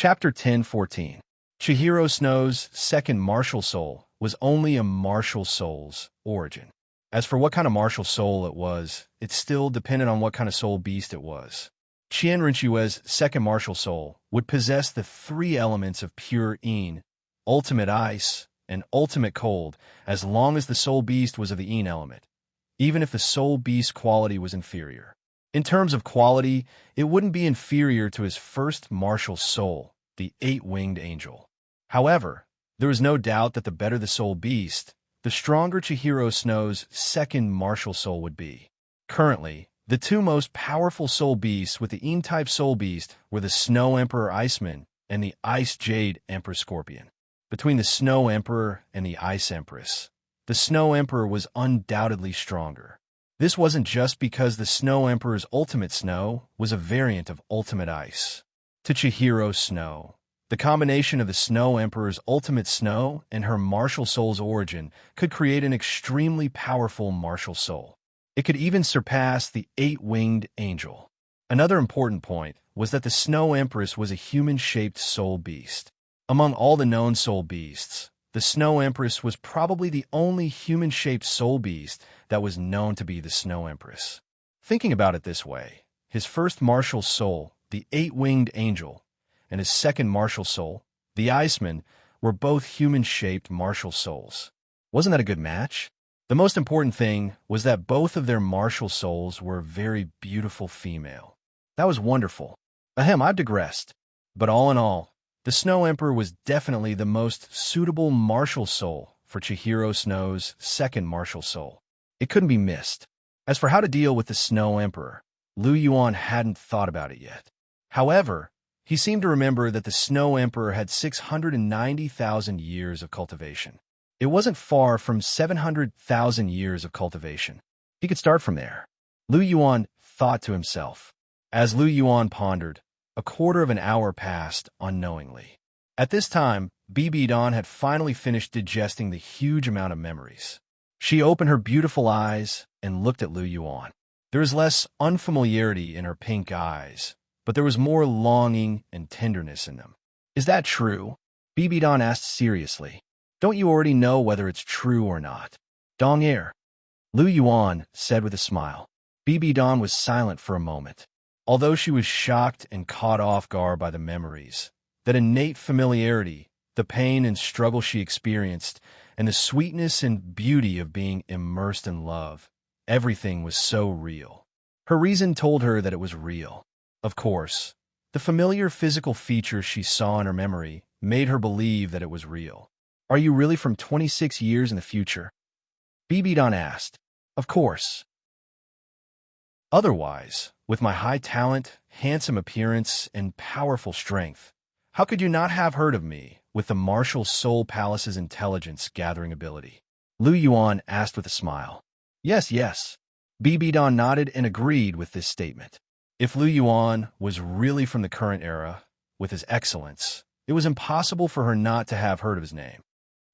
Chapter 10:14. Chihiro Snow's second martial soul was only a martial soul's origin. As for what kind of martial soul it was, it still depended on what kind of soul beast it was. Qian Rinchue's second martial soul would possess the three elements of pure Yin, ultimate ice, and ultimate cold, as long as the soul beast was of the Yin element, even if the soul beast quality was inferior. In terms of quality, it wouldn't be inferior to his first martial soul, the eight-winged angel. However, there is no doubt that the better the soul beast, the stronger Chihiro Snow's second martial soul would be. Currently, the two most powerful soul beasts with the Yin-type soul beast were the Snow Emperor Iceman and the Ice Jade Emperor Scorpion. Between the Snow Emperor and the Ice Empress, the Snow Emperor was undoubtedly stronger. This wasn't just because the Snow Emperor's ultimate snow was a variant of ultimate ice. To Chihiro Snow, the combination of the Snow Emperor's ultimate snow and her martial soul's origin could create an extremely powerful martial soul. It could even surpass the eight-winged angel. Another important point was that the Snow Empress was a human-shaped soul beast. Among all the known soul beasts, the Snow Empress was probably the only human-shaped soul beast that was known to be the Snow Empress. Thinking about it this way, his first martial soul, the eight-winged angel, and his second martial soul, the Iceman, were both human-shaped martial souls. Wasn't that a good match? The most important thing was that both of their martial souls were very beautiful female. That was wonderful. I've digressed. But all in all, the Snow Emperor was definitely the most suitable martial soul for Chihiro Snow's second martial soul. It couldn't be missed. As for how to deal with the Snow Emperor, Lu Yuan hadn't thought about it yet. However, he seemed to remember that the Snow Emperor had 690,000 years of cultivation. It wasn't far from 700,000 years of cultivation. He could start from there. Lu Yuan thought to himself. As Lu Yuan pondered, a quarter of an hour passed unknowingly. At this time, Bibi Dan had finally finished digesting the huge amount of memories. She opened her beautiful eyes and looked at Lu Yuan. There was less unfamiliarity in her pink eyes, but there was more longing and tenderness in them. "Is that true?" Bibi Dan asked seriously. "Don't you already know whether it's true or not?" "Dong-er," Lu Yuan said with a smile. Bibi Dan was silent for a moment. Although she was shocked and caught off guard by the memories, that innate familiarity, the pain and struggle she experienced, and the sweetness and beauty of being immersed in love, everything was so real. Her reason told her that it was real. Of course, the familiar physical features she saw in her memory made her believe that it was real. "Are you really from 26 years in the future?" Bibi Dan asked. "Of course. Otherwise, with my high talent, handsome appearance, and powerful strength, how could you not have heard of me with the Martial Soul Palace's intelligence-gathering ability?" Lu Yuan asked with a smile. Yes. Bibi Dan nodded and agreed with this statement. If Lu Yuan was really from the current era, with his excellence, it was impossible for her not to have heard of his name.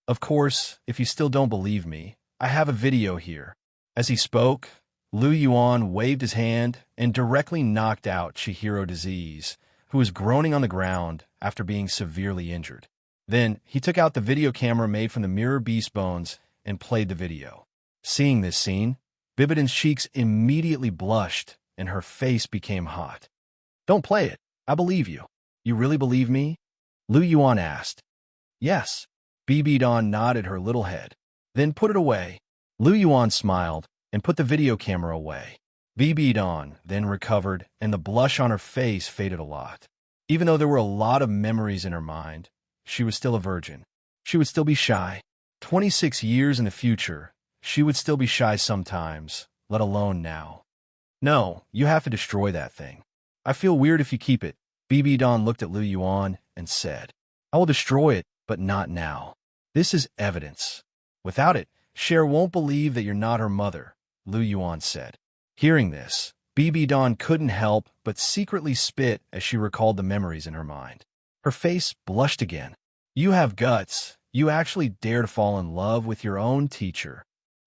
"Of course, if you still don't believe me, I have a video here." As he spoke, Lu Yuan waved his hand and directly knocked out Chihiro Disease, who was groaning on the ground after being severely injured. Then, he took out the video camera made from the mirror beast bones and played the video. Seeing this scene, Bibidan's cheeks immediately blushed and her face became hot. "Don't play it. I believe you." "You really believe me?" Lu Yuan asked. "Yes." Bibi Dan nodded her little head. "Then put it away." Lu Yuan smiled and put the video camera away. Bibi Dan then recovered, and the blush on her face faded a lot. Even though there were a lot of memories in her mind, she was still a virgin. She would still be shy. 26 years in the future, she would still be shy sometimes, let alone now. "No, you have to destroy that thing. I feel weird if you keep it." Bibi Dan looked at Lu Yuan and said, "I will destroy it, but not now. This is evidence. Without it, Cher won't believe that you're not her mother," Lu Yuan said. Hearing this, Bibi Dan couldn't help but secretly spit as she recalled the memories in her mind. Her face blushed again. "You have guts. You actually dare to fall in love with your own teacher."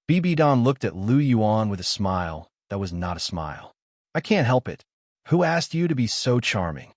Bibi Dan looked at Lu Yuan with a smile that was not a smile. "I can't help it. Who asked you to be so charming?"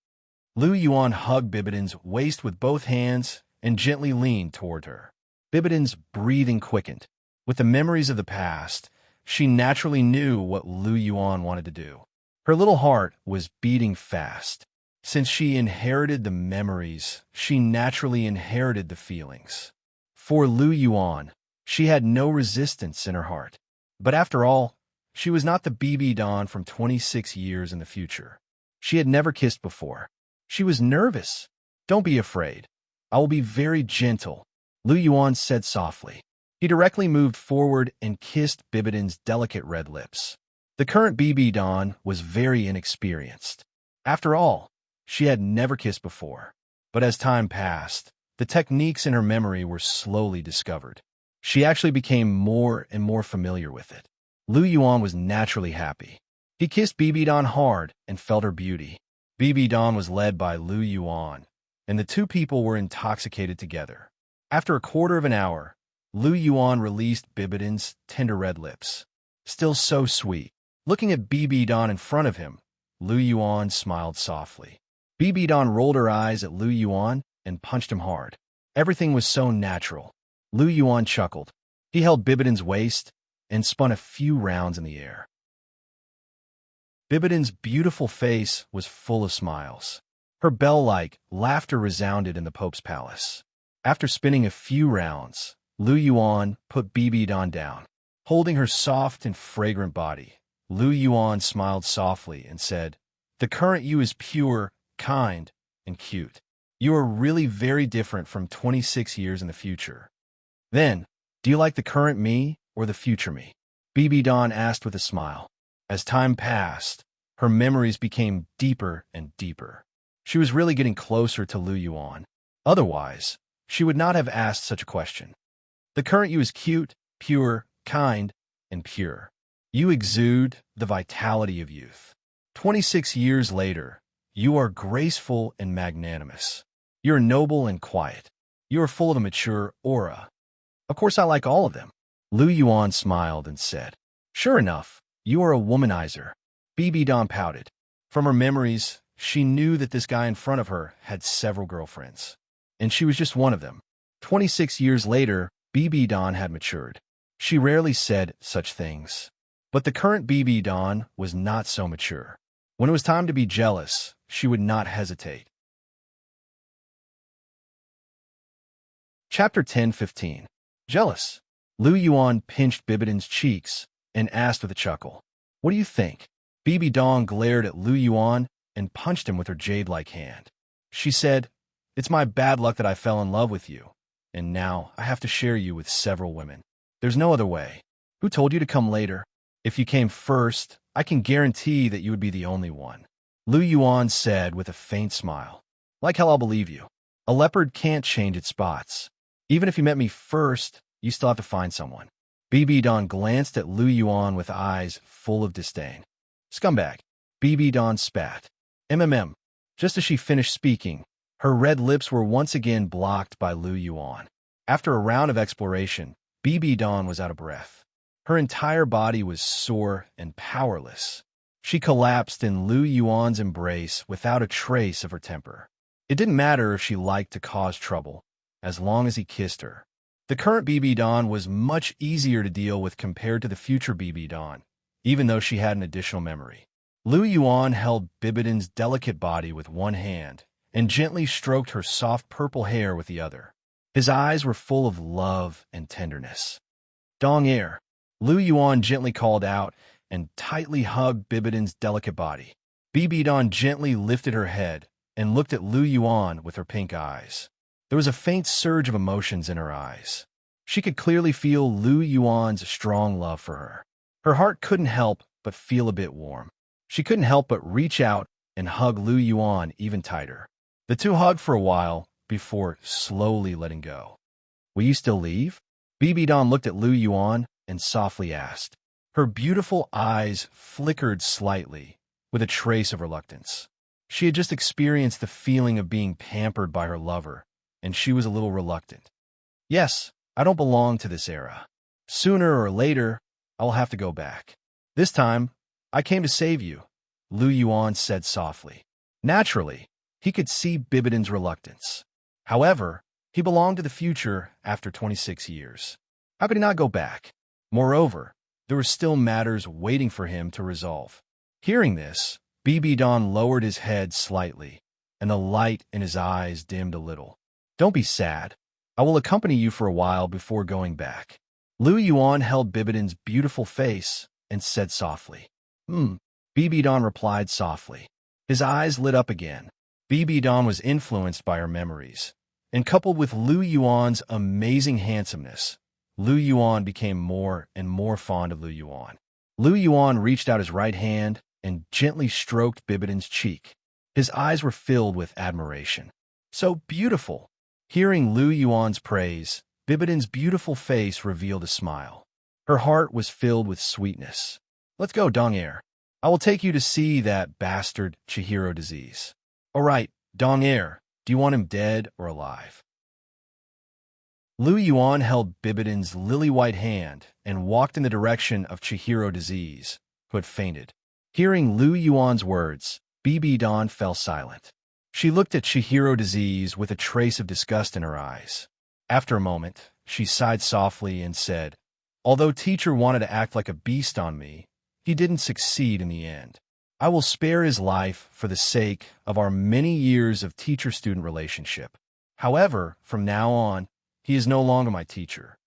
Lu Yuan hugged Bibidon's waist with both hands and gently leaned toward her. Bibidon's breathing quickened. With the memories of the past, she naturally knew what Lu Yuan wanted to do. Her little heart was beating fast. Since she inherited the memories, she naturally inherited the feelings. For Lu Yuan, she had no resistance in her heart. But after all, she was not the Bibidon from 26 years in the future. She had never kissed before. She was nervous. "Don't be afraid. I will be very gentle," Lu Yuan said softly. He directly moved forward and kissed Bibidon's delicate red lips. The current Bibidon was very inexperienced. After all, she had never kissed before. But as time passed, the techniques in her memory were slowly discovered. She actually became more and more familiar with it. Lu Yuan was naturally happy. He kissed Bibidon hard and felt her beauty. Bibidon was led by Lu Yuan, and the two people were intoxicated together. After a quarter of an hour, Lu Yuan released Bibidon's tender red lips. Still so sweet. Looking at Bibidon in front of him, Lu Yuan smiled softly. Bibidon rolled her eyes at Lu Yuan and punched him hard. Everything was so natural. Lu Yuan chuckled. He held Bibidon's waist and spun a few rounds in the air. Bibidon's beautiful face was full of smiles. Her bell-like laughter resounded in the Pope's palace. After spinning a few rounds, Lu Yuan put Bibidon down. Holding her soft and fragrant body, Lu Yuan smiled softly and said, "The current you is pure, kind, and cute. You are really very different from 26 years in the future." Then, "Do you like the current me or the future me?" Bibidon asked with a smile. As time passed, her memories became deeper and deeper. She was really getting closer to Lu Yuan. Otherwise, she would not have asked such a question. "The current you is cute, pure, kind, and pure. You exude the vitality of youth. 26 years later, you are graceful and magnanimous. You are noble and quiet. You are full of a mature aura." "Of course I like all of them." Lu Yuan smiled and said. "Sure enough, you are a womanizer." Bibidon pouted. From her memories, she knew that this guy in front of her had several girlfriends, and she was just one of them. 26 years later, Bibidon had matured. She rarely said such things. But the current Bibidon was not so mature. When it was time to be jealous, she would not hesitate. Chapter 10:15. Jealous. Lu Yuan pinched Bibidon's cheeks and asked with a chuckle, "What do you think?" Bibidon glared at Lu Yuan and punched him with her jade-like hand. She said, "It's my bad luck that I fell in love with you, and now I have to share you with several women. There's no other way. Who told you to come later? If you came first, I can guarantee that you would be the only one." Lu Yuan said with a faint smile. "Like hell I'll believe you. A leopard can't change its spots. Even if you met me first, you still have to find someone." Bibidon glanced at Lu Yuan with eyes full of disdain. "Scumbag." Bibidon spat. MMM. Just as she finished speaking, her red lips were once again blocked by Lu Yuan. After a round of exploration, Bibidon was out of breath. Her entire body was sore and powerless. She collapsed in Lu Yuan's embrace without a trace of her temper. It didn't matter if she liked to cause trouble, as long as he kissed her. The current Bibidon was much easier to deal with compared to the future Bibidon, even though she had an additional memory. Lu Yuan held Bibidon's delicate body with one hand and gently stroked her soft purple hair with the other. His eyes were full of love and tenderness. "Dong air," Lu Yuan gently called out and tightly hugged Bibidon's delicate body. Bibidon gently lifted her head and looked at Lu Yuan with her pink eyes. There was a faint surge of emotions in her eyes. She could clearly feel Lu Yuan's strong love for her. Her heart couldn't help but feel a bit warm. She couldn't help but reach out and hug Lu Yuan even tighter. The two hugged for a while before slowly letting go. "Will you still leave?" Bibidon looked at Lu Yuan and softly asked. Her beautiful eyes flickered slightly with a trace of reluctance. She had just experienced the feeling of being pampered by her lover, and she was a little reluctant. "Yes, I don't belong to this era. Sooner or later, I will have to go back. This time, I came to save you," Lu Yuan said softly. Naturally, He could see Bibidon's reluctance. However, he belonged to the future after 26 years. How could he not go back? Moreover, there were still matters waiting for him to resolve. Hearing this, Bibidon lowered his head slightly, and the light in his eyes dimmed a little. Don't be sad. I will accompany you for a while before going back. Lu Yuan held Bibidon's beautiful face and said softly. Bibidon replied softly. His eyes lit up again. Bibidon was influenced by her memories, and coupled with Lu Yuan's amazing handsomeness, Lu Yuan became more and more fond of Lu Yuan. Lu Yuan reached out his right hand and gently stroked Bibidon's cheek. His eyes were filled with admiration. So beautiful! Hearing Lu Yuan's praise, Bibidon's beautiful face revealed a smile. Her heart was filled with sweetness. Let's go, Dong-er. I will take you to see that bastard Chihiro disease. All right, Dong-er, do you want him dead or alive? Lu Yuan held Bibidon's lily-white hand and walked in the direction of Chihiro disease, who had fainted. Hearing Lu Yuan's words, Bibidon fell silent. She looked at Chihiro disease with a trace of disgust in her eyes. After a moment, she sighed softly and said, although teacher wanted to act like a beast on me, he didn't succeed in the end. I will spare his life for the sake of our many years of teacher-student relationship. However, from now on, he is no longer my teacher.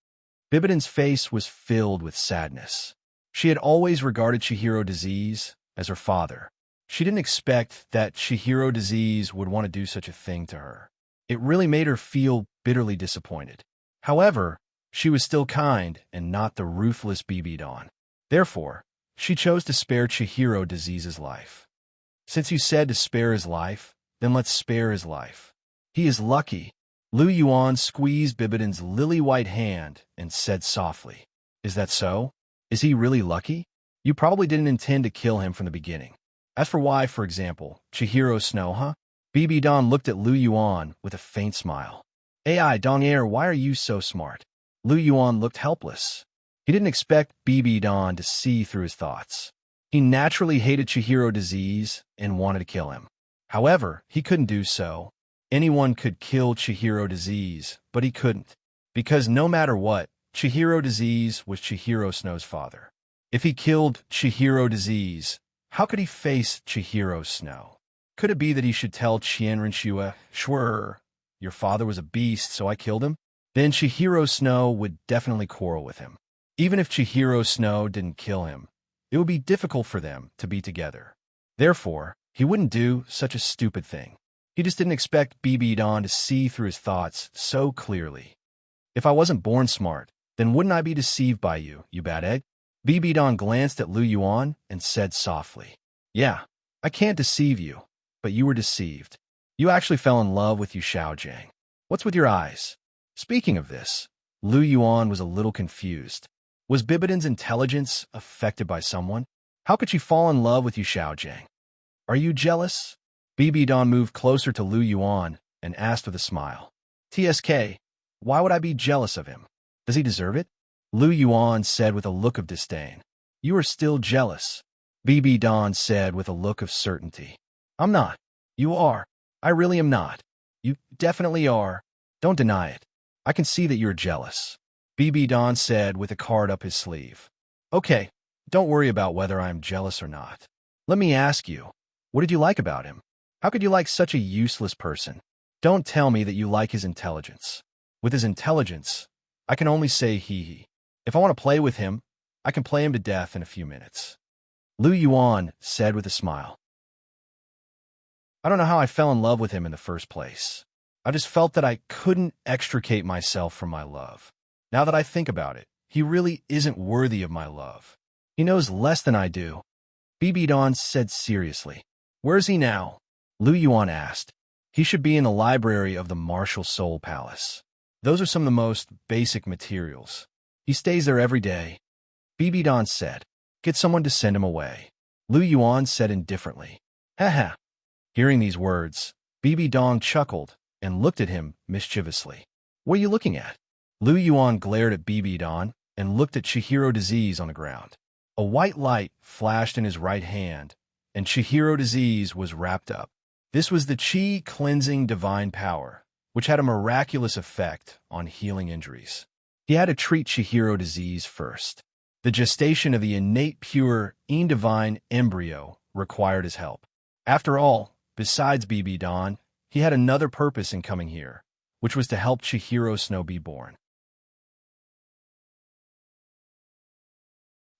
Bibidon's face was filled with sadness. She had always regarded Chihiro disease as her father. She didn't expect that Chihiro disease would want to do such a thing to her. It really made her feel bitterly disappointed. However, she was still kind and not the ruthless Bibidon. Therefore, she chose to spare Chihiro disease's life. Since you said to spare his life, then let's spare his life. He is lucky. Lu Yuan squeezed Bibidon's lily-white hand and said softly, is that so? Is he really lucky? You probably didn't intend to kill him from the beginning. As for why, for example, Chihiro Snow, huh? Bibidon looked at Lu Yuan with a faint smile. AI, Dong-er, why are you so smart? Lu Yuan looked helpless. He didn't expect Bibidon to see through his thoughts. He naturally hated Chihiro disease and wanted to kill him. However, he couldn't do so. Anyone could kill Chihiro disease, but he couldn't. Because no matter what, Chihiro disease was Chihiro Snow's father. If he killed Chihiro disease, how could he face Chihiro Snow? Could it be that he should tell Qianrenshua, Schwer, your father was a beast, so I killed him? Then Chihiro Snow would definitely quarrel with him. Even if Chihiro Snow didn't kill him, it would be difficult for them to be together. Therefore, he wouldn't do such a stupid thing. He just didn't expect Bibidon to see through his thoughts so clearly. If I wasn't born smart, then wouldn't I be deceived by you, you bad egg? Bibidon glanced at Lu Yuan and said softly, yeah, I can't deceive you, but you were deceived. You actually fell in love with Yu Xiaojiang. What's with your eyes? Speaking of this, Lu Yuan was a little confused. Was Bibidon's intelligence affected by someone? How could she fall in love with Yu Xiaojiang? Are you jealous? Bibidon moved closer to Lu Yuan and asked with a smile. TSK, why would I be jealous of him? Does he deserve it? Lu Yuan said with a look of disdain. You are still jealous. Bibidon said with a look of certainty. I'm not. You are. I really am not. You definitely are. Don't deny it. I can see that you're jealous. Bibidon said with a card up his sleeve. Okay, don't worry about whether I am jealous or not. Let me ask you, what did you like about him? How could you like such a useless person? Don't tell me that you like his intelligence. With his intelligence, I can only say he. If I want to play with him, I can play him to death in a few minutes. Lu Yuan said with a smile. I don't know how I fell in love with him in the first place. I just felt that I couldn't extricate myself from my love. Now that I think about it, he really isn't worthy of my love. He knows less than I do. Bibidon said seriously. Where is he now? Lu Yuan asked. He should be in the library of the Martial Soul Palace. Those are some of the most basic materials. He stays there every day. Bibidon said. Get someone to send him away. Lu Yuan said indifferently. Haha. Hearing these words, Bibidon chuckled and looked at him mischievously. What are you looking at? Lu Yuan glared at Bibidon and looked at Chihiro disease on the ground. A white light flashed in his right hand, and Chihiro disease was wrapped up. This was the Qi cleansing divine power, which had a miraculous effect on healing injuries. He had to treat Chihiro disease first. The gestation of the innate pure, divine embryo required his help. After all, besides BB Dawn, he had another purpose in coming here, which was to help Chihiro Snow be born.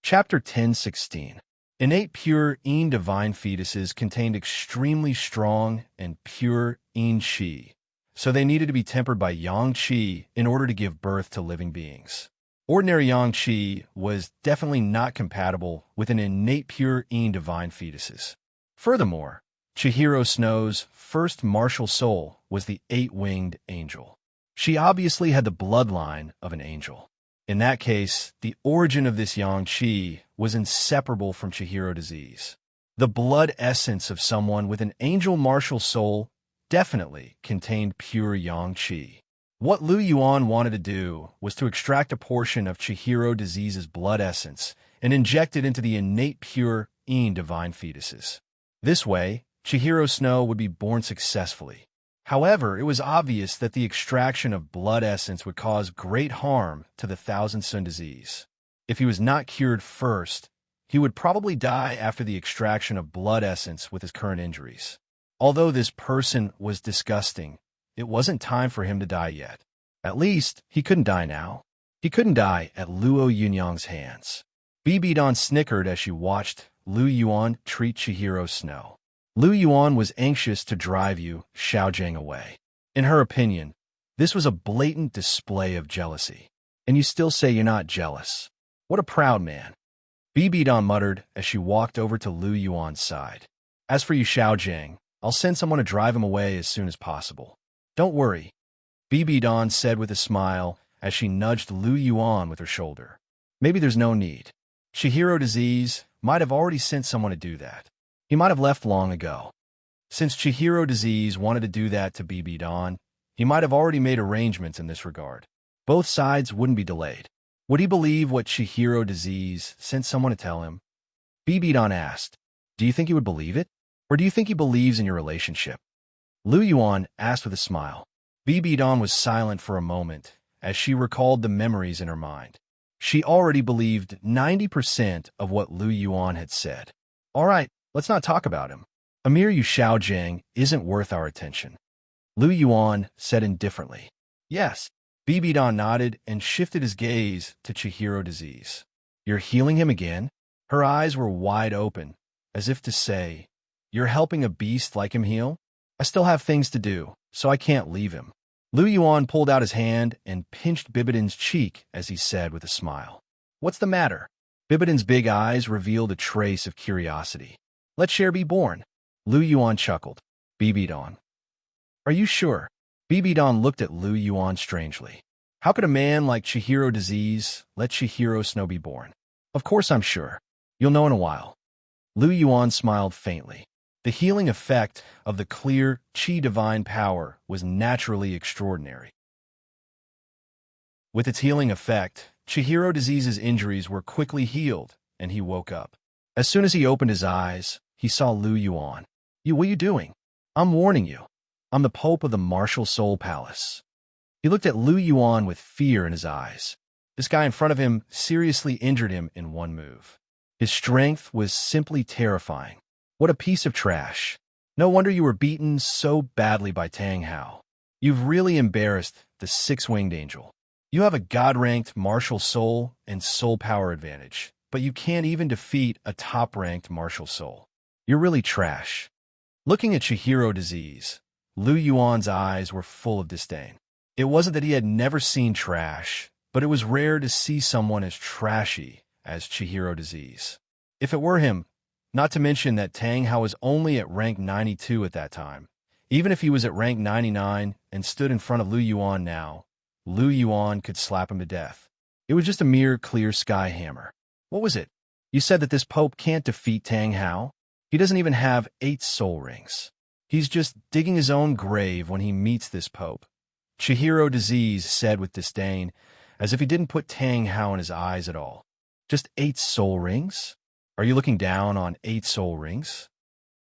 Chapter 10:16. Innate pure divine fetuses contained extremely strong and pure qi, so they needed to be tempered by yang qi in order to give birth to living beings. Ordinary yang qi was definitely not compatible with an innate pure divine fetuses. Furthermore, Chihiro Snow's first martial soul was the eight-winged angel. She obviously had the bloodline of an angel. In that case, the origin of this yang qi was inseparable from Chihiro disease. The blood essence of someone with an angel martial soul definitely contained pure yang qi. What Lu Yuan wanted to do was to extract a portion of Chihiro disease's blood essence and inject it into the innate pure divine fetuses. This way, Chihiro Snow would be born successfully. However, it was obvious that the extraction of blood essence would cause great harm to the Thousand Sun disease. If he was not cured first, he would probably die after the extraction of blood essence with his current injuries. Although this person was disgusting, it wasn't time for him to die yet. At least, he couldn't die now. He couldn't die at Luo Yunyang's hands. BB Dawn snickered as she watched Lu Yuan treat Chihiro Snow. Lu Yuan was anxious to drive Yu Xiaojiang away. In her opinion, this was a blatant display of jealousy. And you still say you're not jealous. What a proud man. BB Dawn muttered as she walked over to Lu Yuan's side. As for Yu Xiaojiang, I'll send someone to drive him away as soon as possible. Don't worry, BB Dawn said with a smile as she nudged Lu Yuan with her shoulder. Maybe there's no need. Chihiro disease might have already sent someone to do that. He might have left long ago. Since Chihiro disease wanted to do that to BB Dawn, he might have already made arrangements in this regard. Both sides wouldn't be delayed. Would he believe what Chihiro disease sent someone to tell him? BB Dawn asked, do you think he would believe it? Or do you think he believes in your relationship? Lu Yuan asked with a smile. BB Dawn was silent for a moment as she recalled the memories in her mind. She already believed 90% of what Lu Yuan had said. All right, let's not talk about him. Emir Yu Xiaojiang isn't worth our attention. Lu Yuan said indifferently. Yes. BB Dawn nodded and shifted his gaze to Chihiro disease. You're healing him again? Her eyes were wide open, as if to say, you're helping a beast like him heal? I still have things to do, so I can't leave him. Lu Yuan pulled out his hand and pinched Bibidon's cheek as he said with a smile. What's the matter? Bibidon's big eyes revealed a trace of curiosity. Let Cher be born. Lu Yuan chuckled. BB Dawn. Are you sure? BB Dawn looked at Lu Yuan strangely. How could a man like Chihiro disease let Chihiro Snow be born? Of course I'm sure. You'll know in a while. Lu Yuan smiled faintly. The healing effect of the clear Qi divine power was naturally extraordinary. With its healing effect, Chihiro disease's injuries were quickly healed, and he woke up. As soon as he opened his eyes, he saw Lu Yuan. What are you doing? I'm warning you. I'm the Pope of the Martial Soul Palace. He looked at Lu Yuan with fear in his eyes. This guy in front of him seriously injured him in one move. His strength was simply terrifying. What a piece of trash. No wonder you were beaten so badly by Tang Hao. You've really embarrassed the six-winged angel. You have a god-ranked martial soul and soul power advantage, but you can't even defeat a top-ranked martial soul. You're really trash. Looking at Chihiro disease, Lu Yuan's eyes were full of disdain. It wasn't that he had never seen trash, but it was rare to see someone as trashy as Chihiro disease. If it were him, not to mention that Tang Hao was only at rank 92 at that time, even if he was at rank 99 and stood in front of Lu Yuan now, Lu Yuan could slap him to death. It was just a mere clear sky hammer. What was it? You said that this Pope can't defeat Tang Hao? He doesn't even have 8 soul rings. He's just digging his own grave when he meets this Pope. Chihiro disease said with disdain, as if he didn't put Tang Hao in his eyes at all. Just 8 soul rings? Are you looking down on 8 soul rings?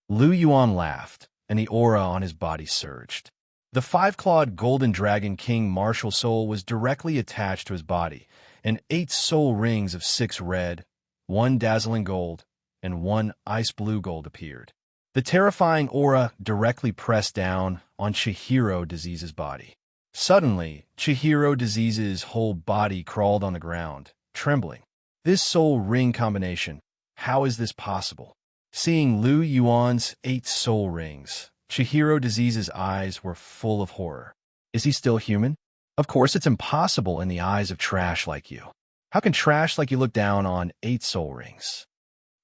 Lu Yuan laughed. and the aura on his body surged. The five-clawed golden dragon king martial soul was directly attached to his body, and 8 soul rings of 6 red, 1 dazzling gold, and 1 ice blue gold appeared. The terrifying aura directly pressed down on Chihiro Disease's body. Suddenly, Chihiro Disease's whole body crawled on the ground, trembling. This soul ring combination, how is this possible? Seeing Lu Yuan's 8 soul rings, Chihiro Disease's eyes were full of horror. Is he still human? Of course it's impossible in the eyes of trash like you. How can trash like you look down on 8 soul rings?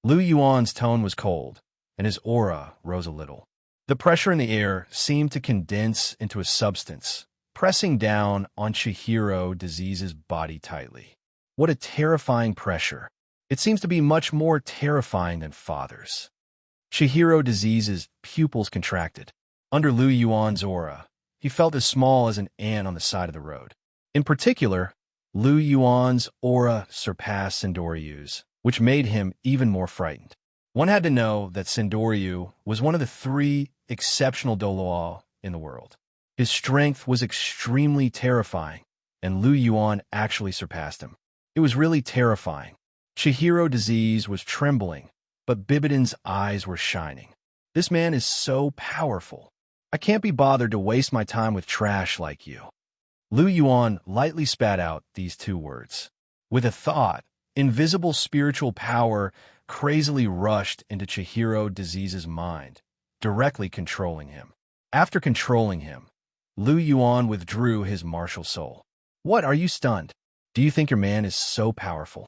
Lu Yuan's tone was cold, and his aura rose a little. The pressure in the air seemed to condense into a substance, pressing down on Chihiro Disease's body tightly. What a terrifying pressure. It seems to be much more terrifying than father's. Chihiro Disease's pupils contracted. Under Lu Yuan's aura, he felt as small as an ant on the side of the road. In particular, Lu Yuan's aura surpassed Sendoryu's, which made him even more frightened. One had to know that Sendouryu was one of the 3 exceptional Douluo in the world. His strength was extremely terrifying, and Lu Yuan actually surpassed him. It was really terrifying. Chihiro Disease was trembling, but Bibidon's eyes were shining. This man is so powerful. I can't be bothered to waste my time with trash like you. Lu Yuan lightly spat out these 2 words. With a thought, invisible spiritual power crazily rushed into Chihiro Disease's mind, directly controlling him. After controlling him, Lu Yuan withdrew his martial soul. What, are you stunned? Do you think your man is so powerful?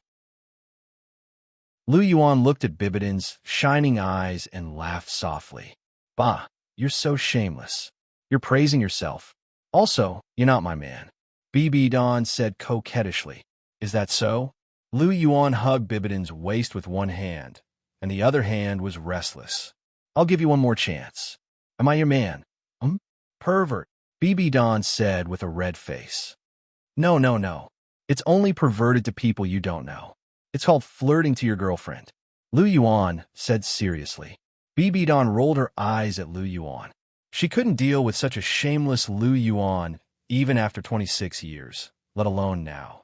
Lu Yuan looked at Bibidon's shining eyes and laughed softly. Bah, you're so shameless. You're praising yourself. Also, you're not my man. Bibidon said coquettishly. Is that so? Lu Yuan hugged Bibidon's waist with one hand, and the other hand was restless. I'll give you one more chance. Am I your man? Pervert, Bibidon said with a red face. No, no, no. It's only perverted to people you don't know. It's called flirting to your girlfriend. Lu Yuan said seriously. Bibidon rolled her eyes at Lu Yuan. She couldn't deal with such a shameless Lu Yuan even after 26 years, let alone now.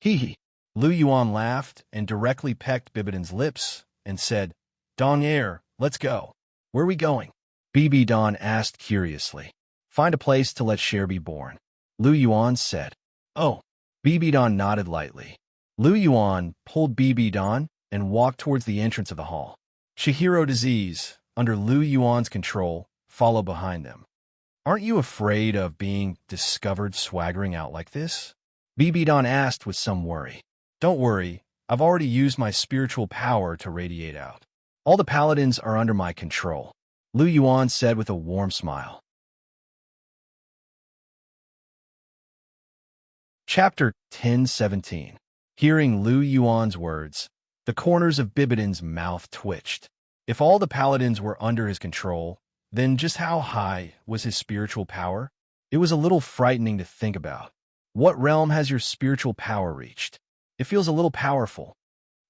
Hee hee. Lu Yuan laughed and directly pecked Bibidon's lips and said, Dong Air, let's go. Where are we going? Bibidon asked curiously. Find a place to let Cher be born. Lu Yuan said. Oh. Bibidon nodded lightly. Lu Yuan pulled Bibidon and walked towards the entrance of the hall. Chihiro Disease, under Lu Yuan's control, followed behind them. Aren't you afraid of being discovered swaggering out like this? Bibidon asked with some worry. Don't worry, I've already used my spiritual power to radiate out. All the paladins are under my control, Lu Yuan said with a warm smile. Chapter 10:17. Hearing Lu Yuan's words, the corners of Bibidon's mouth twitched. If all the paladins were under his control, then just how high was his spiritual power? It was a little frightening to think about. What realm has your spiritual power reached? It feels a little powerful.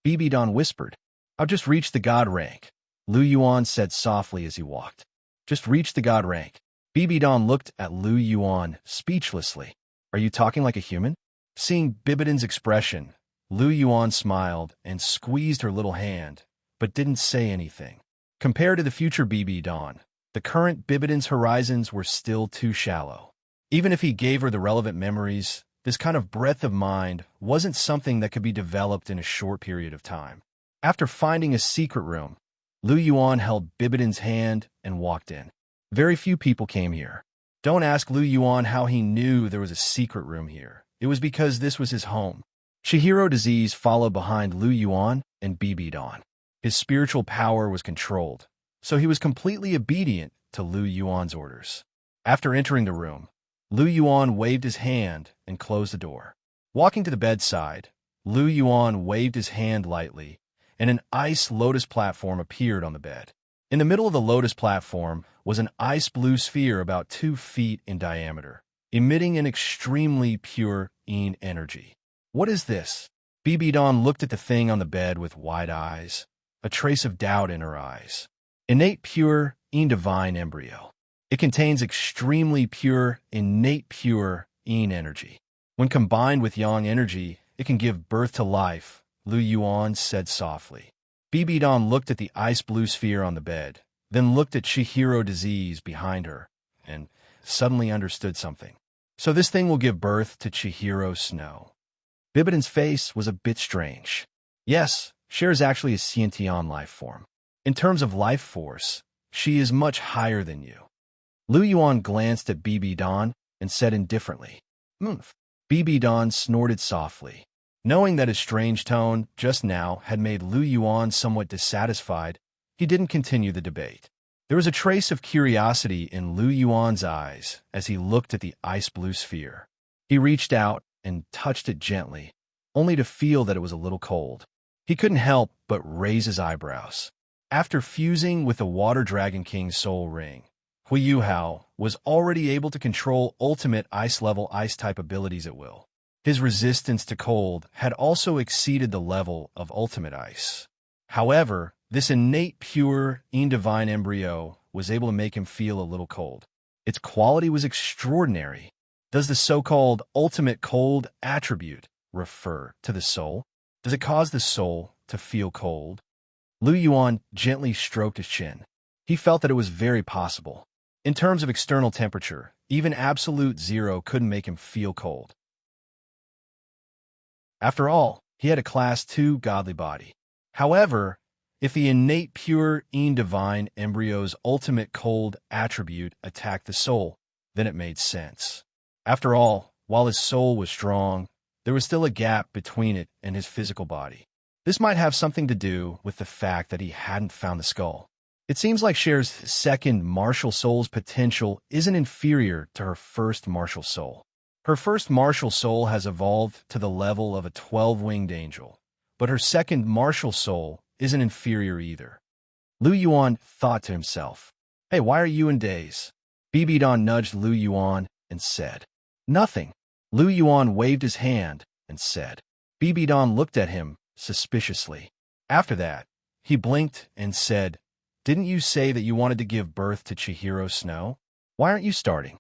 Bibidon whispered. I've just reached the god rank, Lu Yuan said softly as he walked. Just reached the god rank. Bibidon looked at Lu Yuan speechlessly. Are you talking like a human? Seeing Bibidon's expression, Lu Yuan smiled and squeezed her little hand, but didn't say anything. Compared to the future Bibidon, the current Bibidon's horizons were still too shallow. Even if he gave her the relevant memories, this kind of breadth of mind wasn't something that could be developed in a short period of time. After finding a secret room, Lu Yuan held Bibidon's hand and walked in. Very few people came here. Don't ask Lu Yuan how he knew there was a secret room here. It was because this was his home. Chihiro Disease followed behind Lu Yuan and Bibidon. His spiritual power was controlled, so he was completely obedient to Lu Yuan's orders. After entering the room, Lu Yuan waved his hand and closed the door. Walking to the bedside, Lu Yuan waved his hand lightly, and an ice lotus platform appeared on the bed. In the middle of the lotus platform was an ice blue sphere about 2 feet in diameter, emitting an extremely pure yin energy. What is this? Bibidon looked at the thing on the bed with wide eyes, a trace of doubt in her eyes. Innate pure, divine embryo. It contains extremely pure, innate pure energy. When combined with yang energy, it can give birth to life, Lu Yuan said softly. Bibidon looked at the ice blue sphere on the bed, then looked at Chihiro disease behind her, and suddenly understood something. So this thing will give birth to Chihiro Snow. Bibidon's face was a bit strange. Yes, Cher is actually a sentient life form. In terms of life force, she is much higher than you. Lu Yuan glanced at Bibidon and said indifferently, "Move." Bibidon snorted softly. Knowing that his strange tone just now had made Lu Yuan somewhat dissatisfied, he didn't continue the debate. There was a trace of curiosity in Lu Yuan's eyes as he looked at the ice blue sphere. He reached out and touched it gently, only to feel that it was a little cold. He couldn't help but raise his eyebrows. After fusing with the Water Dragon King's soul ring, Hui Hao was already able to control ultimate ice-level ice-type abilities at will. His resistance to cold had also exceeded the level of ultimate ice. However, this innate pure, divine embryo was able to make him feel a little cold. Its quality was extraordinary. Does the so-called ultimate cold attribute refer to the soul? Does it cause the soul to feel cold? Lu Yuan gently stroked his chin. He felt that it was very possible. In terms of external temperature, even absolute zero couldn't make him feel cold. After all, he had a Class 2 godly body. However, if the innate pure divine embryo's ultimate cold attribute attacked the soul, then it made sense. After all, while his soul was strong, there was still a gap between it and his physical body. This might have something to do with the fact that he hadn't found the skull. It seems like Cher's second martial soul's potential isn't inferior to her first martial soul. Her first martial soul has evolved to the level of a 12-winged angel, but her second martial soul isn't inferior either. Lu Yuan thought to himself, "Hey, why are you in daze?" Bibidon nudged Lu Yuan and said, "Nothing." Lu Yuan waved his hand and said. Bibidon looked at him suspiciously. After that, he blinked and said, "Didn't you say that you wanted to give birth to Chihiro Snow? Why aren't you starting?"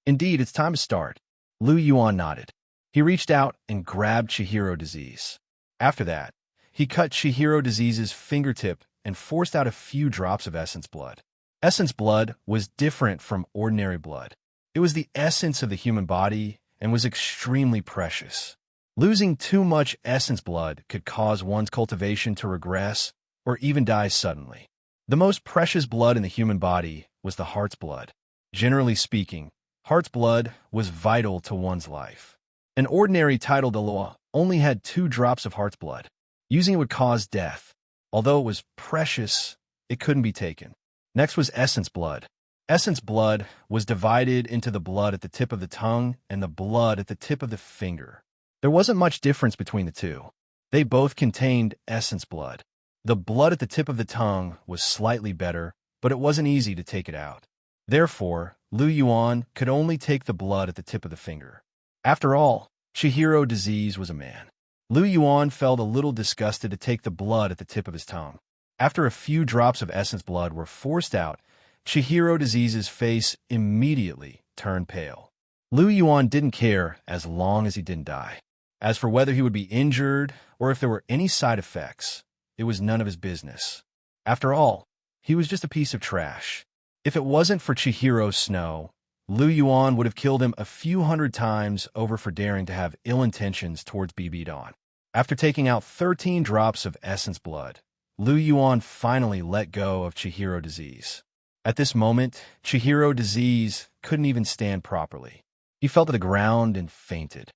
"Indeed, it's time to start." Lu Yuan nodded. He reached out and grabbed Chihiro disease. After that, he cut Chihiro disease's fingertip and forced out a few drops of essence blood. Essence blood was different from ordinary blood. It was the essence of the human body and was extremely precious. Losing too much essence blood could cause one's cultivation to regress or even die suddenly. The most precious blood in the human body was the heart's blood. Generally speaking, heart's blood was vital to one's life. An ordinary title Douluo only had 2 drops of heart's blood. Using it would cause death. Although it was precious, it couldn't be taken. Next was essence blood. Essence blood was divided into the blood at the tip of the tongue and the blood at the tip of the finger. There wasn't much difference between the two. They both contained essence blood. The blood at the tip of the tongue was slightly better, but it wasn't easy to take it out. Therefore, Lu Yuan could only take the blood at the tip of the finger. After all, Chihiro disease was a man. Lu Yuan felt a little disgusted to take the blood at the tip of his tongue. After a few drops of essence blood were forced out, Chihiro disease's face immediately turned pale. Lu Yuan didn't care as long as he didn't die. As for whether he would be injured or if there were any side effects, it was none of his business. After all, he was just a piece of trash. If it wasn't for Chihiro Snow, Lu Yuan would have killed him a few hundred times over for daring to have ill intentions towards Bibidon. After taking out 13 drops of essence blood, Lu Yuan finally let go of Chihiro disease. At this moment, Chihiro disease couldn't even stand properly. He fell to the ground and fainted.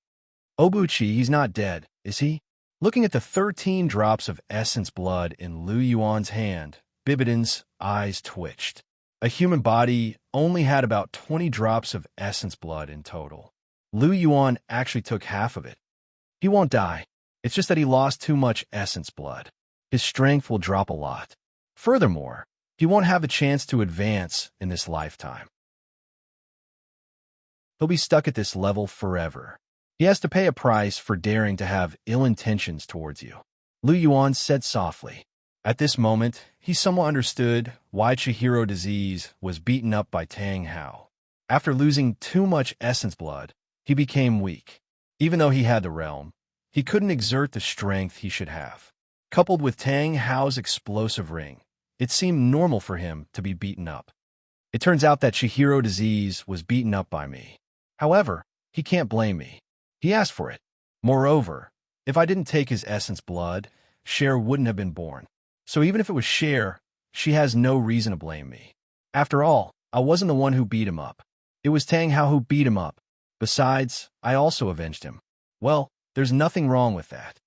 Obuchi, he's not dead, is he? Looking at the 13 drops of essence blood in Lu Yuan's hand, Bibidon's eyes twitched. A human body only had about 20 drops of essence blood in total. Lu Yuan actually took half of it. He won't die. It's just that he lost too much essence blood. His strength will drop a lot. Furthermore, he won't have the chance to advance in this lifetime. He'll be stuck at this level forever. He has to pay a price for daring to have ill intentions towards you. Lu Yuan said softly. At this moment, he somewhat understood why Chihiro disease was beaten up by Tang Hao. After losing too much essence blood, he became weak. Even though he had the realm, he couldn't exert the strength he should have. Coupled with Tang Hao's explosive ring, it seemed normal for him to be beaten up. It turns out that Chihiro disease was beaten up by me. However, he can't blame me. He asked for it. Moreover, if I didn't take his essence blood, Cher wouldn't have been born. So even if it was Cher, she has no reason to blame me. After all, I wasn't the one who beat him up. It was Tang Hao who beat him up. Besides, I also avenged him. Well, there's nothing wrong with that.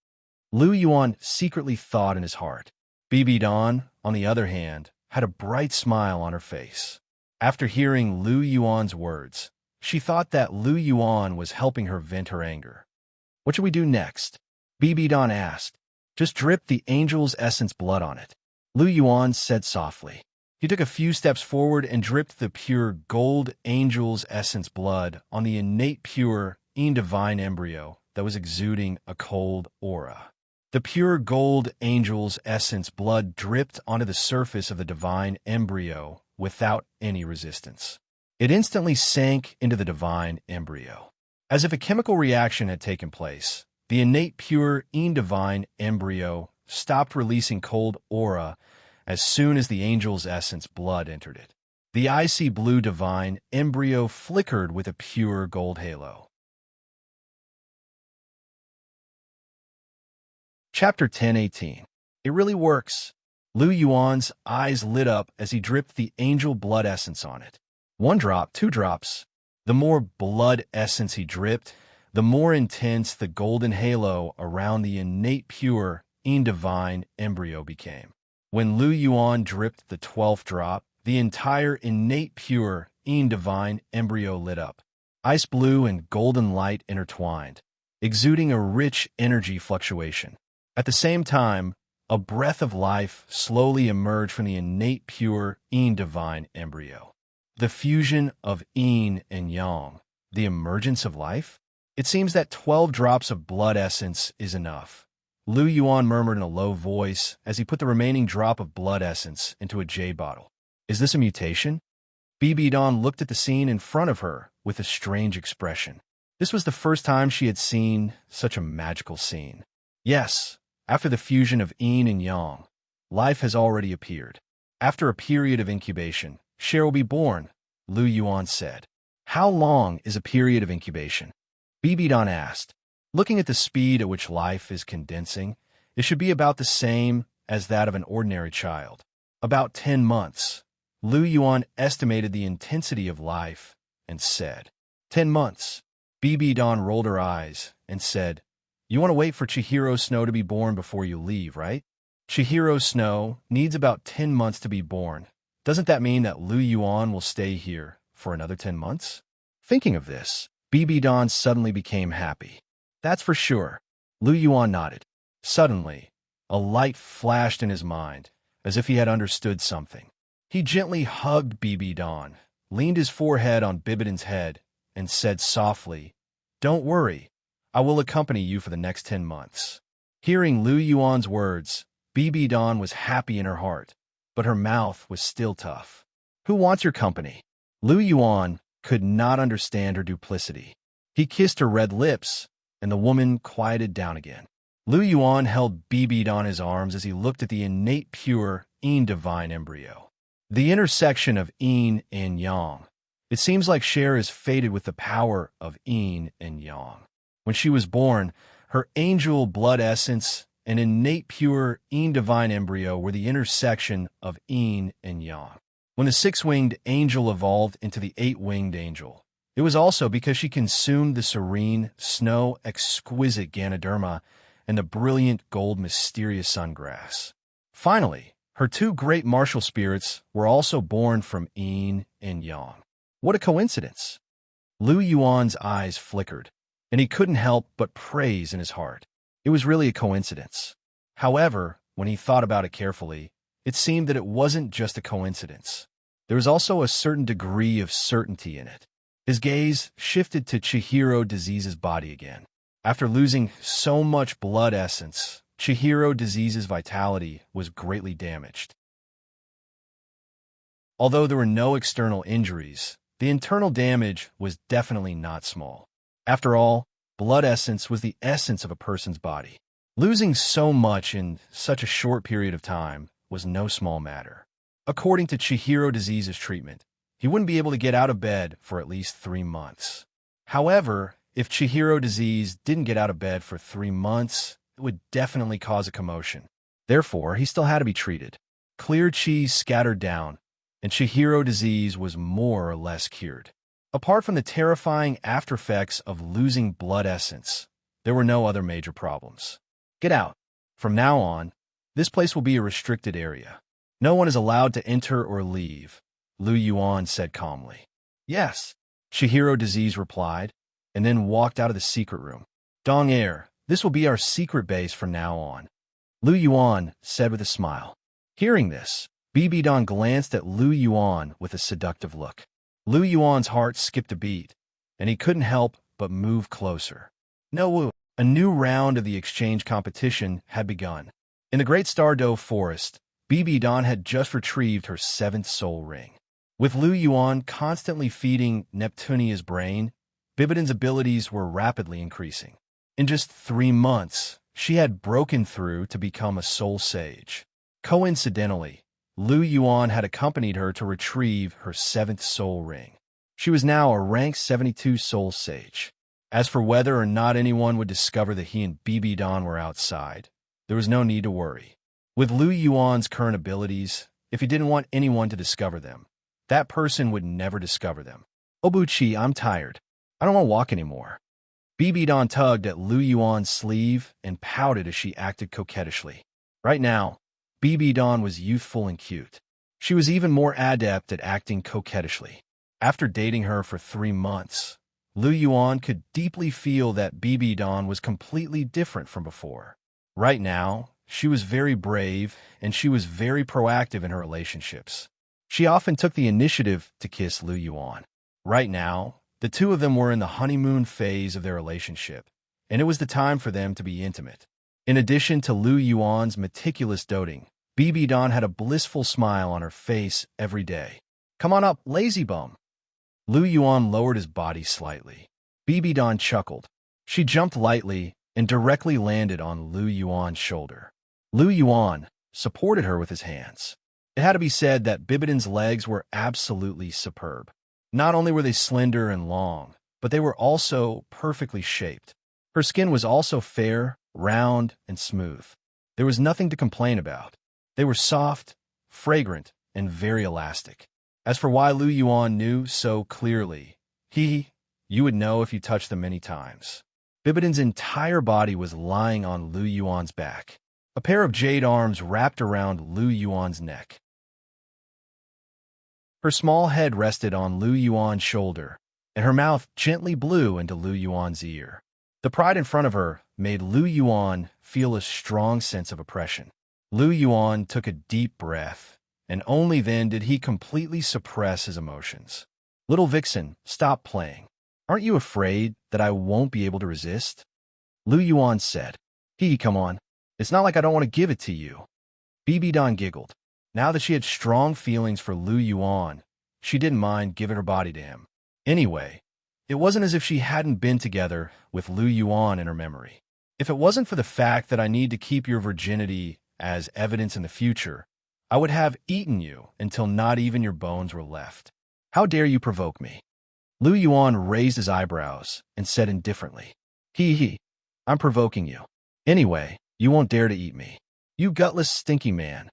Lu Yuan secretly thought in his heart. Bibi Dan, on the other hand, had a bright smile on her face. After hearing Lu Yuan's words, she thought that Lu Yuan was helping her vent her anger. What should we do next? Bibi Dan asked. Just drip the angel's essence blood on it. Lu Yuan said softly. He took a few steps forward and dripped the pure gold angel's essence blood on the innate pure divine embryo that was exuding a cold aura. The pure gold angel's essence blood dripped onto the surface of the divine embryo without any resistance. It instantly sank into the divine embryo. As if a chemical reaction had taken place, the innate pure divine embryo stopped releasing cold aura as soon as the angel's essence blood entered it. The icy blue divine embryo flickered with a pure gold halo. Chapter 10:18. It really works. Lu Yuan's eyes lit up as he dripped the angel blood essence on it. 1 drop, 2 drops. The more blood essence he dripped, the more intense the golden halo around the innate pure divine embryo became. When Lu Yuan dripped the 12th drop, the entire innate pure divine embryo lit up. Ice blue and golden light intertwined, exuding a rich energy fluctuation. At the same time, a breath of life slowly emerged from the innate pure divine embryo. The fusion of yin and yang, the emergence of life? It seems that 12 drops of blood essence is enough. Lu Yuan murmured in a low voice as he put the remaining drop of blood essence into a jade bottle. Is this a mutation? Bibi Dan looked at the scene in front of her with a strange expression. This was the first time she had seen such a magical scene. Yes, after the fusion of yin and yang, life has already appeared. After a period of incubation, Cher will be born, Lu Yuan said. How long is a period of incubation? Bibi Dan asked. Looking at the speed at which life is condensing, it should be about the same as that of an ordinary child. About 10 months. Lu Yuan estimated the intensity of life and said, 10 months. Bibi Dan rolled her eyes and said, You want to wait for Chihiro Snow to be born before you leave, right? Chihiro Snow needs about 10 months to be born. Doesn't that mean that Lu Yuan will stay here for another 10 months? Thinking of this, Bibi Dan suddenly became happy. That's for sure. Lu Yuan nodded. Suddenly, a light flashed in his mind, as if he had understood something. He gently hugged Bibi Dan, leaned his forehead on Bibidan's head, and said softly, Don't worry, I will accompany you for the next 10 months. Hearing Lu Yuan's words, Bibi Dan was happy in her heart, but her mouth was still tough. Who wants your company? Lu Yuan could not understand her duplicity. He kissed her red lips, and the woman quieted down again. Lu Yuan held Bibi Dan in his arms as he looked at the innate pure divine embryo. The intersection of yin and yang. It seems like Cher is fated with the power of yin and yang. When she was born, her angel blood essence and innate pure divine embryo were the intersection of yin and yang. When the 6-winged angel evolved into the 8-winged angel, it was also because she consumed the serene, snow, exquisite Ganoderma and the brilliant gold mysterious sungrass. Finally, her 2 great martial spirits were also born from yin and yang. What a coincidence! Lu Yuan's eyes flickered, and he couldn't help but praise in his heart. It was really a coincidence. However, when he thought about it carefully, it seemed that it wasn't just a coincidence. There was also a certain degree of certainty in it. His gaze shifted to Chihiro Disease's body again. After losing so much blood essence Chihiro Disease's vitality was greatly damaged. Although there were no external injuries, the internal damage was definitely not small. After all, blood essence was the essence of a person's body. Losing so much in such a short period of time was no small matter. According to Chihiro Disease's treatment, he wouldn't be able to get out of bed for at least 3 months. However, if Chihiro Disease didn't get out of bed for 3 months, it would definitely cause a commotion. Therefore, he still had to be treated. Clear chi scattered down, and Chihiro Disease was more or less cured. Apart from the terrifying aftereffects of losing blood essence, there were no other major problems. Get out. From now on, this place will be a restricted area. No one is allowed to enter or leave, Lu Yuan said calmly. Yes, Chihiro Disease replied, and then walked out of the secret room. Dong Air, this will be our secret base from now on, Lu Yuan said with a smile. Hearing this, BB Don glanced at Lu Yuan with a seductive look. Lu Yuan's heart skipped a beat, and he couldn't help but move closer. No, a new round of the exchange competition had begun. In the Great Stardow Forest, BB Don had just retrieved her 7th soul ring. With Lu Yuan constantly feeding Neptunia's brain, Bibidon's abilities were rapidly increasing. In just 3 months, she had broken through to become a soul sage. Coincidentally, Lu Yuan had accompanied her to retrieve her 7th soul ring. She was now a rank 72 soul sage. As for whether or not anyone would discover that he and BB Don were outside, there was no need to worry. With Lu Yuan's current abilities, if he didn't want anyone to discover them, that person would never discover them. Obuchi, I'm tired. I don't want to walk anymore. BB Don tugged at Lu Yuan's sleeve and pouted as she acted coquettishly. Right now, BB Don was youthful and cute. She was even more adept at acting coquettishly. After dating her for 3 months, Lu Yuan could deeply feel that BB Don was completely different from before. Right now, she was very brave and she was very proactive in her relationships. She often took the initiative to kiss Lu Yuan. Right now, the two of them were in the honeymoon phase of their relationship, and it was the time for them to be intimate. In addition to Lu Yuan's meticulous doting, BB Don had a blissful smile on her face every day. Come on up, lazy bum. Lu Yuan lowered his body slightly. BB Don chuckled. She jumped lightly and directly landed on Lu Yuan's shoulder. Lu Yuan supported her with his hands. It had to be said that Bibidon's legs were absolutely superb. Not only were they slender and long, but they were also perfectly shaped. Her skin was also fair, round, and smooth. There was nothing to complain about. They were soft, fragrant, and very elastic. As for why Lu Yuan knew so clearly, you would know if you touched them many times. Bibidon's entire body was lying on Lu Yuan's back. A pair of jade arms wrapped around Lu Yuan's neck. Her small head rested on Lu Yuan's shoulder, and her mouth gently blew into Lu Yuan's ear. The pride in front of her made Lu Yuan feel a strong sense of oppression. Lu Yuan took a deep breath, and only then did he completely suppress his emotions. Little Vixen, stop playing. Aren't you afraid that I won't be able to resist? Lu Yuan said. Come on. It's not like I don't want to give it to you. BB Don giggled. Now that she had strong feelings for Lu Yuan, she didn't mind giving her body to him. Anyway, it wasn't as if she hadn't been together with Lu Yuan in her memory. If it wasn't for the fact that I need to keep your virginity as evidence in the future, I would have eaten you until not even your bones were left. How dare you provoke me? Lu Yuan raised his eyebrows and said indifferently, I'm provoking you. Anyway, you won't dare to eat me. You gutless, stinky man.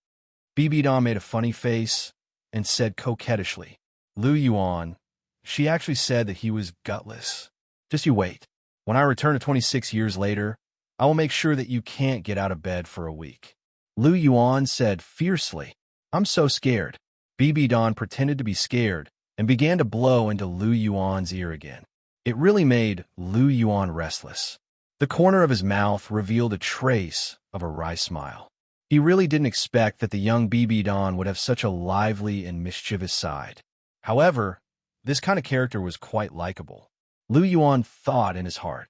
BB Don made a funny face and said coquettishly, Lu Yuan, she actually said that he was gutless. Just you wait. When I return to 26 years later, I will make sure that you can't get out of bed for a week. Lu Yuan said fiercely, I'm so scared. BB Don pretended to be scared and began to blow into Lu Yuan's ear again. It really made Lu Yuan restless. The corner of his mouth revealed a trace of a wry smile. He really didn't expect that the young BB Don would have such a lively and mischievous side. However, this kind of character was quite likable. Lu Yuan thought in his heart,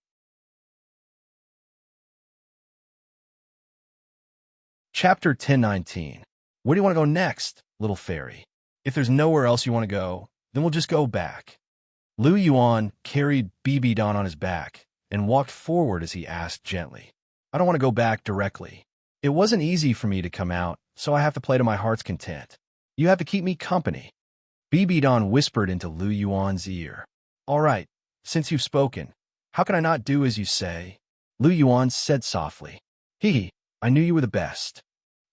Chapter 1019. Where do you want to go next, little fairy? If there's nowhere else you want to go, then we'll just go back. Lu Yuan carried BB Don on his back and walked forward as he asked gently, I don't want to go back directly. It wasn't easy for me to come out, so I have to play to my heart's content. You have to keep me company. BB Don whispered into Lu Yuan's ear. All right, since you've spoken, how can I not do as you say? Lu Yuan said softly. Hee, I knew you were the best.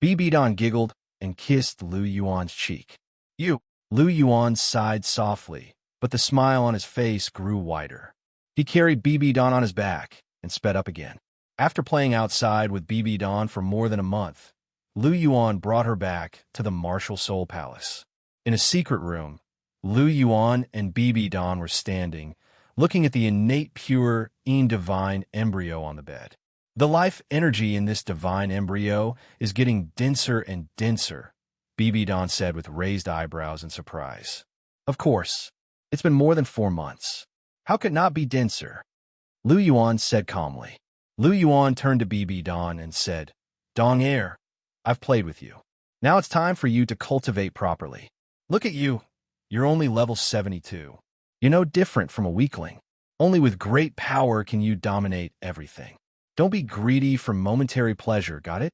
BB Don giggled and kissed Lu Yuan's cheek. You. Lu Yuan sighed softly, but the smile on his face grew wider. He carried BB Don on his back and sped up again. After playing outside with BB Don for more than a month, Lu Yuan brought her back to the Martial Soul Palace. In a secret room, Lu Yuan and BB Don were standing, looking at the innate pure, divine embryo on the bed. The life energy in this divine embryo is getting denser and denser, BB Don said with raised eyebrows in surprise. Of course, it's been more than 4 months. How could it not be denser? Lu Yuan said calmly. Lu Yuan turned to BB Don and said, Dong Air, I've played with you. Now it's time for you to cultivate properly. Look at you. You're only level 72. You're no different from a weakling. Only with great power can you dominate everything. Don't be greedy for momentary pleasure, got it?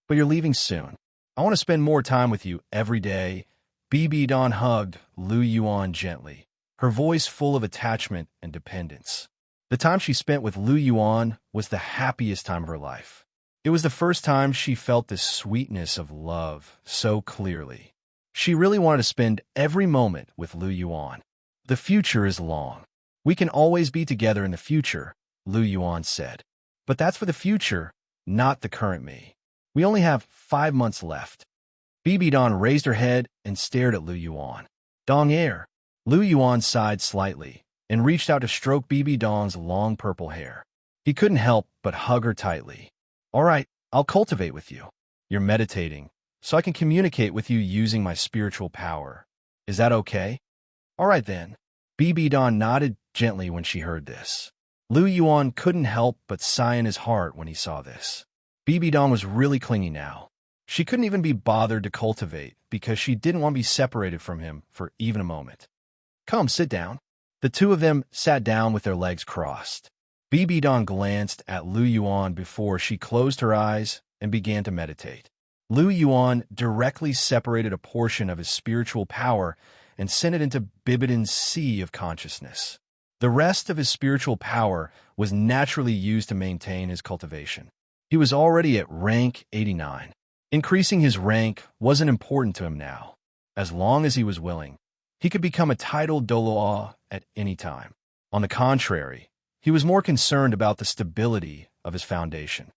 But you're leaving soon. I want to spend more time with you every day. BB Don hugged Lu Yuan gently, her voice full of attachment and dependence. The time she spent with Lu Yuan was the happiest time of her life. It was the first time she felt the sweetness of love so clearly. She really wanted to spend every moment with Lu Yuan. The future is long. We can always be together in the future, Lu Yuan said. But that's for the future, not the current me. We only have 5 months left. BB Don raised her head and stared at Lu Yuan. Dong Air. Lu Yuan sighed slightly and reached out to stroke BB Don's long purple hair. He couldn't help but hug her tightly. All right, I'll cultivate with you. You're meditating, so I can communicate with you using my spiritual power. Is that okay? All right then. BB Don nodded gently when she heard this. Lu Yuan couldn't help but sigh in his heart when he saw this. BB Don was really clingy now. She couldn't even be bothered to cultivate because she didn't want to be separated from him for even a moment. Come, sit down. The two of them sat down with their legs crossed. BB Don glanced at Lu Yuan before she closed her eyes and began to meditate. Lu Yuan directly separated a portion of his spiritual power and sent it into Bibidin's sea of consciousness. The rest of his spiritual power was naturally used to maintain his cultivation. He was already at rank 89. Increasing his rank wasn't important to him now. As long as he was willing, he could become a titled Douluo at any time. On the contrary, he was more concerned about the stability of his foundation.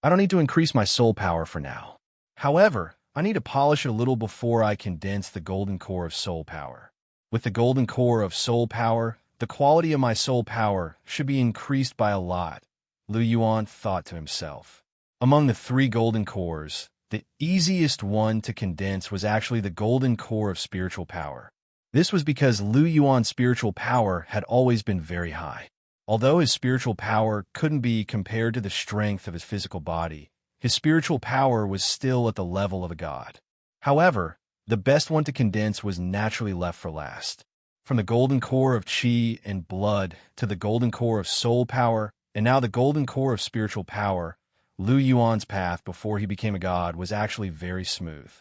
I don't need to increase my soul power for now. However, I need to polish it a little before I condense the golden core of soul power. With the golden core of soul power, the quality of my soul power should be increased by a lot, Lu Yuan thought to himself. Among the 3 golden cores, the easiest one to condense was actually the golden core of spiritual power. This was because Lu Yuan's spiritual power had always been very high. Although his spiritual power couldn't be compared to the strength of his physical body, his spiritual power was still at the level of a god. However, the best one to condense was naturally left for last. From the golden core of chi and blood to the golden core of soul power, and now the golden core of spiritual power, Lu Yuan's path before he became a god was actually very smooth.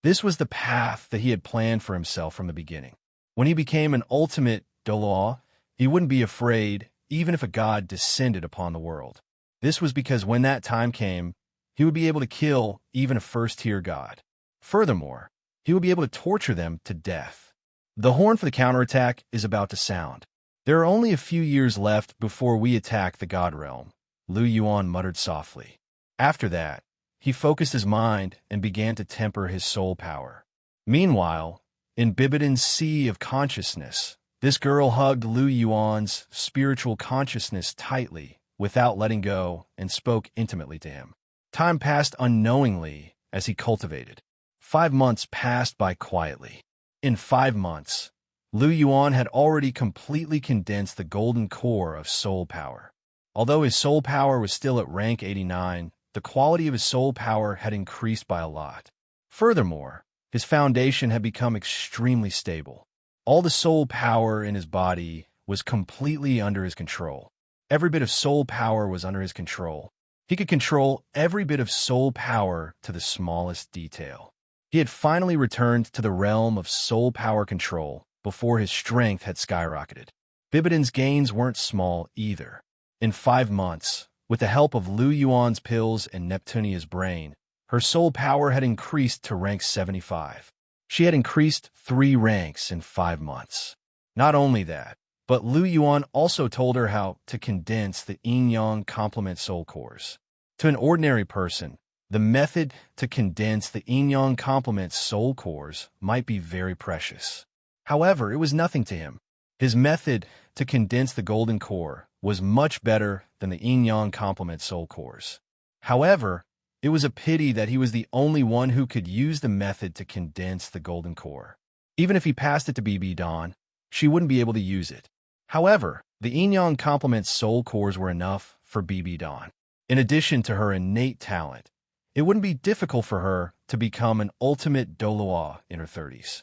This was the path that he had planned for himself from the beginning. When he became an ultimate Douluo, he wouldn't be afraid even if a god descended upon the world. This was because when that time came, he would be able to kill even a first-tier god. Furthermore, he would be able to torture them to death. The horn for the counterattack is about to sound. There are only a few years left before we attack the god realm, Lu Yuan muttered softly. After that, he focused his mind and began to temper his soul power. Meanwhile, in Bibidin's sea of consciousness, this girl hugged Lu Yuan's spiritual consciousness tightly without letting go and spoke intimately to him. Time passed unknowingly as he cultivated. 5 months passed by quietly. In 5 months, Lu Yuan had already completely condensed the golden core of soul power. Although his soul power was still at rank 89, the quality of his soul power had increased by a lot. Furthermore, his foundation had become extremely stable. All the soul power in his body was completely under his control. Every bit of soul power was under his control. He could control every bit of soul power to the smallest detail. He had finally returned to the realm of soul power control before his strength had skyrocketed. Bibidon's gains weren't small either. In 5 months, with the help of Lu Yuan's pills and Neptunia's brain, her soul power had increased to rank 75. She had increased 3 ranks in 5 months. Not only that, but Lu Yuan also told her how to condense the yin-yang complement soul cores. To an ordinary person, the method to condense the yin-yang complement soul cores might be very precious. However, it was nothing to him. His method to condense the golden core was much better than the yin-yang complement soul cores. However, it was a pity that he was the only one who could use the method to condense the golden core. Even if he passed it to BB Dawn, she wouldn't be able to use it. However, the yin-yang complement soul cores were enough for BB Dawn. In addition to her innate talent, it wouldn't be difficult for her to become an ultimate Douluo in her 30s.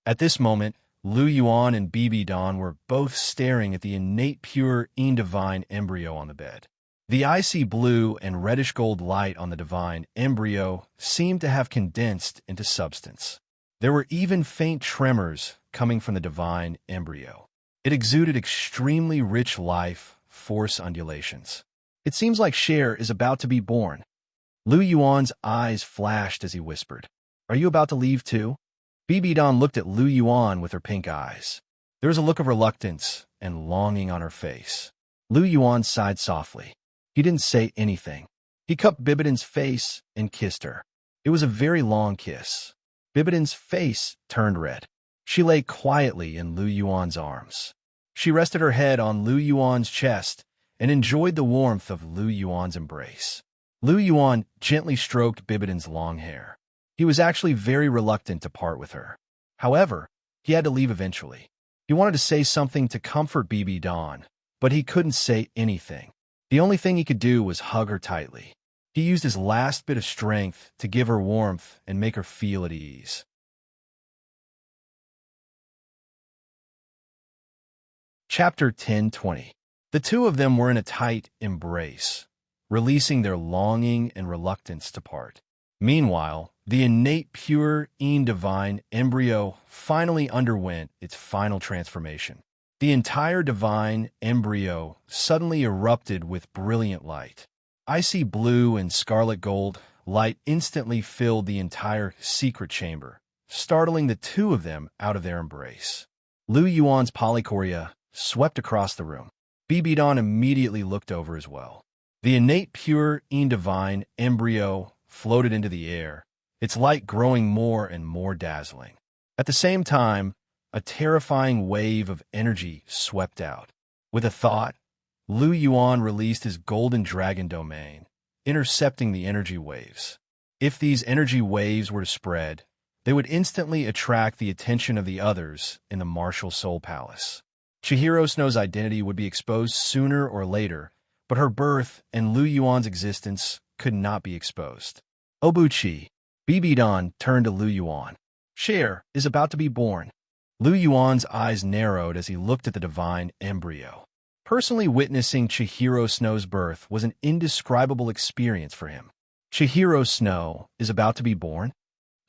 At this moment, Lu Yuan and BB Dawn were both staring at the innate pure Yin divine embryo on the bed. The icy blue and reddish gold light on the divine embryo seemed to have condensed into substance. There were even faint tremors coming from the divine embryo. It exuded extremely rich life force undulations. It seems like Cher is about to be born. Lu Yuan's eyes flashed as he whispered, "Are you about to leave too?" BB Dawn looked at Lu Yuan with her pink eyes. There was a look of reluctance and longing on her face. Lu Yuan sighed softly. He didn't say anything. He cupped Bibidon's face and kissed her. It was a very long kiss. Bibidon's face turned red. She lay quietly in Lu Yuan's arms. She rested her head on Lu Yuan's chest and enjoyed the warmth of Lu Yuan's embrace. Lu Yuan gently stroked Bibidon's long hair. He was actually very reluctant to part with her. However, he had to leave eventually. He wanted to say something to comfort BB Dawn, but he couldn't say anything. The only thing he could do was hug her tightly. He used his last bit of strength to give her warmth and make her feel at ease. Chapter 10:20. The two of them were in a tight embrace, releasing their longing and reluctance to part. Meanwhile, the innate pure Yin divine embryo finally underwent its final transformation. The entire divine embryo suddenly erupted with brilliant light. Icy blue and scarlet gold light instantly filled the entire secret chamber, startling the two of them out of their embrace. Lu Yuan's polychoria swept across the room. BB Dawn immediately looked over as well. The innate pure Yin divine embryo floated into the air, its light growing more and more dazzling. At the same time, a terrifying wave of energy swept out. With a thought, Lu Yuan released his golden dragon domain, intercepting the energy waves. If these energy waves were to spread, they would instantly attract the attention of the others in the martial soul palace. Chihiro Snow's identity would be exposed sooner or later, but her birth and Lu Yuan's existence could not be exposed. Obuchi, BB Dawn turned to Lu Yuan. Cher is about to be born. Lu Yuan's eyes narrowed as he looked at the divine embryo. Personally witnessing Chihiro Snow's birth was an indescribable experience for him. Chihiro Snow is about to be born?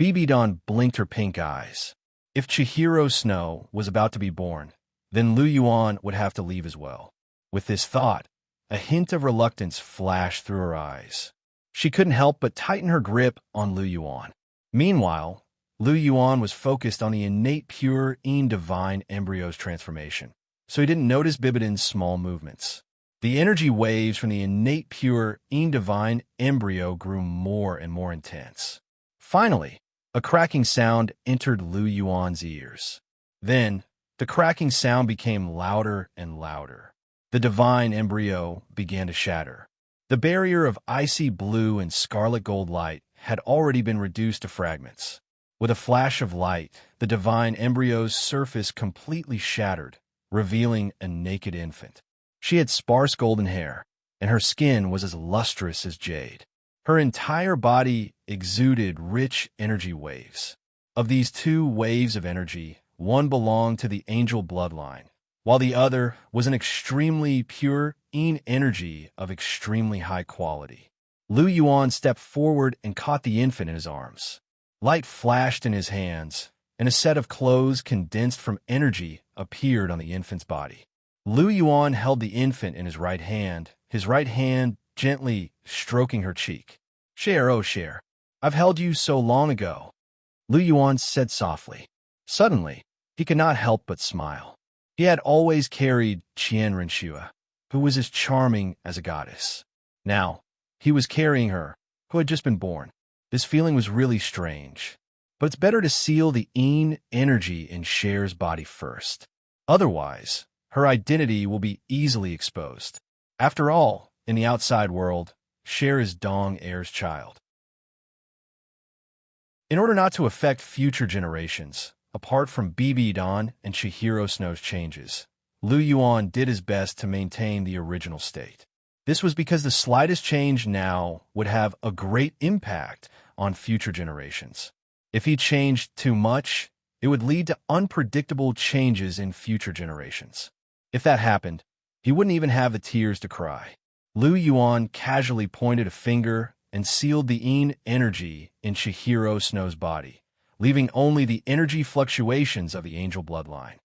BB Dawn blinked her pink eyes. If Chihiro Snow was about to be born, then Lu Yuan would have to leave as well. With this thought, a hint of reluctance flashed through her eyes. She couldn't help but tighten her grip on Lu Yuan. Meanwhile, Lu Yuan was focused on the innate pure Yin divine embryo's transformation, so he didn't notice Bibidon's small movements. The energy waves from the innate pure Yin divine embryo grew more and more intense. Finally, a cracking sound entered Lu Yuan's ears. Then, the cracking sound became louder and louder. The divine embryo began to shatter. The barrier of icy blue and scarlet gold light had already been reduced to fragments. With a flash of light, the divine embryo's surface completely shattered, revealing a naked infant. She had sparse golden hair, and her skin was as lustrous as jade. Her entire body exuded rich energy waves. Of these two waves of energy, one belonged to the angel bloodline, while the other was an extremely pure energy of extremely high quality. Lu Yuan stepped forward and caught the infant in his arms. Light flashed in his hands, and a set of clothes condensed from energy appeared on the infant's body. Lu Yuan held the infant in his right hand gently stroking her cheek. "Cher, oh Cher, I've held you so long ago," Lu Yuan said softly. Suddenly, he could not help but smile. He had always carried Qian Renshua, who was as charming as a goddess. Now, he was carrying her, who had just been born. This feeling was really strange. But it's better to seal the energy in Cher's body first. Otherwise, her identity will be easily exposed. After all, in the outside world, Cher is Dong Heir's child. In order not to affect future generations, apart from BB Don and Chihiro Snow's changes, Lu Yuan did his best to maintain the original state. This was because the slightest change now would have a great impact on future generations. If he changed too much, it would lead to unpredictable changes in future generations. If that happened, he wouldn't even have the tears to cry. Lu Yuan casually pointed a finger and sealed the energy in Chihiro Snow's body, leaving only the energy fluctuations of the angel bloodline.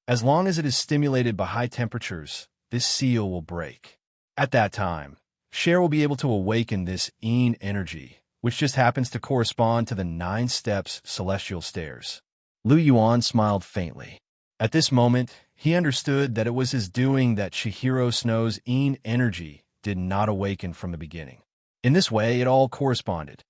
As long as it is stimulated by high temperatures, this seal will break. At that time, Cher will be able to awaken this energy, which just happens to correspond to the 9 steps celestial stairs. Lu Yuan smiled faintly. At this moment, he understood that it was his doing that Chihiro Snow's energy did not awaken from the beginning. In this way, it all corresponded.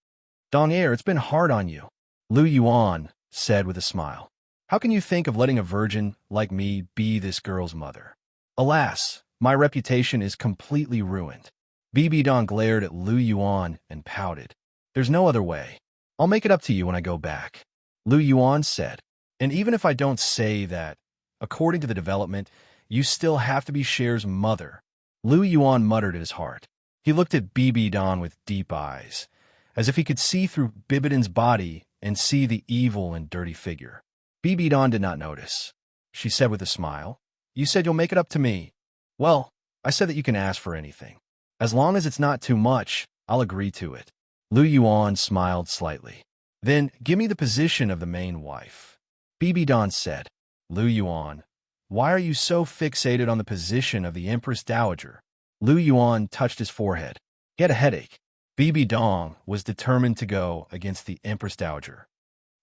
"Dong Heir, it's been hard on you," Lu Yuan said with a smile. "How can you think of letting a virgin like me be this girl's mother? Alas, my reputation is completely ruined." BB Don glared at Lu Yuan and pouted. "There's no other way. I'll make it up to you when I go back," Lu Yuan said. "And even if I don't say that, according to the development, you still have to be Cher's mother." Lu Yuan muttered in his heart. He looked at BB Don with deep eyes, as if he could see through Bibidon's body and see the evil and dirty figure. BB Don did not notice. She said with a smile, "You said you'll make it up to me. Well, I said that you can ask for anything. As long as it's not too much, I'll agree to it." Lu Yuan smiled slightly. "Then give me the position of the main wife," BB Don said. "Lu Yuan, why are you so fixated on the position of the Empress Dowager?" Lu Yuan touched his forehead. He had a headache. BB Dong was determined to go against the Empress Dowager.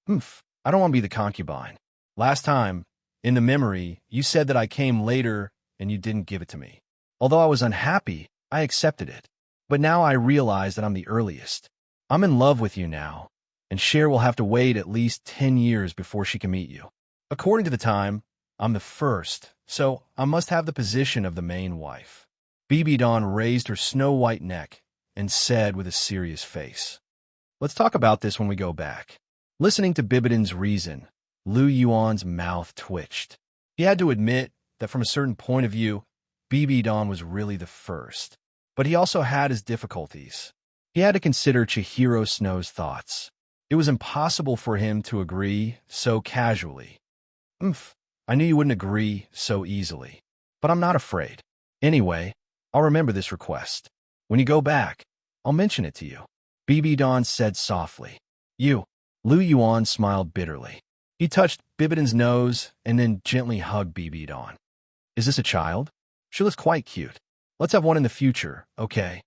I don't want to be the concubine. Last time, in the memory, you said that I came later and you didn't give it to me. Although I was unhappy, I accepted it. But now I realize that I'm the earliest. I'm in love with you now, and Cher will have to wait at least 10 years before she can meet you. According to the time, I'm the first, so I must have the position of the main wife. BB Dawn raised her snow-white neck and said with a serious face, "Let's talk about this when we go back." Listening to Bibidon's reason, Lu Yuan's mouth twitched. He had to admit that from a certain point of view, BB Dawn was really the first. But he also had his difficulties. He had to consider Chihiro Snow's thoughts. It was impossible for him to agree so casually. I knew you wouldn't agree so easily. But I'm not afraid. Anyway, I'll remember this request. When you go back, I'll mention it to you," BB Dawn said softly. "You." Lu Yuan smiled bitterly. He touched Bibidon's nose and then gently hugged BB Dawn. "Is this a child? She looks quite cute. Let's have one in the future, okay?"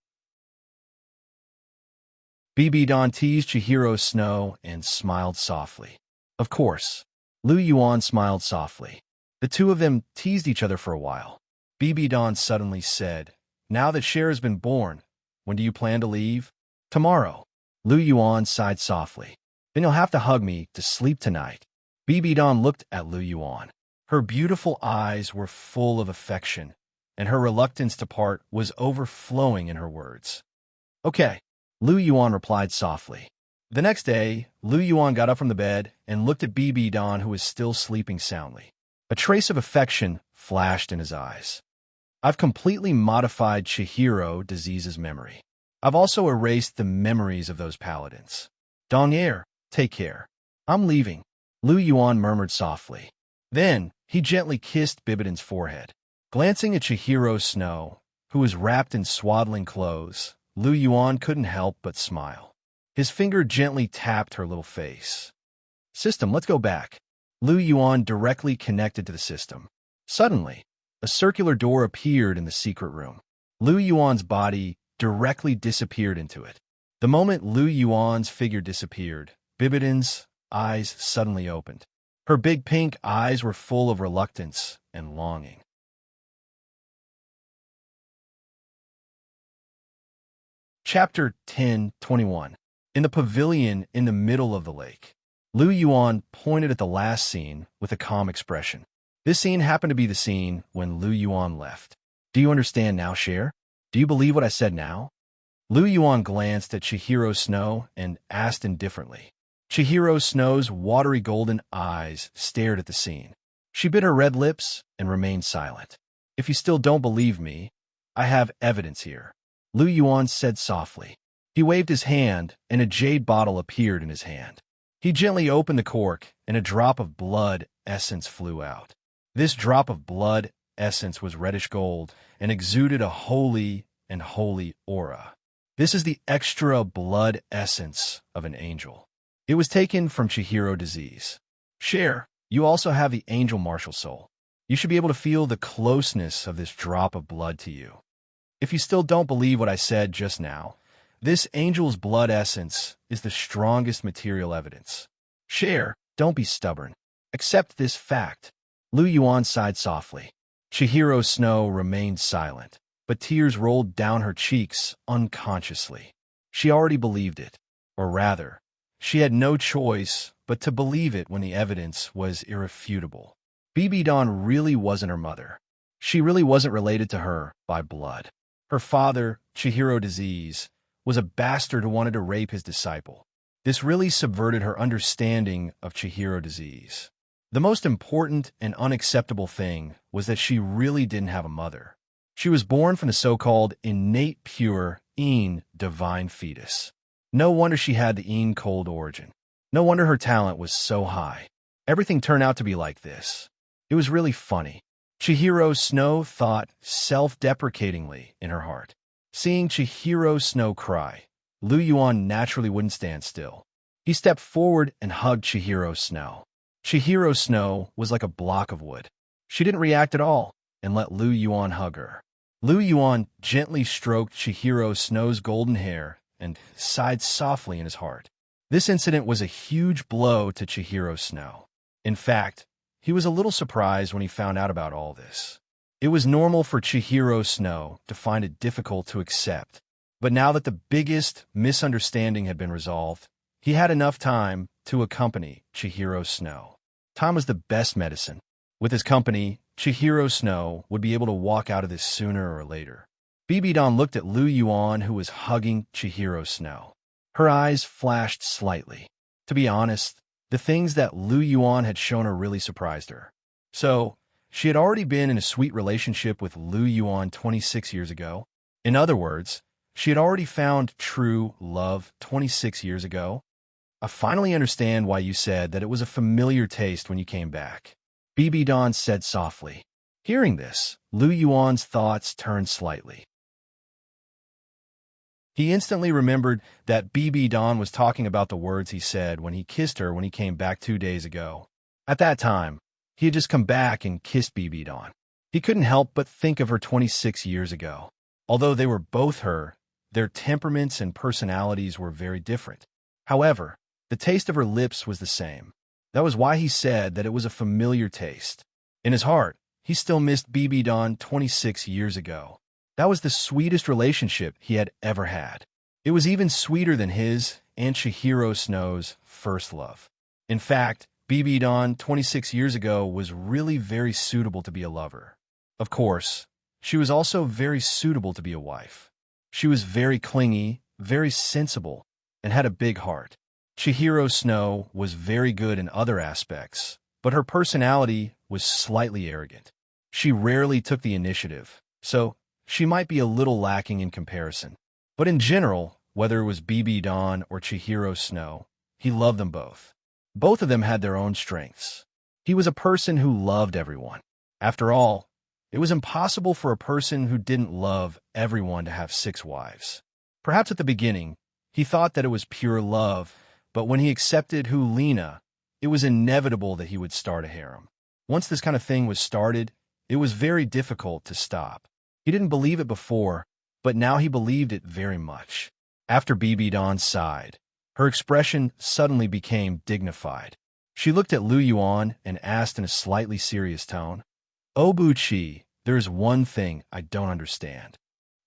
BB Dawn teased Chihiro Snow and smiled softly. Of course. Lu Yuan smiled softly. The two of them teased each other for a while. BB Dawn suddenly said, "Now that Cher has been born, when do you plan to leave?" "Tomorrow." Lu Yuan sighed softly. "Then you'll have to hug me to sleep tonight." BB Dawn looked at Lu Yuan. Her beautiful eyes were full of affection, and her reluctance to part was overflowing in her words. "Okay," Lu Yuan replied softly. The next day, Lu Yuan got up from the bed and looked at BB Dawn, who was still sleeping soundly. A trace of affection flashed in his eyes. I've completely modified Chihiro Disease's memory. I've also erased the memories of those paladins. Dongnier, take care. I'm leaving, Lu Yuan murmured softly. Then, he gently kissed Bibidon's forehead. Glancing at Chihiro Snow, who was wrapped in swaddling clothes, Lu Yuan couldn't help but smile. His finger gently tapped her little face. System, let's go back. Lu Yuan directly connected to the system. Suddenly, a circular door appeared in the secret room. Lu Yuan's body directly disappeared into it. The moment Lu Yuan's figure disappeared, Bibidon's eyes suddenly opened. Her big pink eyes were full of reluctance and longing. Chapter 10:21. In the pavilion in the middle of the lake, Lu Yuan pointed at the last scene with a calm expression. This scene happened to be the scene when Lu Yuan left. Do you understand now, Cher? Do you believe what I said now? Lu Yuan glanced at Chihiro Snow and asked indifferently. Chihiro Snow's watery golden eyes stared at the scene. She bit her red lips and remained silent. If you still don't believe me, I have evidence here, Lu Yuan said softly. He waved his hand, and a jade bottle appeared in his hand. He gently opened the cork, and a drop of blood essence flew out. This drop of blood essence was reddish gold and exuded a holy aura. This is the extra blood essence of an angel. It was taken from Chihiro Disease. Cher, you also have the angel martial soul. You should be able to feel the closeness of this drop of blood to you. If you still don't believe what I said just now, this angel's blood essence is the strongest material evidence. Cher, don't be stubborn. Accept this fact. Lu Yuan sighed softly. Chihiro Snow remained silent, but tears rolled down her cheeks unconsciously. She already believed it, or rather, she had no choice but to believe it when the evidence was irrefutable. Bibidon really wasn't her mother. She really wasn't related to her by blood. Her father, Chihiro Disease, was a bastard who wanted to rape his disciple. This really subverted her understanding of Chihiro Disease. The most important and unacceptable thing was that she really didn't have a mother. She was born from the so-called innate pure divine fetus. No wonder she had the cold origin. No wonder her talent was so high. Everything turned out to be like this. It was really funny. Chihiro Snow thought self-deprecatingly in her heart. Seeing Chihiro Snow cry, Lu Yuan naturally wouldn't stand still. He stepped forward and hugged Chihiro Snow. Chihiro Snow was like a block of wood. She didn't react at all and let Lu Yuan hug her. Lu Yuan gently stroked Chihiro Snow's golden hair and sighed softly in his heart. This incident was a huge blow to Chihiro Snow. In fact, he was a little surprised when he found out about all this. It was normal for Chihiro Snow to find it difficult to accept, but now that the biggest misunderstanding had been resolved, he had enough time to accompany Chihiro Snow. Time was the best medicine. With his company, Chihiro Snow would be able to walk out of this sooner or later. Bibidon looked at Lu Yuan, who was hugging Chihiro Snow. Her eyes flashed slightly. To be honest, the things that Lu Yuan had shown her really surprised her. So, she had already been in a sweet relationship with Lu Yuan 26 years ago. In other words, she had already found true love 26 years ago. I finally understand why you said that it was a familiar taste when you came back, Bibidon said softly. Hearing this, Lu Yuan's thoughts turned slightly. He instantly remembered that Bibidon was talking about the words he said when he kissed her when he came back 2 days ago. At that time, he had just come back and kissed Bibidon. He couldn't help but think of her 26 years ago. Although they were both her, their temperaments and personalities were very different. However, the taste of her lips was the same. That was why he said that it was a familiar taste. In his heart, he still missed Bibidon 26 years ago. That was the sweetest relationship he had ever had. It was even sweeter than his and Chihiro Snow's first love. In fact, Bibidon 26 years ago was really very suitable to be a lover. Of course, she was also very suitable to be a wife. She was very clingy, very sensible, and had a big heart. Chihiro Snow was very good in other aspects, but her personality was slightly arrogant. She rarely took the initiative, so she might be a little lacking in comparison. But in general, whether it was BB Dawn or Chihiro Snow, he loved them both. Both of them had their own strengths. He was a person who loved everyone. After all, it was impossible for a person who didn't love everyone to have 6 wives. Perhaps at the beginning, he thought that it was pure love, but when he accepted Hulina, it was inevitable that he would start a harem. Once this kind of thing was started, it was very difficult to stop. He didn't believe it before, but now he believed it very much. After BB Dawn sighed, her expression suddenly became dignified. She looked at Lu Yuan and asked in a slightly serious tone, "Obuchi, there is one thing I don't understand."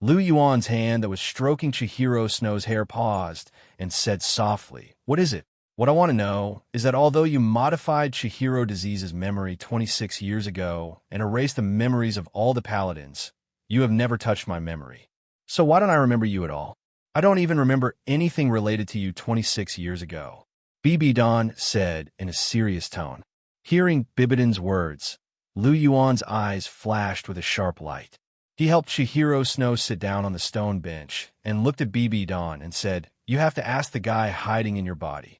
Lu Yuan's hand that was stroking Chihiro Snow's hair paused and said softly, "What is it?" "What I want to know is that although you modified Chihiro Disease's memory 26 years ago and erased the memories of all the paladins, you have never touched my memory. So why don't I remember you at all? I don't even remember anything related to you 26 years ago," BB Dawn said in a serious tone. Hearing Bibidon's words, Lu Yuan's eyes flashed with a sharp light. He helped Chihiro Snow sit down on the stone bench and looked at BB Dawn and said, "You have to ask the guy hiding in your body."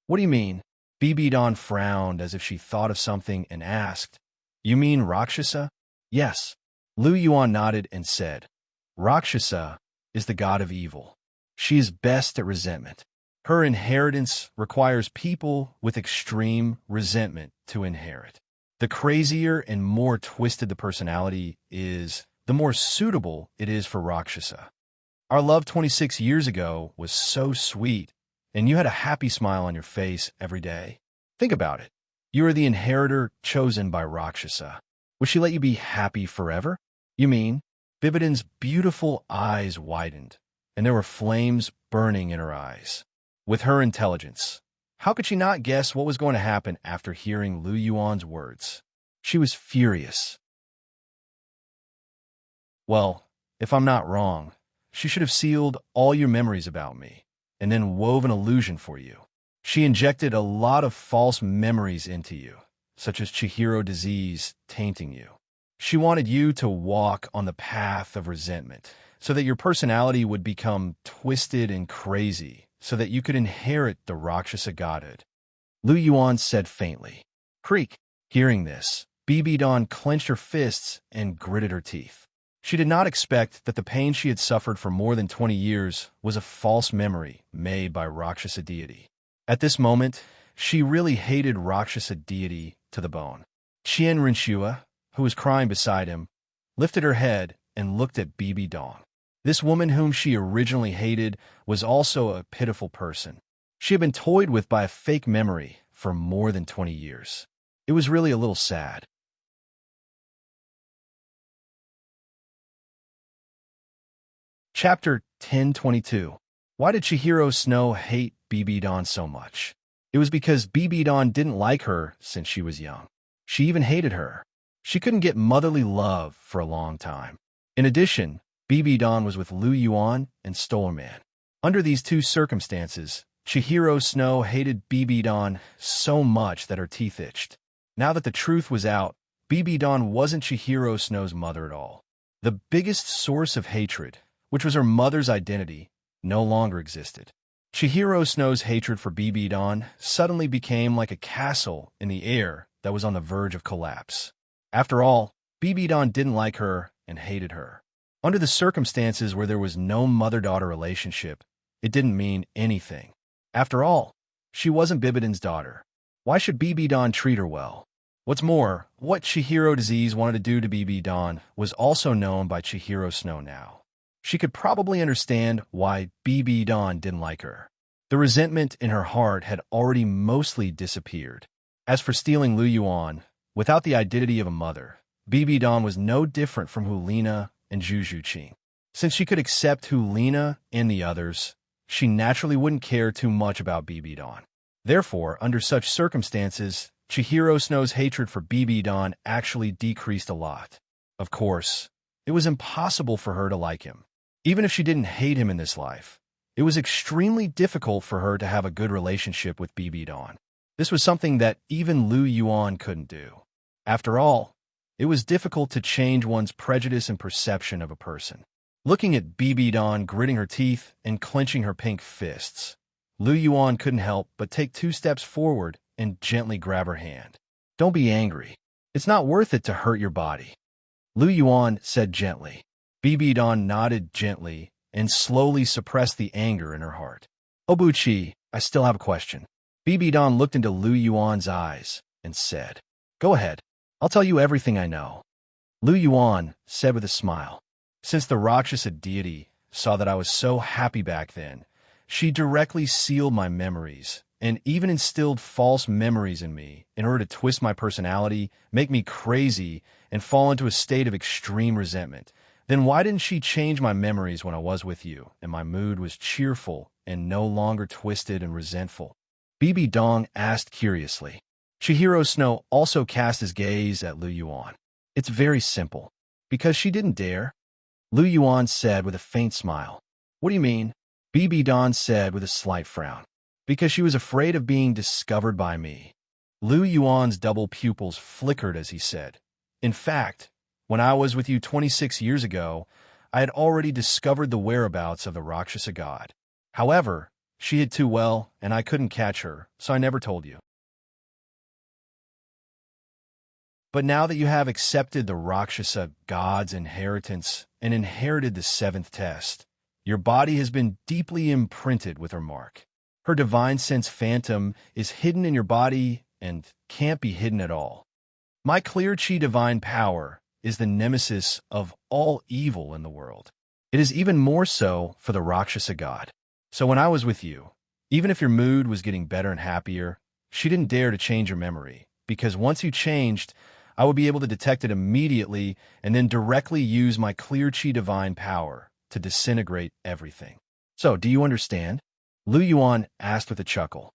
"What do you mean?" BB Dawn frowned as if she thought of something and asked, "You mean Rakshasa?" "Yes." Lu Yuan nodded and said, "Rakshasa is the god of evil. She is best at resentment. Her inheritance requires people with extreme resentment to inherit. The crazier and more twisted the personality is, the more suitable it is for Rakshasa. Our love 26 years ago was so sweet, and you had a happy smile on your face every day. Think about it. You are the inheritor chosen by Rakshasa. Would she let you be happy forever?" "You mean?" Bibidon's beautiful eyes widened, and there were flames burning in her eyes. With her intelligence, how could she not guess what was going to happen after hearing Lu Yuan's words? She was furious. "Well, if I'm not wrong, she should have sealed all your memories about me, and then wove an illusion for you. She injected a lot of false memories into you, such as Chihiro Disease tainting you. She wanted you to walk on the path of resentment, so that your personality would become twisted and crazy, so that you could inherit the Rakshasa godhood." Lu Yuan said faintly. "Creak." Hearing this, BB Dawn clenched her fists and gritted her teeth. She did not expect that the pain she had suffered for more than 20 years was a false memory made by Rakshasa deity. At this moment, she really hated Rakshasa deity to the bone. Chien Rinshua, who was crying beside him, lifted her head and looked at BB Dawn. This woman whom she originally hated was also a pitiful person. She had been toyed with by a fake memory for more than 20 years. It was really a little sad. Chapter 1022. Why did Chihiro Snow hate BB Dawn so much? It was because BB Dawn didn't like her since she was young. She even hated her. She couldn't get motherly love for a long time. In addition, BB Dawn was with Lu Yuan and Stolerman. Under these two circumstances, Chihiro Snow hated BB Dawn so much that her teeth itched. Now that the truth was out, BB Dawn wasn't Chihiro Snow's mother at all. The biggest source of hatred, which was her mother's identity, no longer existed. Chihiro Snow's hatred for BB Dawn suddenly became like a castle in the air that was on the verge of collapse. After all, BB Dawn didn't like her and hated her. Under the circumstances where there was no mother-daughter relationship, it didn't mean anything. After all, she wasn't Bibidon's daughter. Why should BB Dawn treat her well? What's more, what Chihiro Disease wanted to do to BB Dawn was also known by Chihiro Snow now. She could probably understand why BB Dawn didn't like her. The resentment in her heart had already mostly disappeared. As for stealing Lu Yuan, without the identity of a mother, BB Dawn was no different from Hulina and Juju Qing. Since she could accept Hulina and the others, she naturally wouldn't care too much about BB Dawn. Therefore, under such circumstances, Chihiro Snow's hatred for BB Dawn actually decreased a lot. Of course, it was impossible for her to like him. Even if she didn't hate him in this life, it was extremely difficult for her to have a good relationship with BB Dawn. This was something that even Lu Yuan couldn't do. After all, It was difficult to change one's prejudice and perception of a person. Looking at Bibidan gritting her teeth and clenching her pink fists, Lu Yuan couldn't help but take 2 steps forward and gently grab her hand. "Don't be angry. It's not worth it to hurt your body," Lu Yuan said gently. Bibidan nodded gently and slowly suppressed the anger in her heart. "Obuchi, I still have a question." Bibidan looked into Lu Yuan's eyes and said, "Go ahead. I'll tell you everything I know." Lu Yuan said with a smile. Since the Rakshasa deity saw that I was so happy back then, she directly sealed my memories and even instilled false memories in me in order to twist my personality, make me crazy, and fall into a state of extreme resentment. Then why didn't she change my memories when I was with you and my mood was cheerful and no longer twisted and resentful? Bibi Dong asked curiously. Chihiro Snow also cast his gaze at Lu Yuan. "It's very simple. Because she didn't dare," Lu Yuan said with a faint smile. "What do you mean?" Bibi Dong said with a slight frown. "Because she was afraid of being discovered by me." Lu Yuan's double pupils flickered as he said, "In fact, when I was with you 26 years ago, I had already discovered the whereabouts of the Rakshasa god. However, she hid too well, and I couldn't catch her, so I never told you. But now that you have accepted the Rakshasa god's inheritance and inherited the 7th test, your body has been deeply imprinted with her mark. Her divine sense phantom is hidden in your body and can't be hidden at all. My clear chi divine power is the nemesis of all evil in the world. It is even more so for the Rakshasa god. So when I was with you, even if your mood was getting better and happier, she didn't dare to change your memory, because once you changed, I would be able to detect it immediately and then directly use my clear chi divine power to disintegrate everything. So, do you understand?" Lu Yuan asked with a chuckle.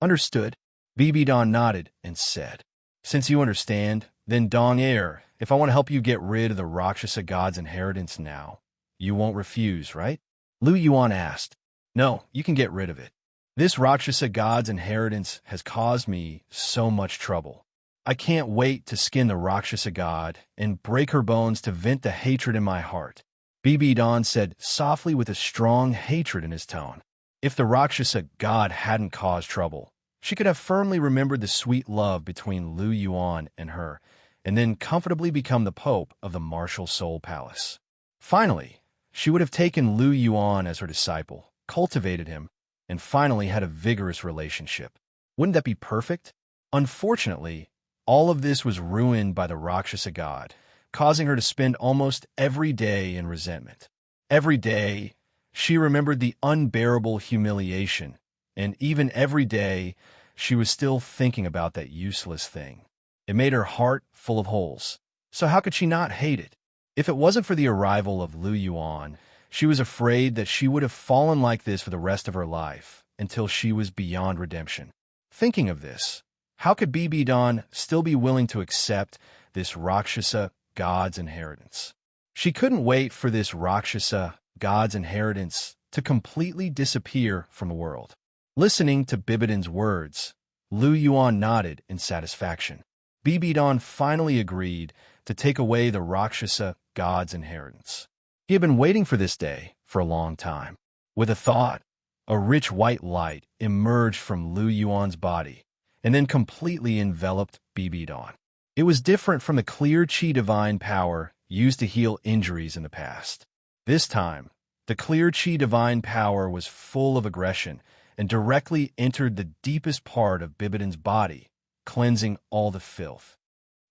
"Understood." Bibi Don nodded and said, "Since you understand, then Dong Air, if I want to help you get rid of the Rakshasa god's inheritance now, you won't refuse, right?" Lu Yuan asked. "No, you can get rid of it. This Rakshasa god's inheritance has caused me so much trouble. I can't wait to skin the Rakshasa god and break her bones to vent the hatred in my heart," Bibi Don said softly with a strong hatred in his tone. If the Rakshasa god hadn't caused trouble, she could have firmly remembered the sweet love between Lu Yuan and her, and then comfortably become the Pope of the Martial Soul Palace. Finally, she would have taken Lu Yuan as her disciple, cultivated him, and finally had a vigorous relationship. Wouldn't that be perfect? Unfortunately, all of this was ruined by the Rakshasa god, causing her to spend almost every day in resentment. Every day, she remembered the unbearable humiliation, and even every day, she was still thinking about that useless thing. It made her heart full of holes. So how could she not hate it? If it wasn't for the arrival of Lu Yuan, she was afraid that she would have fallen like this for the rest of her life, until she was beyond redemption. Thinking of this, how could Bibi Don still be willing to accept this Rakshasa god's inheritance? She couldn't wait for this Rakshasa god's inheritance to completely disappear from the world. Listening to Bibidan's words, Lu Yuan nodded in satisfaction. Bibi Don finally agreed to take away the Rakshasa god's inheritance. He had been waiting for this day for a long time. With a thought, a rich white light emerged from Lu Yuan's body and then completely enveloped Bibi Don. It was different from the clear chi divine power used to heal injuries in the past. This time, the clear chi divine power was full of aggression and directly entered the deepest part of Bibidan's body, cleansing all the filth.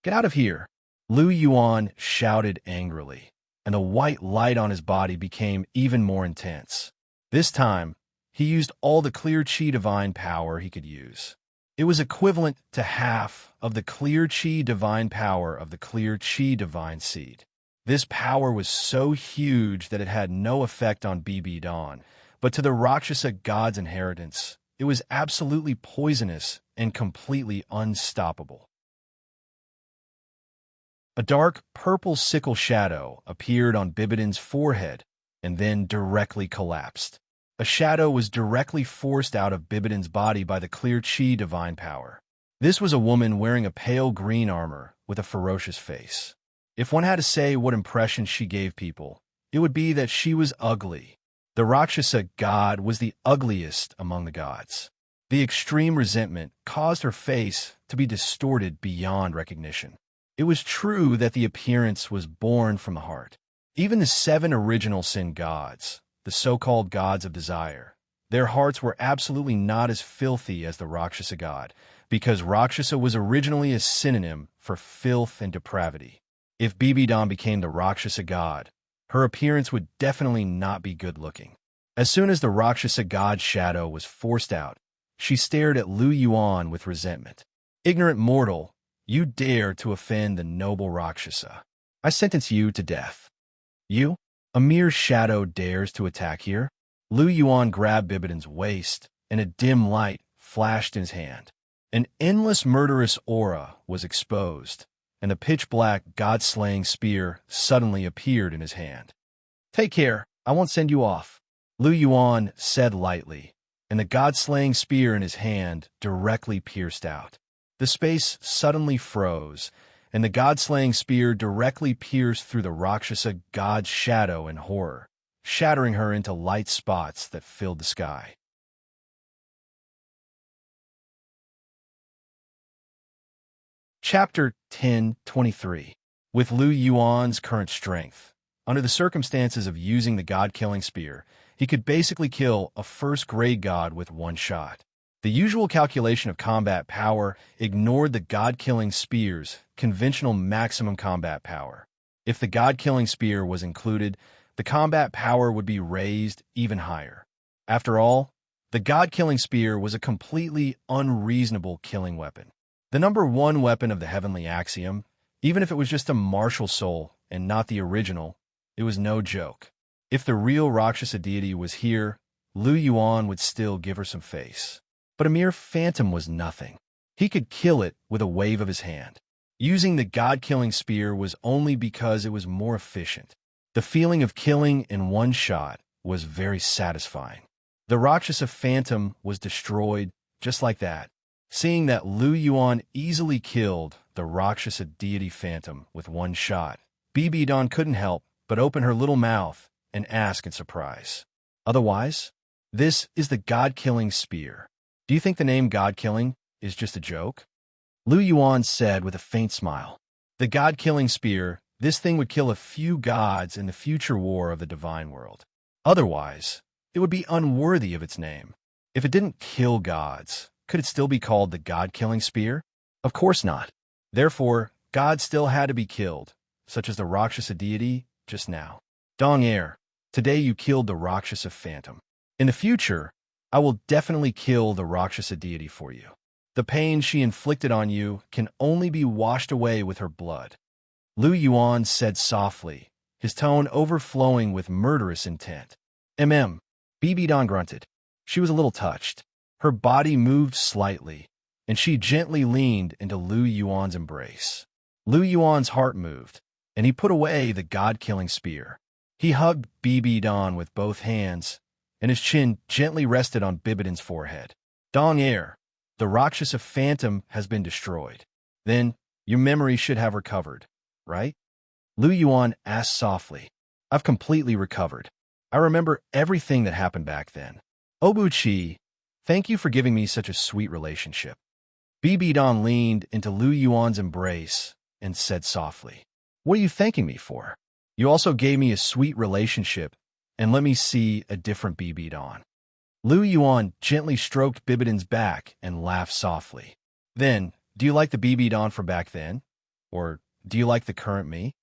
"Get out of here!" Lu Yuan shouted angrily, and the white light on his body became even more intense. This time, he used all the clear chi divine power he could use. It was equivalent to half of the clear chi divine power of the clear chi divine seed. This power was so huge that it had no effect on Bibi Don, but to the Rakshasa god's inheritance, it was absolutely poisonous and completely unstoppable. A dark purple sickle shadow appeared on Bibidan's forehead and then directly collapsed. A shadow was directly forced out of Bibidan's body by the clear chi divine power. This was a woman wearing a pale green armor with a ferocious face. If one had to say what impression she gave people, it would be that she was ugly. The Rakshasa god was the ugliest among the gods. The extreme resentment caused her face to be distorted beyond recognition. It was true that the appearance was born from the heart. Even the 7 original sin gods, the so-called gods of desire, their hearts were absolutely not as filthy as the Rakshasa god, because Rakshasa was originally a synonym for filth and depravity. If Bibidan became the Rakshasa god, her appearance would definitely not be good-looking. As soon as the Rakshasa god's shadow was forced out, she stared at Lu Yuan with resentment. "Ignorant mortal, you dare to offend the noble Rakshasa. I sentence you to death." "You? A mere shadow dares to attack here?" Lu Yuan grabbed Bibidan's waist, and a dim light flashed in his hand. An endless murderous aura was exposed, and the pitch-black god-slaying spear suddenly appeared in his hand. "Take care, I won't send you off," Lu Yuan said lightly, and the god-slaying spear in his hand directly pierced out. The space suddenly froze, and the god-slaying spear directly pierced through the Rakshasa god's shadow in horror, shattering her into light spots that filled the sky. Chapter 10:23. With Lu Yuan's current strength, under the circumstances of using the god-killing spear, he could basically kill a first-grade god with one shot. The usual calculation of combat power ignored the god-killing spear's conventional maximum combat power. If the god-killing spear was included, the combat power would be raised even higher. After all, the god-killing spear was a completely unreasonable killing weapon. The number 1 weapon of the heavenly axiom, even if it was just a martial soul and not the original, it was no joke. If the real Rakshasa deity was here, Lu Yuan would still give her some face. But a mere phantom was nothing. He could kill it with a wave of his hand. Using the god-killing spear was only because it was more efficient. The feeling of killing in one shot was very satisfying. The Rakshasa phantom was destroyed just like that. Seeing that Lu Yuan easily killed the Rakshasa deity phantom with one shot, Bibidan couldn't help but open her little mouth and ask in surprise, "Otherwise? This is the god-killing spear. Do you think the name god-killing is just a joke?" Lu Yuan said with a faint smile. "The god-killing spear, this thing would kill a few gods in the future war of the divine world. Otherwise, it would be unworthy of its name. If it didn't kill gods, could it still be called the god-killing spear? Of course not. Therefore, gods still had to be killed, such as the Rakshasa deity just now. Dong Air, today you killed the Rakshasa phantom. In the future, I will definitely kill the Rakshasa deity for you. The pain she inflicted on you can only be washed away with her blood." Lu Yuan said softly, his tone overflowing with murderous intent. Bibidan grunted. She was a little touched. Her body moved slightly, and she gently leaned into Lu Yuan's embrace. Lu Yuan's heart moved, and he put away the god-killing spear. He hugged Bibidan with both hands, and his chin gently rested on Bibidan's forehead. "Dong Air, the Rakshasa phantom has been destroyed. Then, your memory should have recovered, right?" Lu Yuan asked softly. "I've completely recovered. I remember everything that happened back then. Obuchi, thank you for giving me such a sweet relationship." Bibidan leaned into Lu Yuan's embrace and said softly, "What are you thanking me for? You also gave me a sweet relationship and let me see a different Bibidan." Lu Yuan gently stroked Bibidan's back and laughed softly. "Then, do you like the Bibidan from back then? Or do you like the current me?"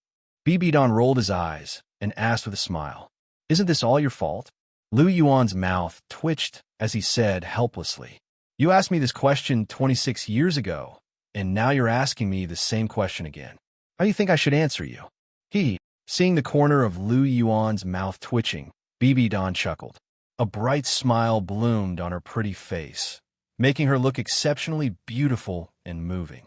Bibidan rolled his eyes and asked with a smile, "Isn't this all your fault?" Lu Yuan's mouth twitched as he said helplessly, "You asked me this question 26 years ago, and now you're asking me the same question again. How do you think I should answer you?" Seeing the corner of Lu Yuan's mouth twitching, Bibidan chuckled. A bright smile bloomed on her pretty face, making her look exceptionally beautiful and moving.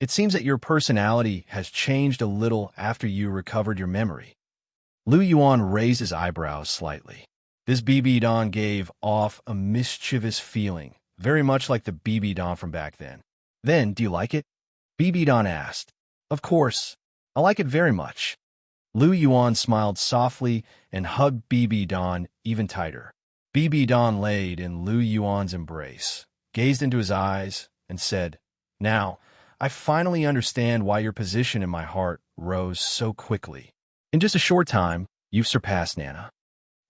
"It seems that your personality has changed a little after you recovered your memory." Lu Yuan raised his eyebrows slightly. This Bibidan gave off a mischievous feeling very much like the BB Don from back then. Then, do you like it? BB Don asked. Of course. I like it very much. Lu Yuan smiled softly and hugged BB Don even tighter. BB Don laid in Lu Yuan's embrace, gazed into his eyes, and said, Now, I finally understand why your position in my heart rose so quickly. In just a short time, you've surpassed Nana.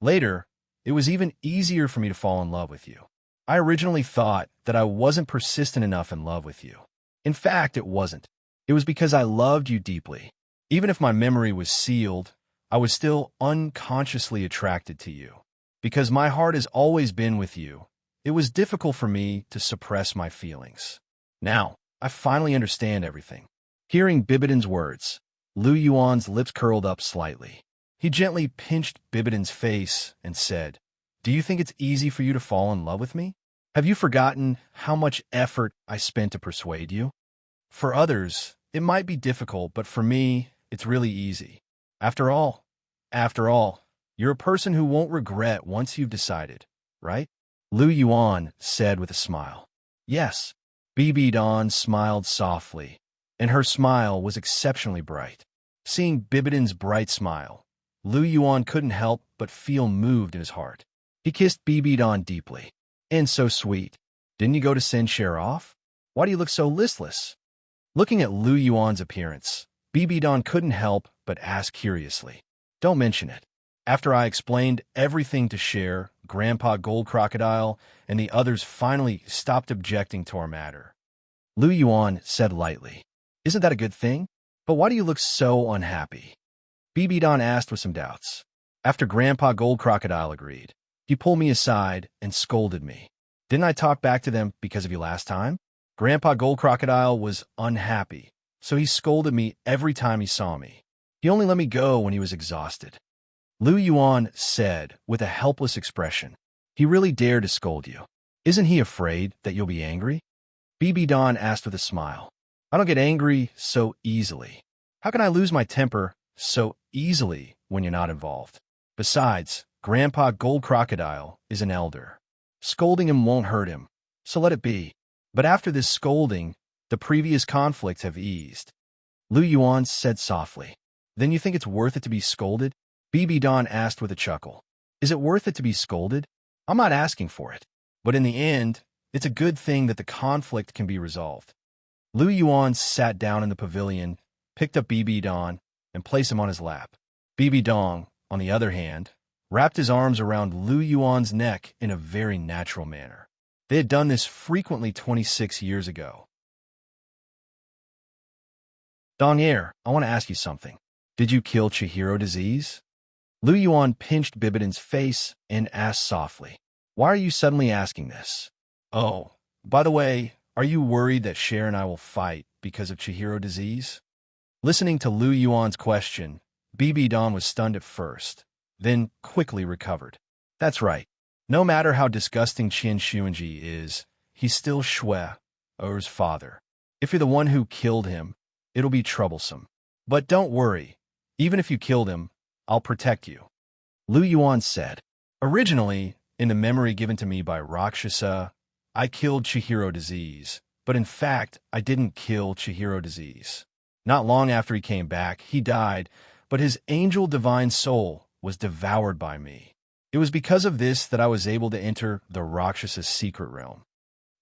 Later, it was even easier for me to fall in love with you. I originally thought that I wasn't persistent enough in love with you. In fact, it wasn't. It was because I loved you deeply. Even if my memory was sealed, I was still unconsciously attracted to you. Because my heart has always been with you, it was difficult for me to suppress my feelings. Now, I finally understand everything. Hearing Bibidon's words, Lu Yuan's lips curled up slightly. He gently pinched Bibidon's face and said, Do you think it's easy for you to fall in love with me? Have you forgotten how much effort I spent to persuade you? For others, it might be difficult, but for me, it's really easy. After all, you're a person who won't regret once you've decided, right? Lu Yuan said with a smile. Yes. BB Don smiled softly, and her smile was exceptionally bright. Seeing Bibidon's bright smile, Lu Yuan couldn't help but feel moved in his heart. He kissed BB Don deeply. And so sweet. Didn't you go to send Cher off? Why do you look so listless? Looking at Lu Yuan's appearance, BB Don couldn't help but ask curiously. Don't mention it. After I explained everything to Cher, Grandpa Gold Crocodile, and the others finally stopped objecting to our matter. Lu Yuan said lightly, Isn't that a good thing? But why do you look so unhappy? BB Don asked with some doubts. After Grandpa Gold Crocodile agreed, he pulled me aside and scolded me. Didn't I talk back to them because of you last time? Grandpa Gold Crocodile was unhappy, so he scolded me every time he saw me. He only let me go when he was exhausted. Lu Yuan said with a helpless expression, He really dared to scold you. Isn't he afraid that you'll be angry? BB Don asked with a smile. I don't get angry so easily. How can I lose my temper so easily when you're not involved? Besides, Grandpa Gold Crocodile is an elder. Scolding him won't hurt him, so let it be. But after this scolding, the previous conflicts have eased. Lu Yuan said softly. Then you think it's worth it to be scolded? BB Don asked with a chuckle. Is it worth it to be scolded? I'm not asking for it. But in the end, it's a good thing that the conflict can be resolved. Lu Yuan sat down in the pavilion, picked up BB Don, and placed him on his lap. BB Dong, on the other hand, wrapped his arms around Lu Yuan's neck in a very natural manner. They had done this frequently 26 years ago. Dongnier, I want to ask you something. Did you kill Chihiro disease? Lu Yuan pinched Bibidon's face and asked softly, Why are you suddenly asking this? Oh, by the way, are you worried that Cher and I will fight because of Chihiro disease? Listening to Lu Yuan's question, BB Don was stunned at first, then quickly recovered. That's right. No matter how disgusting Qian Xuanji is, he's still Shui, Er's father. If you're the one who killed him, it'll be troublesome. But don't worry. Even if you killed him, I'll protect you. Lu Yuan said. Originally, in the memory given to me by Rakshasa, I killed Chihiro disease, but in fact, I didn't kill Chihiro disease. Not long after he came back, he died, but his angel divine soul was devoured by me. It was because of this that I was able to enter the Rakshsa's secret realm.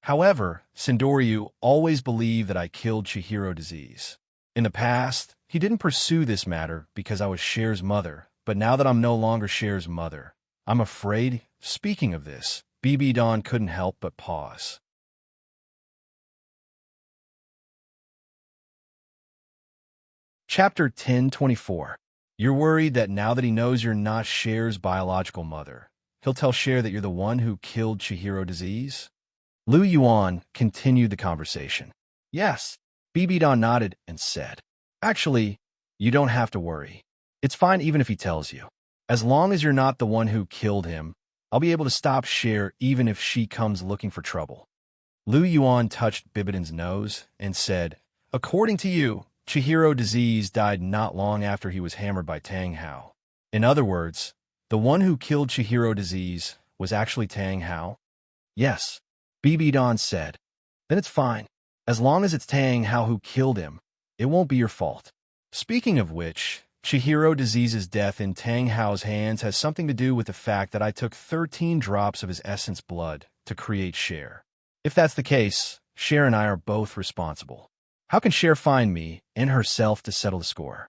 However, Sindoryu always believed that I killed Chihiro disease. In the past, he didn't pursue this matter because I was Cher's mother, but now that I'm no longer Cher's mother, I'm afraid, speaking of this, BB Don couldn't help but pause. Chapter 1024. You're worried that now that he knows you're not Cher's biological mother, he'll tell Cher that you're the one who killed Chihiro disease? Lu Yuan continued the conversation. Yes. BB Don nodded and said, Actually, you don't have to worry. It's fine even if he tells you. As long as you're not the one who killed him, I'll be able to stop Cher even if she comes looking for trouble. Lu Yuan touched Bibidon's nose and said, According to you, Chihiro disease died not long after he was hammered by Tang Hao. In other words, the one who killed Chihiro disease was actually Tang Hao? Yes. Don said. Then it's fine. As long as it's Tang Hao who killed him, it won't be your fault. Speaking of which, Chihiro Disease's death in Tang Hao's hands has something to do with the fact that I took 13 drops of his essence blood to create Cher. If that's the case, Cher and I are both responsible. How can Cher find me and herself to settle the score?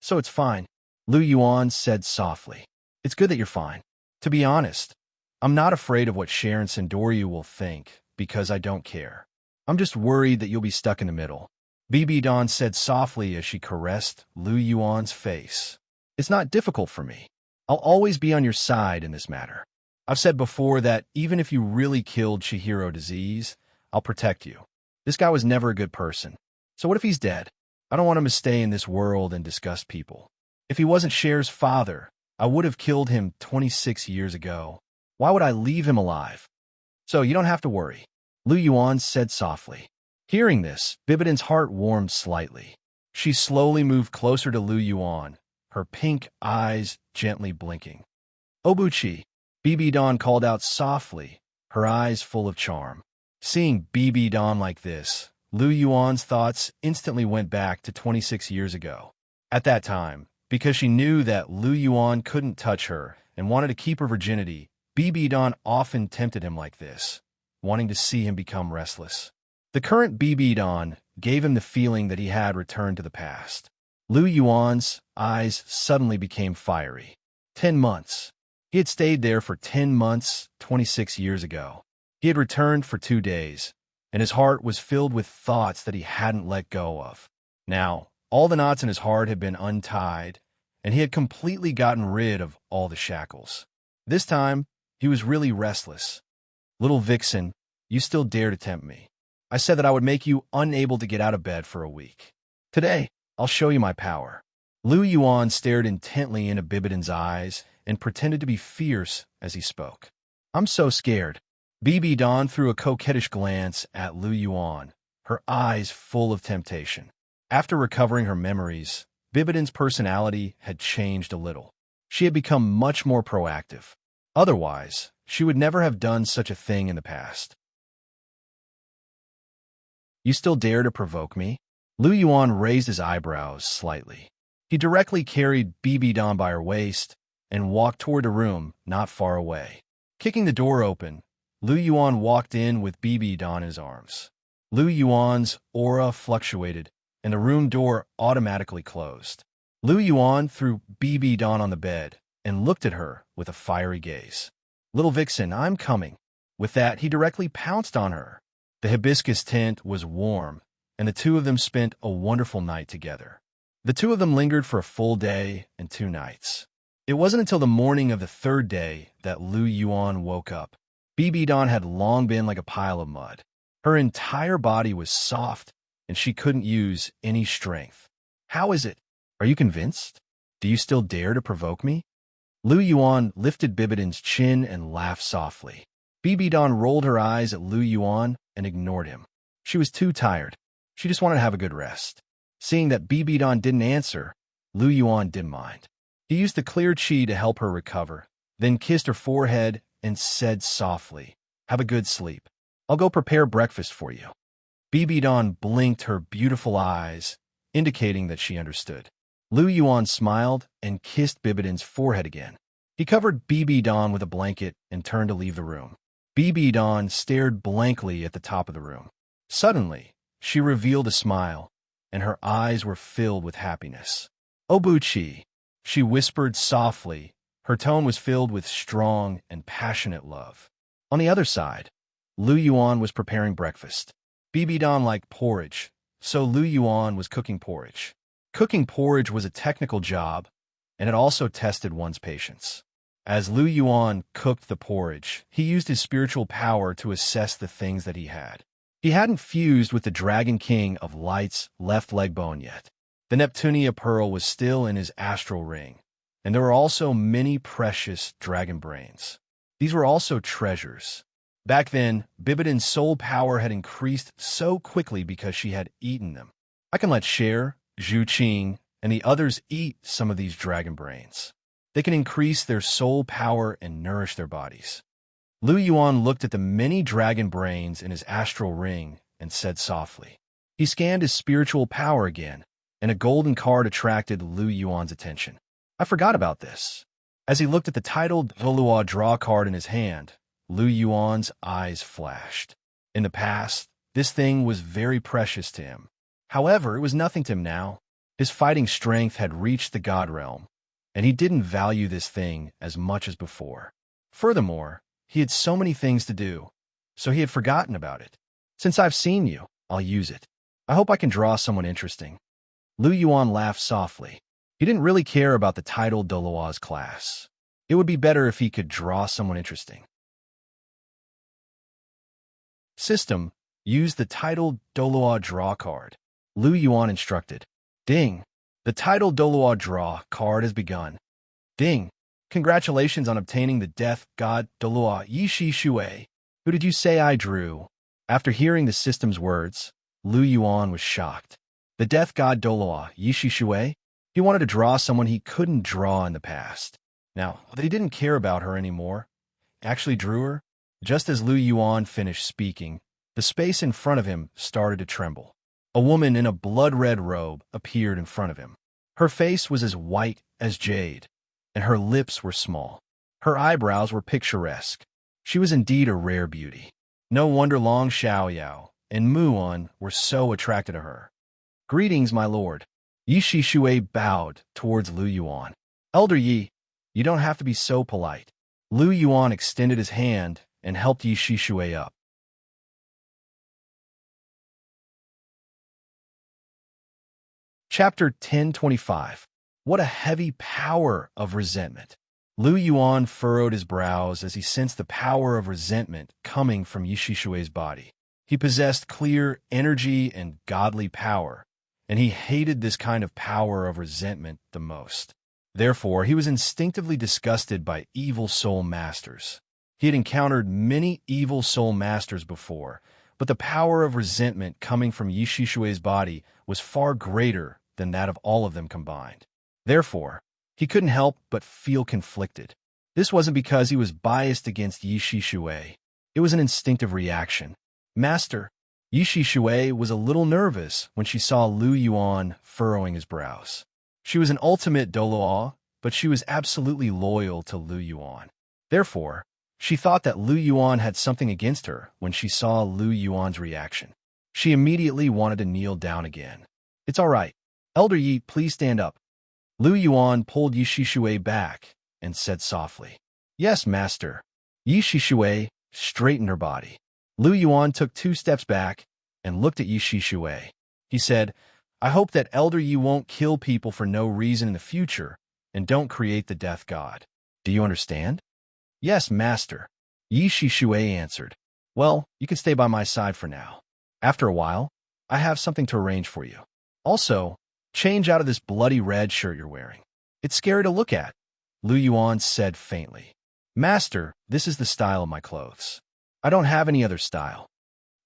So it's fine, Lu Yuan said softly. It's good that you're fine. To be honest, I'm not afraid of what Cher and Sendoryu will think, because I don't care. I'm just worried that you'll be stuck in the middle. Don said softly as she caressed Lu Yuan's face. It's not difficult for me. I'll always be on your side in this matter. I've said before that even if you really killed Chihiro Disease, I'll protect you. This guy was never a good person. So what if he's dead? I don't want him to stay in this world and disgust people. If he wasn't Cher's father, I would have killed him 26 years ago. Why would I leave him alive? So you don't have to worry, Lu Yuan said softly. Hearing this, Bibidon's heart warmed slightly. She slowly moved closer to Lu Yuan, her pink eyes gently blinking. Obuchi, Don called out softly, her eyes full of charm. Seeing Don like this, Lu Yuan's thoughts instantly went back to 26 years ago. At that time, because she knew that Lu Yuan couldn't touch her and wanted to keep her virginity, Don often tempted him like this, wanting to see him become restless. The current Don gave him the feeling that he had returned to the past. Lu Yuan's eyes suddenly became fiery. 10 months. He had stayed there for 10 months 26 years ago. He had returned for 2 days, and his heart was filled with thoughts that he hadn't let go of. Now, all the knots in his heart had been untied, and he had completely gotten rid of all the shackles. This time, he was really restless. Little vixen, you still dare to tempt me. I said that I would make you unable to get out of bed for a week. Today, I'll show you my power. Lu Yuan stared intently into Bibidon's eyes and pretended to be fierce as he spoke. I'm so scared. Don threw a coquettish glance at Lu Yuan, her eyes full of temptation. After recovering her memories, Bibidon's personality had changed a little. She had become much more proactive. Otherwise, she would never have done such a thing in the past. You still dare to provoke me? Lu Yuan raised his eyebrows slightly. He directly carried Don by her waist and walked toward a room not far away. Kicking the door open, Lu Yuan walked in with Don in his arms. Lu Yuan's aura fluctuated, and the room door automatically closed. Lu Yuan threw Don on the bed and looked at her with a fiery gaze. Little vixen, I'm coming. With that, he directly pounced on her. The hibiscus tent was warm, and the two of them spent a wonderful night together. The two of them lingered for a full day and 2 nights. It wasn't until the morning of the 3rd day that Lu Yuan woke up. Don had long been like a pile of mud. Her entire body was soft, and she couldn't use any strength. How is it? Are you convinced? Do you still dare to provoke me? Lu Yuan lifted Bibidon's chin and laughed softly. Don rolled her eyes at Lu Yuan and ignored him. She was too tired. She just wanted to have a good rest. Seeing that Don didn't answer, Lu Yuan didn't mind. He used the clear chi to help her recover, then kissed her forehead and said softly, have a good sleep. I'll go prepare breakfast for you. Don blinked her beautiful eyes, indicating that she understood. Lu Yuan smiled and kissed Bibidon's forehead again. He covered Don with a blanket and turned to leave the room. Don stared blankly at the top of the room. Suddenly, she revealed a smile, and her eyes were filled with happiness. Obuchi, she whispered softly. Her tone was filled with strong and passionate love. On the other side, Lu Yuan was preparing breakfast. Don liked porridge, so Lu Yuan was cooking porridge. Cooking porridge was a technical job, and it also tested one's patience. As Lu Yuan cooked the porridge, he used his spiritual power to assess the things that he had. He hadn't fused with the Dragon King of Light's left leg bone yet. The Neptunia pearl was still in his astral ring, and there were also many precious dragon brains. These were also treasures. Back then, Bibidon's soul power had increased so quickly because she had eaten them. I can let Cher, Zhu Qing, and the others eat some of these dragon brains. They can increase their soul power and nourish their bodies. Lu Yuan looked at the many dragon brains in his astral ring and said softly. He scanned his spiritual power again, and a golden card attracted Lu Yuan's attention. I forgot about this. As he looked at the titled Douluo draw card in his hand, Lu Yuan's eyes flashed. In the past, this thing was very precious to him. However, it was nothing to him now. His fighting strength had reached the God realm, and he didn't value this thing as much as before. Furthermore, he had so many things to do, so he had forgotten about it. Since I've seen you, I'll use it. I hope I can draw someone interesting. Lu Yuan laughed softly. He didn't really care about the title Douluo's class. It would be better if he could draw someone interesting. System, use the title Douluo draw card. Lu Yuan instructed. Ding. The title Douluo draw card has begun. Ding. Congratulations on obtaining the death god Douluo Yishi Shui. Who did you say I drew? After hearing the system's words, Lu Yuan was shocked. The death god Douluo Yishi Shui? He wanted to draw someone he couldn't draw in the past. Now that he didn't care about her anymore, actually drew her. Just as Lu Yuan finished speaking, the space in front of him started to tremble. A woman in a blood-red robe appeared in front of him. Her face was as white as jade, and her lips were small. Her eyebrows were picturesque. She was indeed a rare beauty. No wonder Long Xiaoyao and Muon were so attracted to her. Greetings, my lord. Yishi Shui bowed towards Lu Yuan. Elder Yi, you don't have to be so polite. Lu Yuan extended his hand and helped Yishi Shui up. Chapter 1025. What a heavy power of resentment. Lu Yuan furrowed his brows as he sensed the power of resentment coming from Yishi Shui's body. He possessed clear energy and godly power, and he hated this kind of power of resentment the most. Therefore, he was instinctively disgusted by evil soul masters. He had encountered many evil soul masters before, but the power of resentment coming from Yishi Shui's body was far greater than that of all of them combined. Therefore, he couldn't help but feel conflicted. This wasn't because he was biased against Yishi Shui. It was an instinctive reaction. Master, Yishi Shui was a little nervous when she saw Lu Yuan furrowing his brows. She was an ultimate Douluo, but she was absolutely loyal to Lu Yuan. Therefore, she thought that Lu Yuan had something against her when she saw Lu Yuan's reaction. She immediately wanted to kneel down again. It's all right. Elder Yi, please stand up. Lu Yuan pulled Yishi Shui back and said softly, Yes, master. Yishi Shui straightened her body. Lu Yuan took 2 steps back and looked at Yishi Shui. He said, I hope that Elder Yi won't kill people for no reason in the future and don't create the death god. Do you understand? Yes, master. Yishi Shui answered. Well, you can stay by my side for now. After a while, I have something to arrange for you. Also, change out of this bloody red shirt you're wearing. It's scary to look at, Lu Yuan said faintly. Master, this is the style of my clothes. I don't have any other style.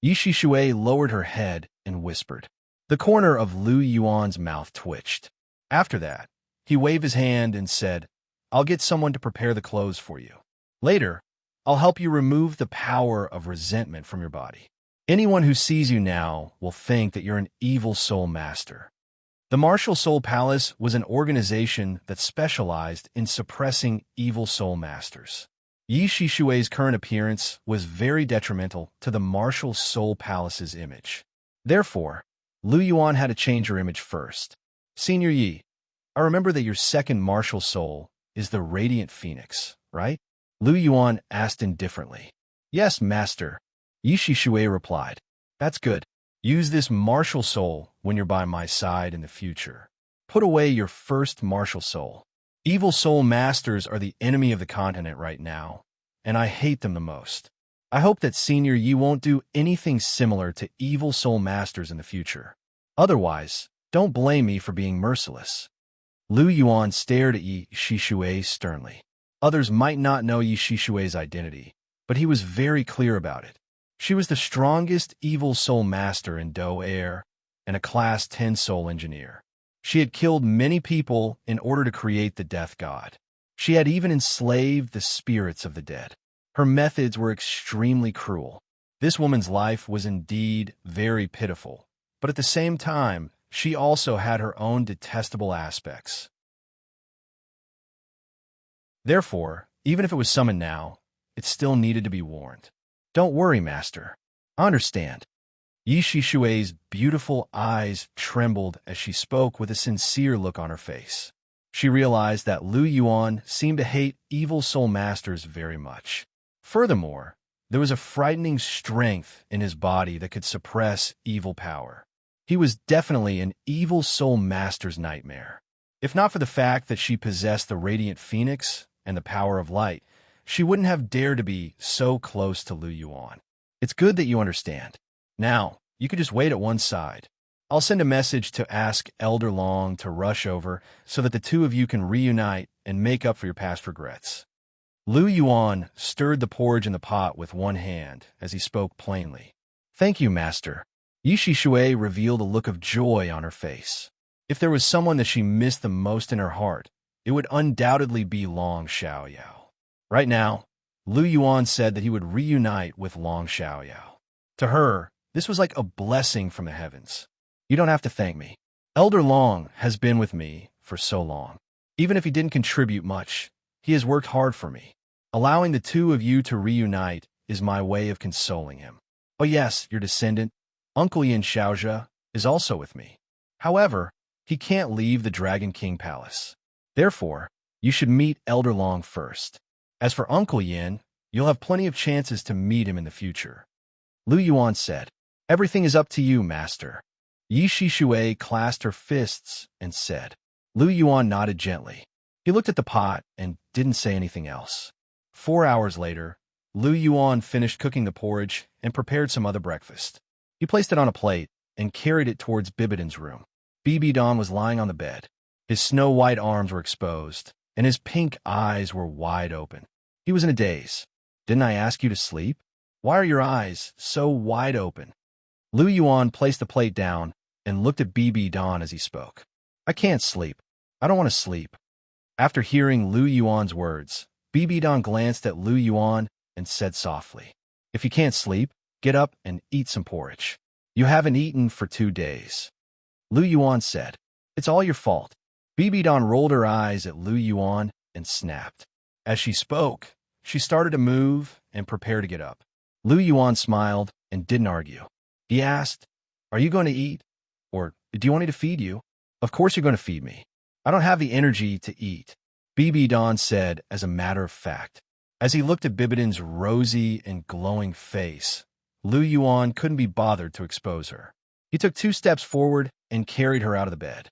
Yishi Shui lowered her head and whispered. The corner of Lu Yuan's mouth twitched. After that, he waved his hand and said, I'll get someone to prepare the clothes for you. Later, I'll help you remove the power of resentment from your body. Anyone who sees you now will think that you're an evil soul master. The Martial Soul Palace was an organization that specialized in suppressing evil soul masters. Yishi Shui's current appearance was very detrimental to the Martial Soul Palace's image. Therefore, Lu Yuan had to change her image first. Senior Yi, I remember that your second martial soul is the Radiant Phoenix, right? Lu Yuan asked indifferently. Yes, master. Yishi Shui replied. That's good. Use this martial soul when you're by my side in the future. Put away your first martial soul. Evil soul masters are the enemy of the continent right now, and I hate them the most. I hope that Senior Yi won't do anything similar to evil soul masters in the future. Otherwise, don't blame me for being merciless. Lu Yuan stared at Yishi Shui sternly. Others might not know Yishi Shui's identity, but he was very clear about it. She was the strongest evil soul master in Do Air and a Class 10 soul engineer. She had killed many people in order to create the death god. She had even enslaved the spirits of the dead. Her methods were extremely cruel. This woman's life was indeed very pitiful, but at the same time, she also had her own detestable aspects. Therefore, even if it was summoned now, it still needed to be warned. Don't worry, Master. I understand. Yi Shishui's beautiful eyes trembled as she spoke with a sincere look on her face. She realized that Lu Yuan seemed to hate evil soul masters very much. Furthermore, there was a frightening strength in his body that could suppress evil power. He was definitely an evil soul master's nightmare. If not for the fact that she possessed the radiant phoenix and the power of light, she wouldn't have dared to be so close to Lu Yuan. It's good that you understand. Now, you could just wait at one side. I'll send a message to ask Elder Long to rush over so that the two of you can reunite and make up for your past regrets. Lu Yuan stirred the porridge in the pot with one hand as he spoke plainly. Thank you, Master. Yi Shishui revealed a look of joy on her face. If there was someone that she missed the most in her heart, it would undoubtedly be Long Xiaoyao. Right now, Lu Yuan said that he would reunite with Long Xiaoyao. To her, this was like a blessing from the heavens. You don't have to thank me. Elder Long has been with me for so long. Even if he didn't contribute much, he has worked hard for me. Allowing the two of you to reunite is my way of consoling him. Oh yes, your descendant, Uncle Yin Xiaozhe, is also with me. However, he can't leave the Dragon King Palace. Therefore, you should meet Elder Long first. As for Uncle Yin, you'll have plenty of chances to meet him in the future. Lu Yuan said, Everything is up to you, Master. Yi Shishui clasped her fists and said. Lu Yuan nodded gently. He looked at the pot and didn't say anything else. 4 hours later, Lu Yuan finished cooking the porridge and prepared some other breakfast. He placed it on a plate and carried it towards Bibidon's room. Bibidon was lying on the bed. His snow-white arms were exposed, and his pink eyes were wide open. He was in a daze. Didn't I ask you to sleep? Why are your eyes so wide open? Lu Yuan placed the plate down and looked at Bibidon as he spoke. I can't sleep. I don't want to sleep. After hearing Lu Yuan's words, Bibidon glanced at Lu Yuan and said softly, If you can't sleep, get up and eat some porridge. You haven't eaten for 2 days. Lu Yuan said, It's all your fault. Bibidon rolled her eyes at Lu Yuan and snapped. As she spoke, she started to move and prepare to get up. Lu Yuan smiled and didn't argue. He asked, Are you going to eat? Or do you want me to feed you? Of course you're going to feed me. I don't have the energy to eat, Bibidon said as a matter of fact. As he looked at Bibidon's rosy and glowing face, Lu Yuan couldn't be bothered to expose her. He took 2 steps forward and carried her out of the bed.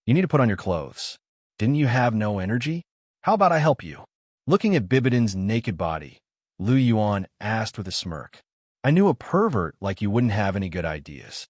You need to put on your clothes. Didn't you have no energy? How about I help you? Looking at Bibidon's naked body, Lu Yuan asked with a smirk. I knew a pervert like you wouldn't have any good ideas.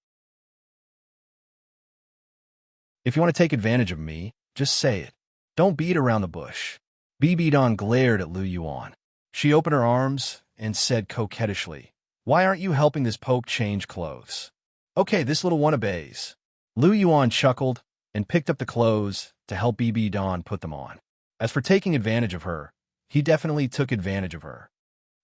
If you want to take advantage of me, just say it. Don't beat around the bush. Bibidon glared at Lu Yuan. She opened her arms and said coquettishly, Why aren't you helping this poke change clothes? Okay, this little one obeys. Lu Yuan chuckled and picked up the clothes to help Bibidon put them on. As for taking advantage of her, he definitely took advantage of her.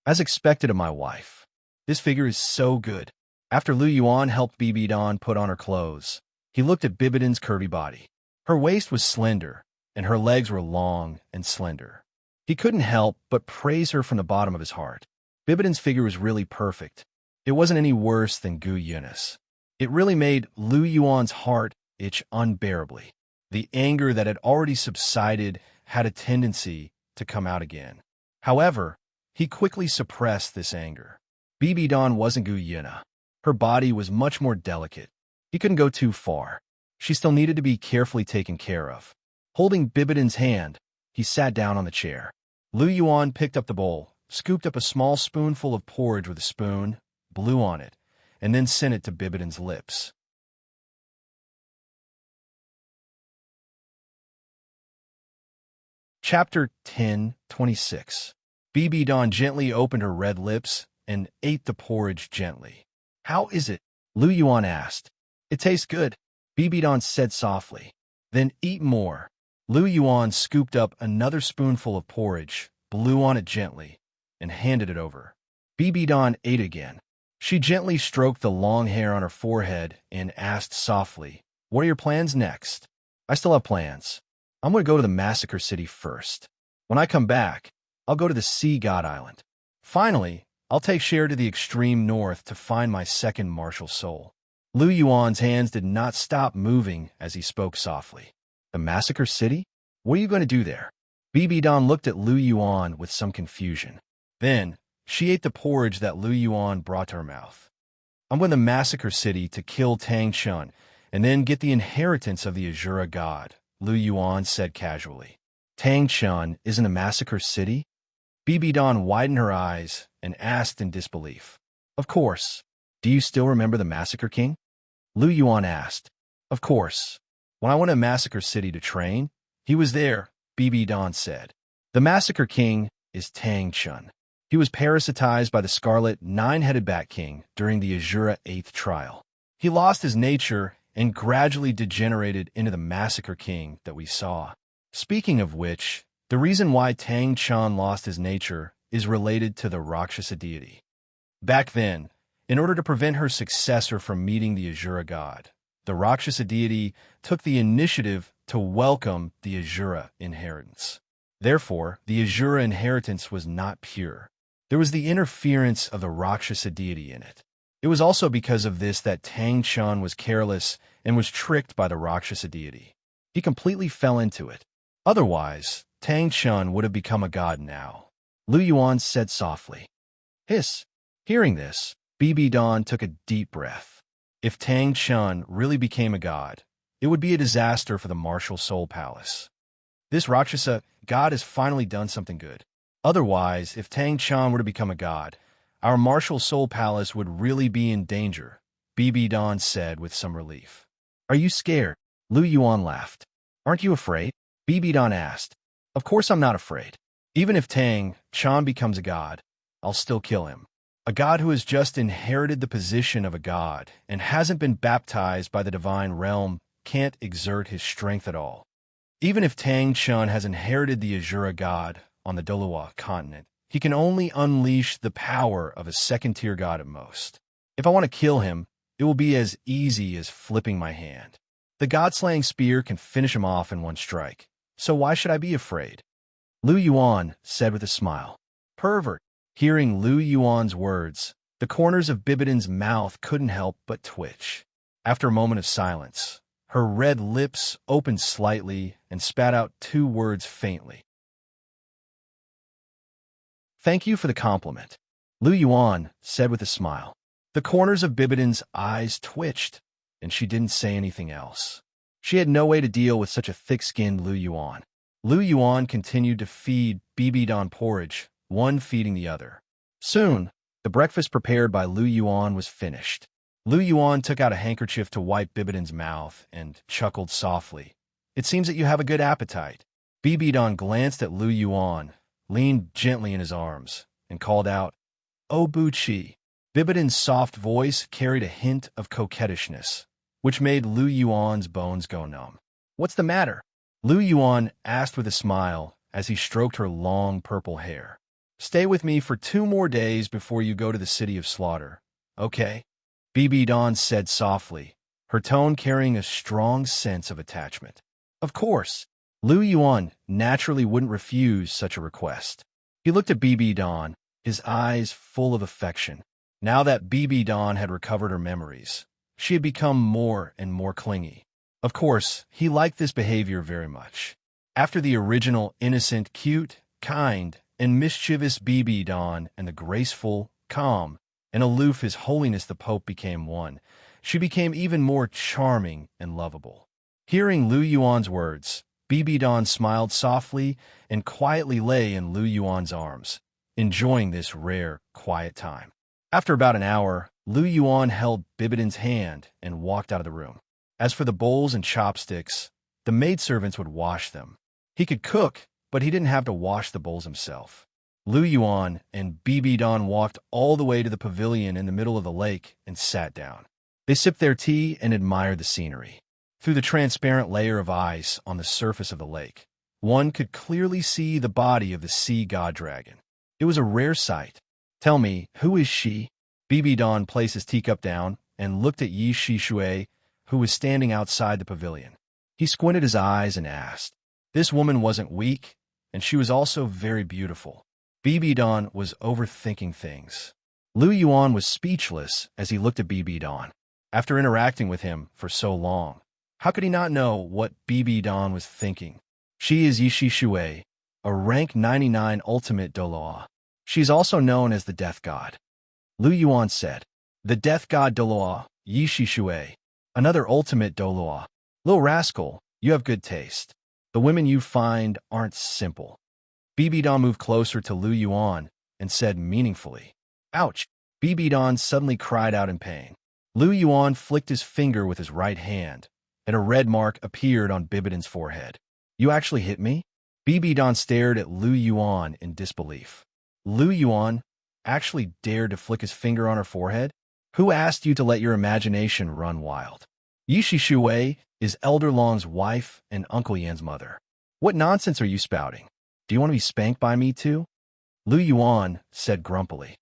As expected of my wife. This figure is so good. After Lu Yuan helped Bibidon put on her clothes, he looked at Bibidon's curvy body. Her waist was slender, and her legs were long and slender. He couldn't help but praise her from the bottom of his heart. Bibidon's figure was really perfect. It wasn't any worse than Gu Yunis. It really made Lu Yuan's heart itch unbearably. The anger that had already subsided had a tendency to come out again. However, he quickly suppressed this anger. Bibidon wasn't Gu Yuna. Her body was much more delicate. He couldn't go too far. She still needed to be carefully taken care of. Holding Bibidon's hand, he sat down on the chair. Lu Yuan picked up the bowl, scooped up a small spoonful of porridge with a spoon, blew on it, and then sent it to Bibidon's lips. Chapter 10:26. Bibidon gently opened her red lips and ate the porridge gently. How is it? Lu Yuan asked. It tastes good, Bibidon said softly. Then eat more. Lu Yuan scooped up another spoonful of porridge, blew on it gently, and handed it over. BB Dawn ate again. She gently stroked the long hair on her forehead and asked softly, "What are your plans next?" "I still have plans. I'm going to go to the Massacre City first. When I come back, I'll go to the Sea God Island. Finally, I'll take Cher to the extreme north to find my second martial soul." Lu Yuan's hands did not stop moving as he spoke softly. "The Massacre City? What are you going to do there?" BB Dawn looked at Lu Yuan with some confusion. Then, she ate the porridge that Lu Yuan brought to her mouth. "I'm going to the Massacre City to kill Tang Chun and then get the inheritance of the Azura God," Lu Yuan said casually. "Tang Chun isn't a Massacre City?" BB Dawn widened her eyes and asked in disbelief. "Of course. Do you still remember the Massacre King?" Lu Yuan asked. "Of course. When I went to Massacre City to train, he was there," BB Dawn said. "The Massacre King is Tang Chun. He was parasitized by the Scarlet Nine-Headed Bat King during the Azura 8th trial. He lost his nature and gradually degenerated into the Massacre King that we saw. Speaking of which, the reason why Tang Chun lost his nature is related to the Rakshasa deity. Back then, in order to prevent her successor from meeting the Azura God, the Rakshasa deity took the initiative to welcome the Azura inheritance. Therefore, the Azura inheritance was not pure. There was the interference of the Rakshasa deity in it. It was also because of this that Tang Chun was careless and was tricked by the Rakshasa deity. He completely fell into it. Otherwise, Tang Chun would have become a god now," Lu Yuan said softly. Hiss. Hearing this, BB Dawn took a deep breath. If Tang Chun really became a god, it would be a disaster for the Martial Soul Palace. This Rakshasa god has finally done something good. Otherwise, if Tang Chun were to become a god, our Martial Soul Palace would really be in danger, BB Dawn said with some relief. "Are you scared?" Lu Yuan laughed. "Aren't you afraid?" BB Dawn asked. "Of course I'm not afraid. Even if Tang Chun becomes a god, I'll still kill him. A god who has just inherited the position of a god and hasn't been baptized by the divine realm can't exert his strength at all. Even if Tang Chun has inherited the Azura god on the Douluo continent, he can only unleash the power of a second-tier god at most. If I want to kill him, it will be as easy as flipping my hand. The god-slaying spear can finish him off in one strike, so why should I be afraid?" Lu Yuan said with a smile. "Pervert." Hearing Lu Yuan's words, the corners of Bibidon's mouth couldn't help but twitch. After a moment of silence, her red lips opened slightly and spat out two words faintly. "Thank you for the compliment," Lu Yuan said with a smile. The corners of Bibidon's eyes twitched, and she didn't say anything else. She had no way to deal with such a thick-skinned Lu Yuan. Lu Yuan continued to feed BB Dawn porridge, one feeding the other. Soon, the breakfast prepared by Lu Yuan was finished. Lu Yuan took out a handkerchief to wipe Bibidon's mouth and chuckled softly. "It seems that you have a good appetite." BB Dawn glanced at Lu Yuan, leaned gently in his arms, and called out, "Oh, Bu-Chi." Bibidon's soft voice carried a hint of coquettishness, which made Lu Yuan's bones go numb. "What's the matter?" Lu Yuan asked with a smile as he stroked her long purple hair. "Stay with me for 2 more days before you go to the City of Slaughter, okay?" BB Dawn said softly, her tone carrying a strong sense of attachment. Of course, Lu Yuan naturally wouldn't refuse such a request. He looked at BB Dawn, his eyes full of affection. Now that BB Dawn had recovered her memories, she had become more and more clingy. Of course, he liked this behavior very much. After the original innocent, cute, kind, and mischievous BB Dawn and the graceful, calm, and aloof His Holiness the Pope became one, she became even more charming and lovable. Hearing Lu Yuan's words, BB Dawn smiled softly and quietly lay in Lu Yuan's arms, enjoying this rare, quiet time. After about an hour, Lu Yuan held Bibidon's hand and walked out of the room. As for the bowls and chopsticks, the maidservants would wash them. He could cook, but he didn't have to wash the bowls himself. Lu Yuan and BB Dawn walked all the way to the pavilion in the middle of the lake and sat down. They sipped their tea and admired the scenery. Through the transparent layer of ice on the surface of the lake, one could clearly see the body of the sea god dragon. It was a rare sight. Tell me, who is she? Bibi Don placed his teacup down and looked at Yi Shi Shui, who was standing outside the pavilion. He squinted his eyes and asked. This woman wasn't weak, and she was also very beautiful. Bibi Don was overthinking things. Lu Yuan was speechless as he looked at Bibi Don. After interacting with him for so long, how could he not know what Bibi Don was thinking? She is Yi Shi Shui, a rank 99 ultimate Douluo. She is also known as the Death God. Lu Yuan said. The Death God Douluo, Yi Shi Shui, another ultimate Douluo. Little rascal, you have good taste. The women you find aren't simple. Bibi Don moved closer to Lu Yuan and said meaningfully. Ouch! Bibi Don suddenly cried out in pain. Lu Yuan flicked his finger with his right hand, and a red mark appeared on Bibidon's forehead. You actually hit me? Bibi Don stared at Lu Yuan in disbelief. Lu Yuan actually dared to flick his finger on her forehead? Who asked you to let your imagination run wild? Yi Shi Shui is Elder Long's wife and Uncle Yan's mother. What nonsense are you spouting? Do you want to be spanked by me too? Lu Yuan said grumpily.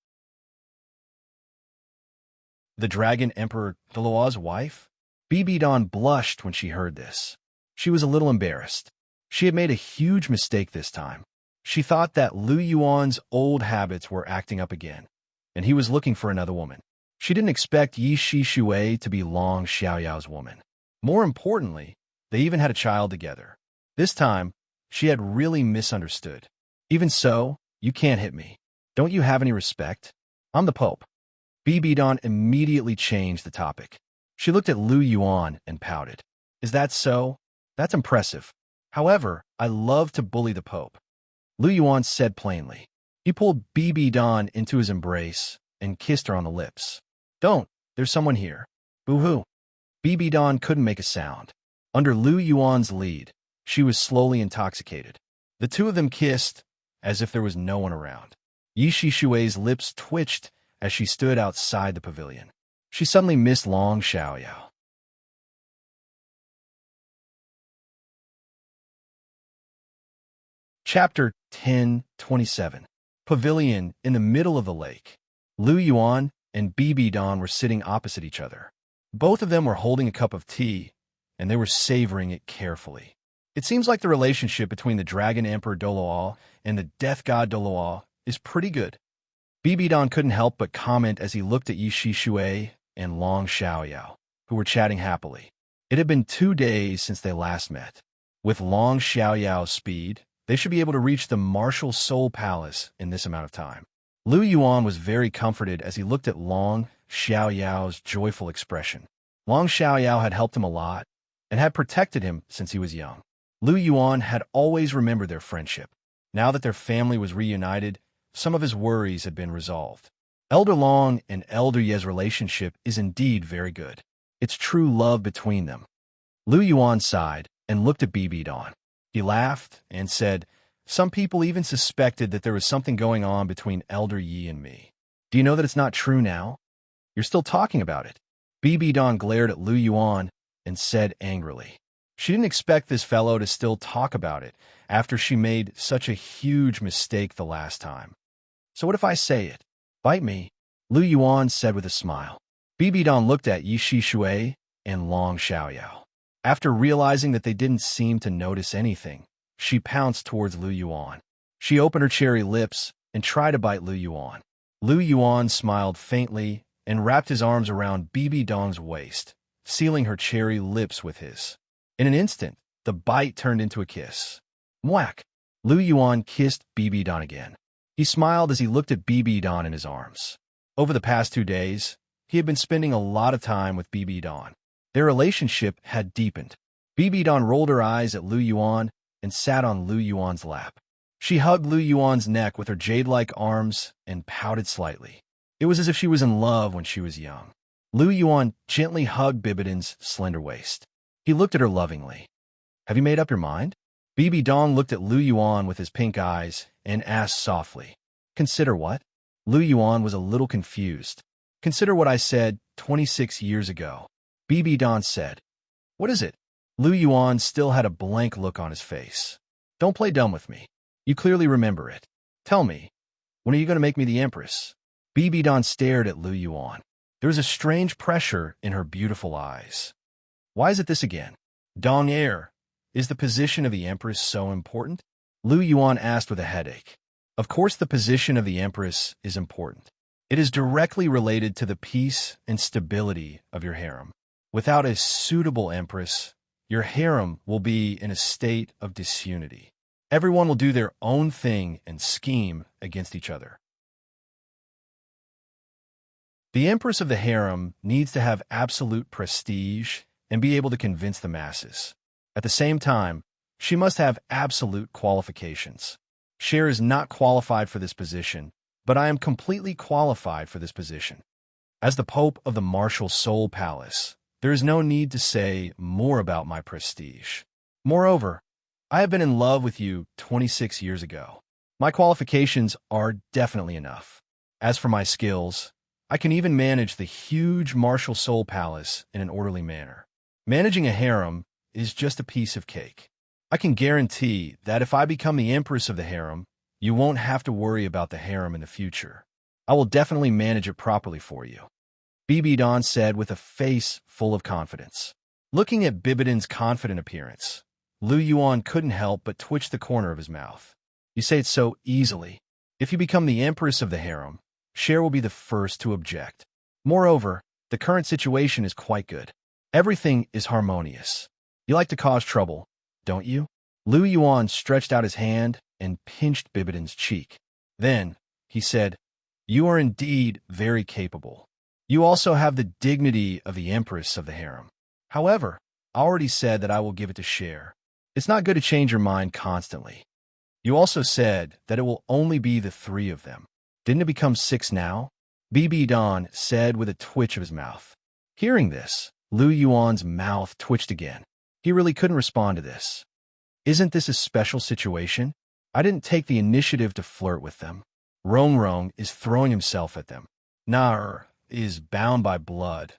The Dragon Emperor Douluo's wife? Bibi Don blushed when she heard this. She was a little embarrassed. She had made a huge mistake this time. She thought that Lu Yuan's old habits were acting up again, and he was looking for another woman. She didn't expect Yi Shi Shui to be Long Xiaoyao's woman. More importantly, they even had a child together. This time, she had really misunderstood. Even so, you can't hit me. Don't you have any respect? I'm the Pope. Bibi Don immediately changed the topic. She looked at Lu Yuan and pouted. Is that so? That's impressive. However, I love to bully the Pope. Lu Yuan said plainly. He pulled Bibi Don into his embrace and kissed her on the lips. Don't, there's someone here. Boo-hoo. Bibi Don couldn't make a sound. Under Lu Yuan's lead, she was slowly intoxicated. The two of them kissed as if there was no one around. Yi Shi Shui's lips twitched as she stood outside the pavilion. She suddenly missed Long Xiaoyao. Chapter 10:27. Pavilion in the middle of the lake. Lu Yuan and Bibi Don were sitting opposite each other. Both of them were holding a cup of tea, and they were savoring it carefully. It seems like the relationship between the Dragon Emperor Douluo and the Death God Douluo is pretty good. Bibi Don couldn't help but comment as he looked at Yi Shi Shui and Long Xiaoyao, who were chatting happily. It had been 2 days since they last met. With Long Xiaoyao's speed, they should be able to reach the Martial Soul Palace in this amount of time. Lu Yuan was very comforted as he looked at Long Xiaoyao's joyful expression. Long Xiaoyao had helped him a lot and had protected him since he was young. Lu Yuan had always remembered their friendship. Now that their family was reunited, some of his worries had been resolved. Elder Long and Elder Ye's relationship is indeed very good. It's true love between them. Lu Yuan sighed and looked at Bibi Don. He laughed and said, some people even suspected that there was something going on between Elder Yi and me. Do you know that it's not true now? You're still talking about it. Bibi Don glared at Lu Yuan and said angrily. She didn't expect this fellow to still talk about it after she made such a huge mistake the last time. So what if I say it? Bite me, Lu Yuan said with a smile. Bibi Don looked at Yi Shi Shui and Long Xiaoyao. After realizing that they didn't seem to notice anything, she pounced towards Lu Yuan. She opened her cherry lips and tried to bite Lu Yuan. Lu Yuan smiled faintly and wrapped his arms around Bibi Don's waist, sealing her cherry lips with his. In an instant, the bite turned into a kiss. Mwack! Lu Yuan kissed Bibi Don again. He smiled as he looked at Bibi Don in his arms. Over the past 2 days, he had been spending a lot of time with Bibi Don. Their relationship had deepened. Bibi Don rolled her eyes at Lu Yuan and sat on Lu Yuan's lap. She hugged Lu Yuan's neck with her jade-like arms and pouted slightly. It was as if she was in love when she was young. Lu Yuan gently hugged Bibidon's slender waist. He looked at her lovingly. Have you made up your mind? Bibi Don looked at Lu Yuan with his pink eyes and asked softly. Consider what? Lu Yuan was a little confused. Consider what I said 26 years ago. Bibi Don said. What is it? Lu Yuan still had a blank look on his face. Don't play dumb with me. You clearly remember it. Tell me, When are you going to make me the empress? Bibi Dan stared at Lu Yuan. There was a strange pressure in her beautiful eyes. Why is it this again? Dong Er, is the position of the empress so important? Lu Yuan asked with a headache. Of course the position of the empress is important. It is directly related to the peace and stability of your harem. Without a suitable empress, your harem will be in a state of disunity. Everyone will do their own thing and scheme against each other. The empress of the harem needs to have absolute prestige and be able to convince the masses. At the same time, she must have absolute qualifications. Cher is not qualified for this position, but I am completely qualified for this position. As the Pope of the Martial Soul Palace, there is no need to say more about my prestige. Moreover, I have been in love with you 26 years ago. My qualifications are definitely enough. As for my skills, I can even manage the huge Martial Soul Palace in an orderly manner. Managing a harem is just a piece of cake. I can guarantee that if I become the empress of the harem, you won't have to worry about the harem in the future. I will definitely manage it properly for you. Bibi Dan said with a face full of confidence. Looking at Bibidan's confident appearance, Lu Yuan couldn't help but twitch the corner of his mouth. You say it so easily. If you become the empress of the harem, Cher will be the first to object. Moreover, the current situation is quite good. Everything is harmonious. You like to cause trouble, don't you? Lu Yuan stretched out his hand and pinched Bibidan's cheek. Then, he said, you are indeed very capable. You also have the dignity of the empress of the harem. However, I already said that I will give it to Cher. It's not good to change your mind constantly. You also said that it will only be the three of them. Didn't it become 6 now? Bibi Dan said with a twitch of his mouth. Hearing this, Lu Yuan's mouth twitched again. He really couldn't respond to this. Isn't this a special situation? I didn't take the initiative to flirt with them. Rong Rong is throwing himself at them. Nar is bound by blood.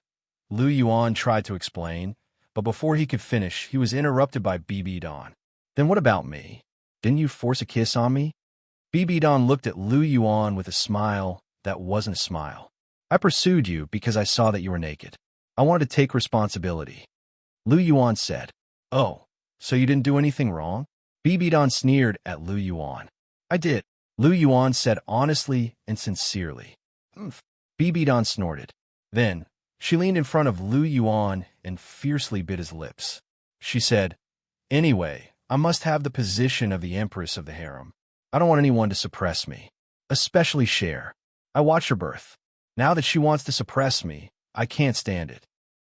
Lu Yuan tried to explain, but before he could finish, he was interrupted by Bibi Dan. Then what about me? Didn't you force a kiss on me? Bibi Dan looked at Lu Yuan with a smile that wasn't a smile. I pursued you because I saw that you were naked. I wanted to take responsibility. Lu Yuan said, Oh, so you didn't do anything wrong? Bibi Dan sneered at Lu Yuan. I did. Lu Yuan said honestly and sincerely. Bibi Dan snorted. Then, she leaned in front of Lu Yuan and fiercely bit his lips. She said, Anyway, I must have the position of the empress of the harem. I don't want anyone to suppress me, especially Cher. I watched her birth. Now that she wants to suppress me, I can't stand it.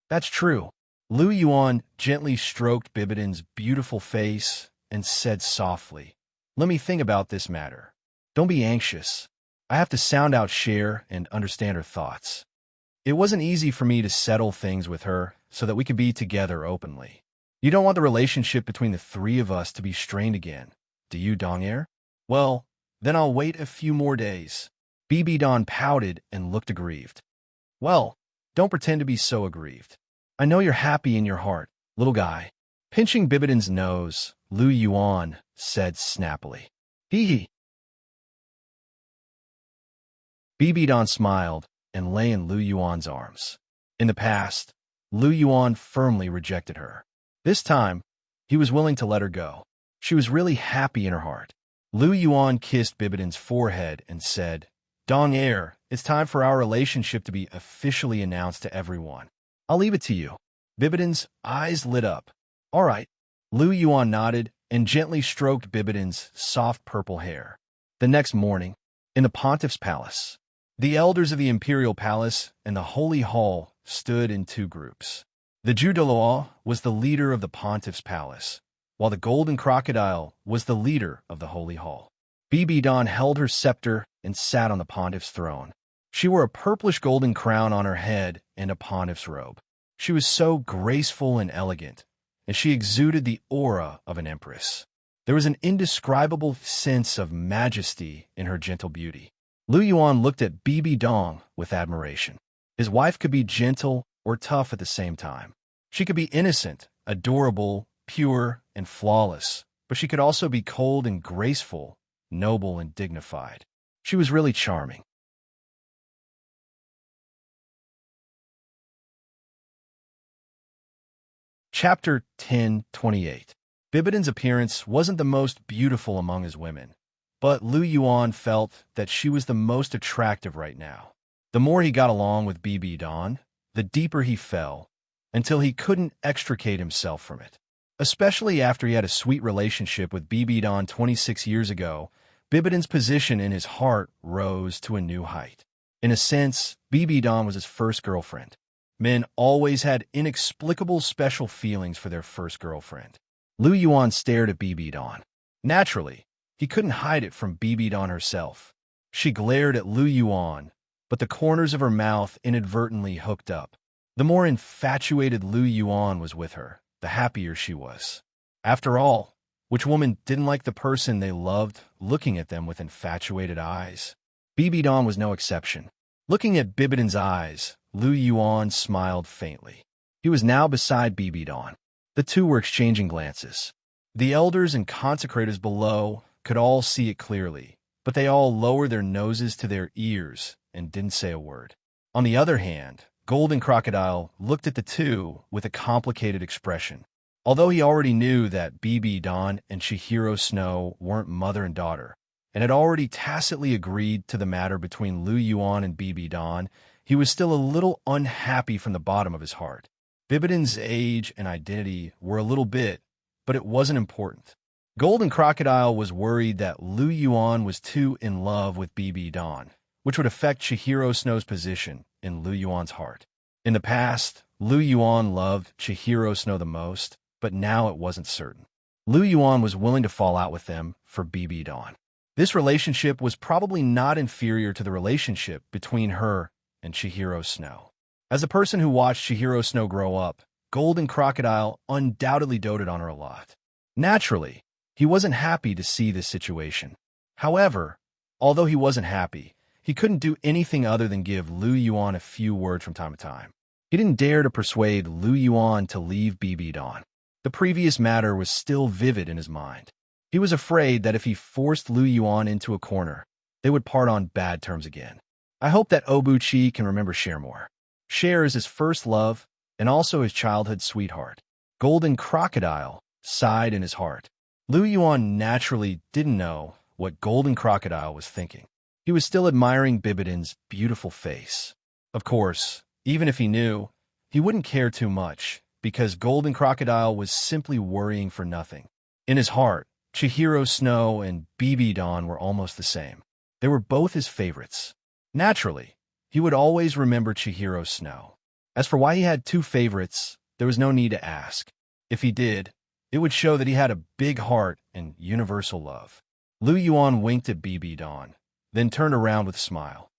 That's true. Lu Yuan gently stroked Bibidan's beautiful face and said softly, Let me think about this matter. Don't be anxious. I have to sound out Cher and understand her thoughts. It wasn't easy for me to settle things with her so that we could be together openly. You don't want the relationship between the three of us to be strained again, do you, Dong Er? Well, then I'll wait a few more days. Bibi Dan pouted and looked aggrieved. Well, don't pretend to be so aggrieved. I know you're happy in your heart, little guy. Pinching Bibidan's nose, Lu Yuan said snappily. Hee hee. Bibi Dan smiled and lay in Lu Yuan's arms. In the past, Lu Yuan firmly rejected her. This time, he was willing to let her go. She was really happy in her heart. Lu Yuan kissed Bibidan's forehead and said, Dong Er, it's time for our relationship to be officially announced to everyone. I'll leave it to you. Bibidan's eyes lit up. All right. Lu Yuan nodded and gently stroked Bibidan's soft purple hair. The next morning, in the pontiff's palace, the elders of the imperial palace and the holy hall stood in 2 groups. The Douluo was the leader of the pontiff's palace, while the golden crocodile was the leader of the holy hall. Bibi Dan held her scepter and sat on the pontiff's throne. She wore a purplish golden crown on her head and a pontiff's robe. She was so graceful and elegant, and she exuded the aura of an empress. There was an indescribable sense of majesty in her gentle beauty. Lu Yuan looked at Bibi Dan with admiration. His wife could be gentle or tough at the same time. She could be innocent, adorable, pure, and flawless, but she could also be cold and graceful, noble and dignified. She was really charming. Chapter 10:28. Bibidon's appearance wasn't the most beautiful among his women, but Lu Yuan felt that she was the most attractive right now. The more he got along with Bibi Don, the deeper he fell, until he couldn't extricate himself from it. Especially after he had a sweet relationship with Bibi Don 26 years ago, Bibidon's position in his heart rose to a new height. In a sense, Bibi Don was his first girlfriend. Men always had inexplicable special feelings for their first girlfriend. Lu Yuan stared at Bibi Don. Naturally, he couldn't hide it from Bibi Don herself. She glared at Lu Yuan, but the corners of her mouth inadvertently hooked up. The more infatuated Lu Yuan was with her, the happier she was. After all, which woman didn't like the person they loved looking at them with infatuated eyes? Bibi Don was no exception. Looking at Bibidon's eyes, Lu Yuan smiled faintly. He was now beside Bibi Don. The two were exchanging glances. The elders and consecrators below could all see it clearly, but they all lowered their noses to their ears and didn't say a word. On the other hand, Golden Crocodile looked at the two with a complicated expression. Although he already knew that Bibi Don and Chihiro Snow weren't mother and daughter, and had already tacitly agreed to the matter between Lu Yuan and Bibi Don, he was still a little unhappy from the bottom of his heart. Bibidon's age and identity were a little bit, but it wasn't important. Golden Crocodile was worried that Lu Yuan was too in love with Bibi Don, which would affect Chihiro Snow's position in Lu Yuan's heart. In the past, Lu Yuan loved Chihiro Snow the most, but now it wasn't certain. Lu Yuan was willing to fall out with them for Bibi Don. This relationship was probably not inferior to the relationship between her and Chihiro Snow. As a person who watched Chihiro Snow grow up, Golden Crocodile undoubtedly doted on her a lot. Naturally, he wasn't happy to see this situation. However, although he wasn't happy, he couldn't do anything other than give Lu Yuan a few words from time to time. He didn't dare to persuade Lu Yuan to leave Bibi Don. The previous matter was still vivid in his mind. He was afraid that if he forced Lu Yuan into a corner, they would part on bad terms again. I hope that Obuchi can remember Cher more. Cher is his first love and also his childhood sweetheart. Golden Crocodile sighed in his heart. Lu Yuan naturally didn't know what Golden Crocodile was thinking. He was still admiring Bibidon's beautiful face. Of course, even if he knew, he wouldn't care too much, because Golden Crocodile was simply worrying for nothing. In his heart, Chihiro Snow and Bibi Don were almost the same. They were both his favorites. Naturally, he would always remember Chihiro Snow. As for why he had two favorites, there was no need to ask. If he did, it would show that he had a big heart and universal love. Lu Yuan winked at Bibi Don, then turned around with a smile.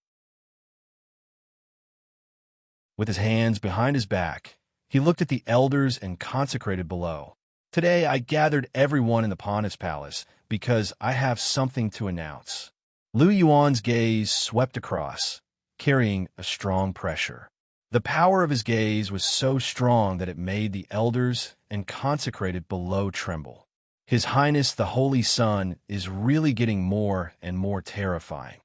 With his hands behind his back, he looked at the elders and consecrated below. Today I gathered everyone in the Palace Palace because I have something to announce. Lu Yuan's gaze swept across, carrying a strong pressure. The power of his gaze was so strong that it made the elders and consecrated below tremble. His Highness the Holy Sun is really getting more and more terrifying.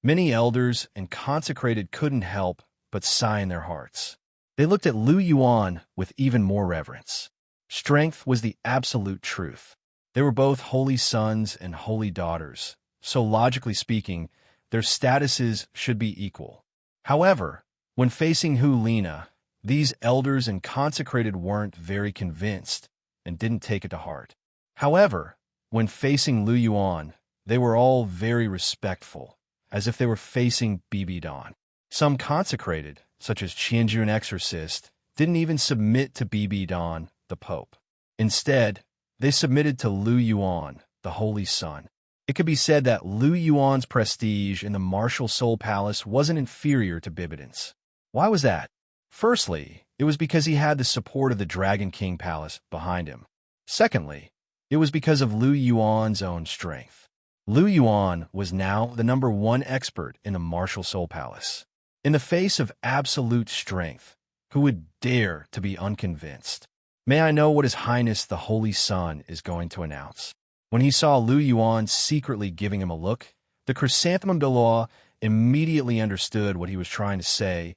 Many elders and consecrated couldn't help but sigh in their hearts. They looked at Lu Yuan with even more reverence. Strength was the absolute truth. They were both holy sons and holy daughters, so logically speaking, their statuses should be equal. However, when facing Hu Lina, these elders and consecrated weren't very convinced and didn't take it to heart. However, when facing Lu Yuan, they were all very respectful, as if they were facing Bibi Don. Some consecrated, such as Qianjun Exorcist, didn't even submit to Bibi Don, the Pope. Instead, they submitted to Lu Yuan, the Holy Sun. It could be said that Lu Yuan's prestige in the Martial Soul Palace wasn't inferior to Bibidon's. Why was that? Firstly, it was because he had the support of the Dragon King Palace behind him. Secondly, it was because of Lu Yuan's own strength. Lu Yuan was now the #1 expert in the Martial Soul Palace. In the face of absolute strength, who would dare to be unconvinced? May I know what His Highness the Holy Sun is going to announce? When he saw Lu Yuan secretly giving him a look, The chrysanthemum Douluo immediately understood what he was trying to say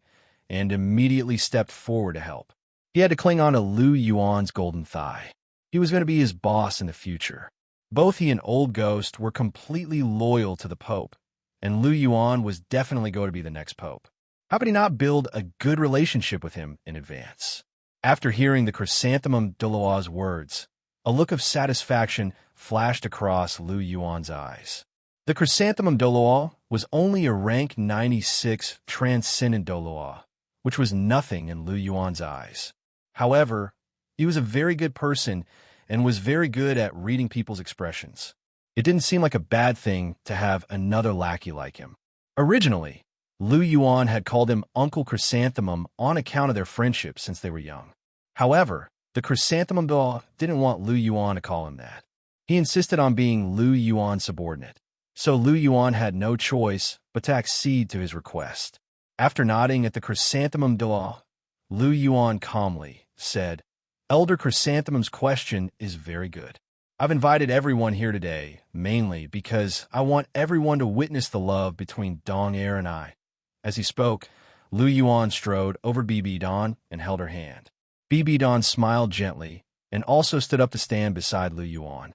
and immediately stepped forward to help. He had to cling on to Lu Yuan's golden thigh. He was going to be his boss in the future. Both he and Old Ghost were completely loyal to the Pope, and Lu Yuan was definitely going to be the next Pope. How could he not build a good relationship with him in advance? After hearing the chrysanthemum Douluo's words, a look of satisfaction flashed across Lu Yuan's eyes. The chrysanthemum Douluo was only a rank 96 transcendent Douluo, which was nothing in Lu Yuan's eyes. However, he was a very good person and was very good at reading people's expressions. It didn't seem like a bad thing to have another lackey like him. Originally, Lu Yuan had called him Uncle Chrysanthemum on account of their friendship since they were young. However, the chrysanthemum Douluo didn't want Lu Yuan to call him that. He insisted on being Lu Yuan's subordinate, so Lu Yuan had no choice but to accede to his request. After nodding at the chrysanthemum Douluo, Lu Yuan calmly said, "Elder Chrysanthemum's question is very good. I've invited everyone here today, mainly because I want everyone to witness the love between Dong Er and I." As he spoke, Lu Yuan strode over Bibi Dan and held her hand. Bibi Dan smiled gently and also stood up to stand beside Lu Yuan.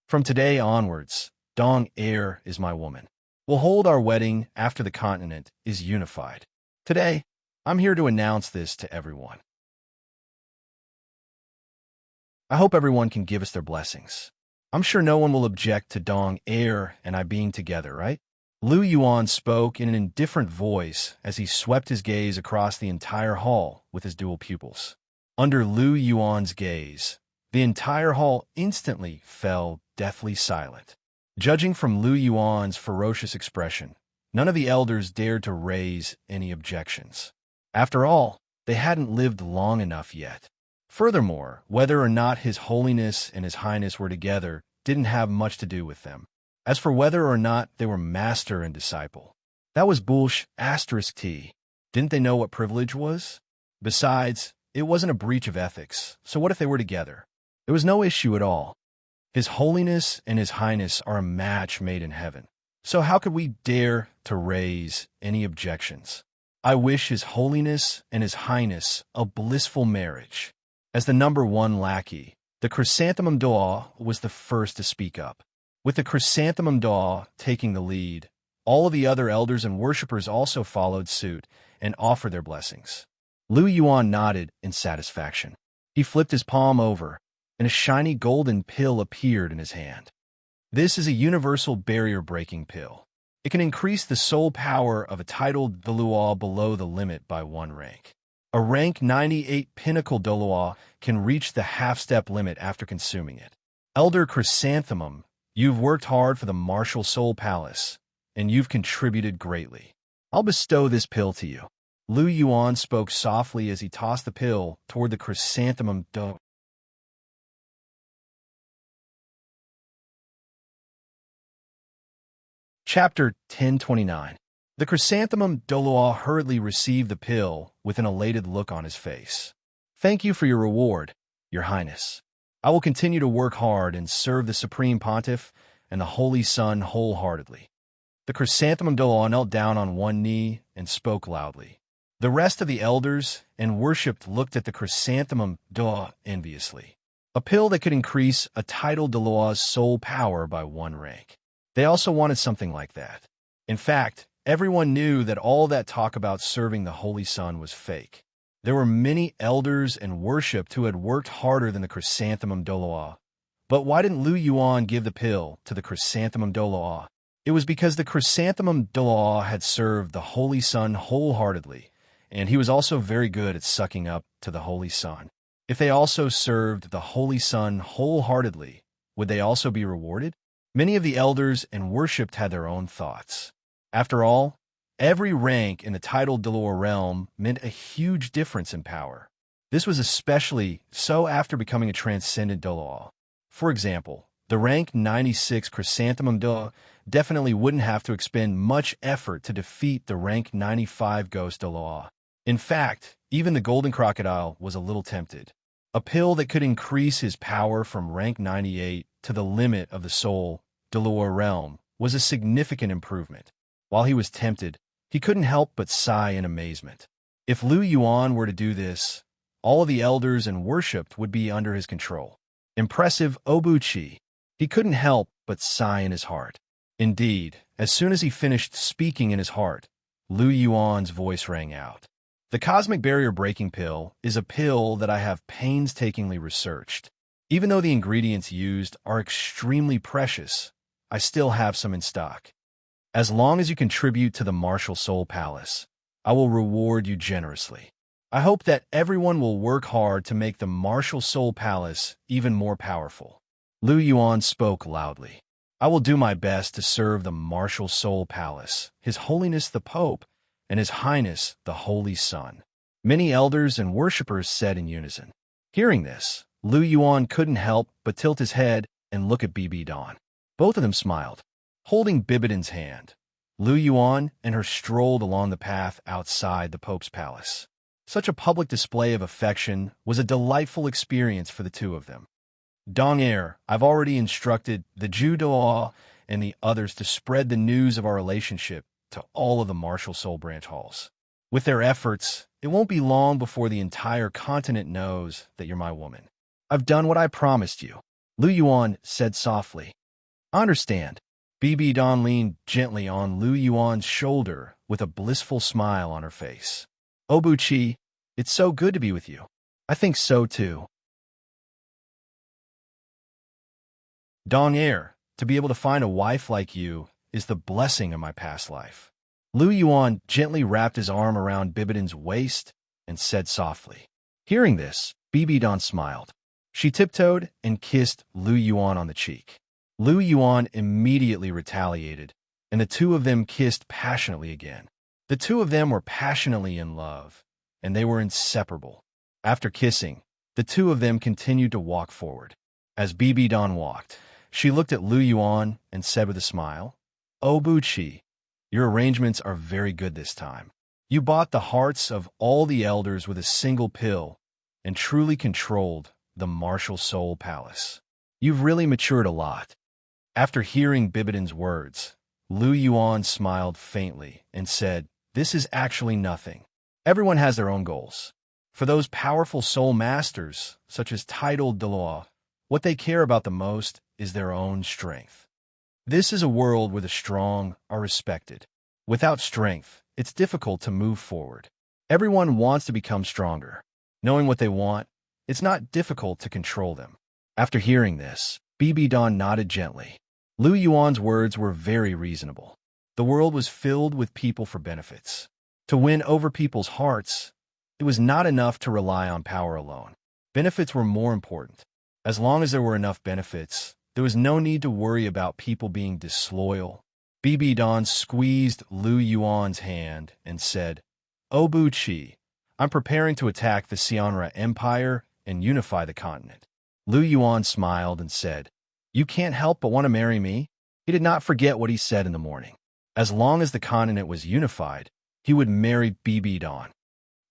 "From today onwards, Dong Er is my woman. We'll hold our wedding after the continent is unified. Today, I'm here to announce this to everyone. I hope everyone can give us their blessings. I'm sure no one will object to Dong Er and I being together, right?" Lu Yuan spoke in an indifferent voice as he swept his gaze across the entire hall with his dual pupils. Under Lu Yuan's gaze, the entire hall instantly fell deathly silent. Judging from Lu Yuan's ferocious expression, none of the elders dared to raise any objections. After all, they hadn't lived long enough yet. Furthermore, whether or not His Holiness and His Highness were together didn't have much to do with them. As for whether or not they were master and disciple, that was **T. Didn't they know what privilege was? Besides, it wasn't a breach of ethics, so what if they were together? There was no issue at all. His Holiness and His Highness are a match made in heaven, so how could we dare to raise any objections? I wish His Holiness and His Highness a blissful marriage." As the number one lackey, the chrysanthemum Douluo was the first to speak up. With the chrysanthemum Douluo taking the lead, all of the other elders and worshippers also followed suit and offered their blessings. Lu Yuan nodded in satisfaction. He flipped his palm over, and a shiny golden pill appeared in his hand. This is a universal barrier-breaking pill. It can increase the soul power of a titled Douluo below the limit by 1 rank. A rank 98 pinnacle Douluo can reach the half-step limit after consuming it. Elder Chrysanthemum, you've worked hard for the Martial Soul Palace, and you've contributed greatly. I'll bestow this pill to you." Lu Yuan spoke softly as he tossed the pill toward the chrysanthemum Douluo. Chapter 1029. The chrysanthemum Douluo hurriedly received the pill with an elated look on his face. "Thank you for your reward, Your Highness. I will continue to work hard and serve the Supreme Pontiff and the Holy Sun wholeheartedly." The chrysanthemum Douluo knelt down on one knee and spoke loudly. The rest of the elders and worshipped looked at the chrysanthemum Douluo enviously. A pill that could increase a titled Douluo's soul power by 1 rank. They also wanted something like that. In fact, everyone knew that all that talk about serving the Holy Sun was fake. There were many elders and worshipped who had worked harder than the chrysanthemum Douluo. But why didn't Lu Yuan give the pill to the chrysanthemum Douluo? It was because the chrysanthemum Douluo had served the Holy Sun wholeheartedly, and he was also very good at sucking up to the Holy Sun. If they also served the Holy Sun wholeheartedly, would they also be rewarded? Many of the elders and worshipped had their own thoughts. After all, every rank in the titled Douluo realm meant a huge difference in power. This was especially so after becoming a transcendent Douluo. For example, the rank 96 chrysanthemum Douluo definitely wouldn't have to expend much effort to defeat the rank 95 ghost Douluo. In fact, even the golden crocodile was a little tempted. A pill that could increase his power from rank 98 to the limit of the soul Douluo realm was a significant improvement. While he was tempted, he couldn't help but sigh in amazement. If Lu Yuan were to do this, all of the elders and worshipped would be under his control. Impressive Obuchi. He couldn't help but sigh in his heart. Indeed, as soon as he finished speaking in his heart, Lu Yuan's voice rang out. The cosmic barrier breaking pill is a pill that I have painstakingly researched. Even though the ingredients used are extremely precious, I still have some in stock. As long as you contribute to the Martial Soul Palace, I will reward you generously. I hope that everyone will work hard to make the Martial Soul Palace even more powerful. Lu Yuan spoke loudly. I will do my best to serve the Martial Soul Palace, His Holiness the Pope, and His Highness the Holy Sun. Many elders and worshippers said in unison. Hearing this, Lu Yuan couldn't help but tilt his head and look at Bibi Dawn. Both of them smiled. Holding Bibidan's hand, Lu Yuan and her strolled along the path outside the Pope's palace. Such a public display of affection was a delightful experience for the two of them. Dong-er, I've already instructed the Douluo and the others to spread the news of our relationship to all of the Martial Soul branch halls. With their efforts, it won't be long before the entire continent knows that you're my woman. I've done what I promised you, Lu Yuan said softly. I understand. Bibi Dawn leaned gently on Lu Yuan's shoulder with a blissful smile on her face. Obuchi, it's so good to be with you. I think so too. Dong-er, to be able to find a wife like you is the blessing of my past life. Lu Yuan gently wrapped his arm around Bibidan's waist and said softly. Hearing this, Bibi Dawn smiled. She tiptoed and kissed Lu Yuan on the cheek. Lu Yuan immediately retaliated, and the two of them kissed passionately again. The two of them were passionately in love, and they were inseparable. After kissing, the two of them continued to walk forward. As Bibi Dawn walked, she looked at Lu Yuan and said with a smile, Obuchi, your arrangements are very good this time. You bought the hearts of all the elders with a single pill and truly controlled the Martial Soul Palace. You've really matured a lot. After hearing Bibidan's words, Lu Yuan smiled faintly and said, This is actually nothing. Everyone has their own goals. For those powerful soul masters, such as titled Douluo, what they care about the most is their own strength. This is a world where the strong are respected. Without strength, it's difficult to move forward. Everyone wants to become stronger. Knowing what they want, it's not difficult to control them. After hearing this, Bibi Dawn nodded gently. Lu Yuan's words were very reasonable. The world was filled with people for benefits. To win over people's hearts, it was not enough to rely on power alone. Benefits were more important. As long as there were enough benefits, there was no need to worry about people being disloyal. Bibi Dawn squeezed Lu Yuan's hand and said, Obuchi, I'm preparing to attack the Xianra Empire and unify the continent. Lu Yuan smiled and said, You can't help but want to marry me? He did not forget what he said in the morning. As long as the continent was unified, he would marry Bibi Dawn.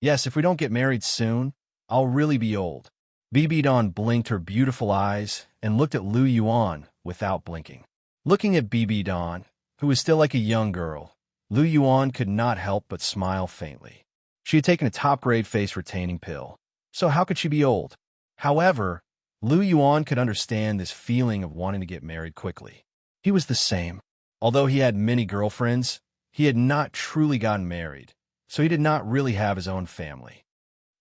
Yes, if we don't get married soon, I'll really be old. Bibi Dawn blinked her beautiful eyes and looked at Lu Yuan without blinking. Looking at Bibi Dawn, who was still like a young girl, Lu Yuan could not help but smile faintly. She had taken a top-grade face-retaining pill, so how could she be old? However, Lu Yuan could understand this feeling of wanting to get married quickly. He was the same. Although he had many girlfriends, he had not truly gotten married, so he did not really have his own family.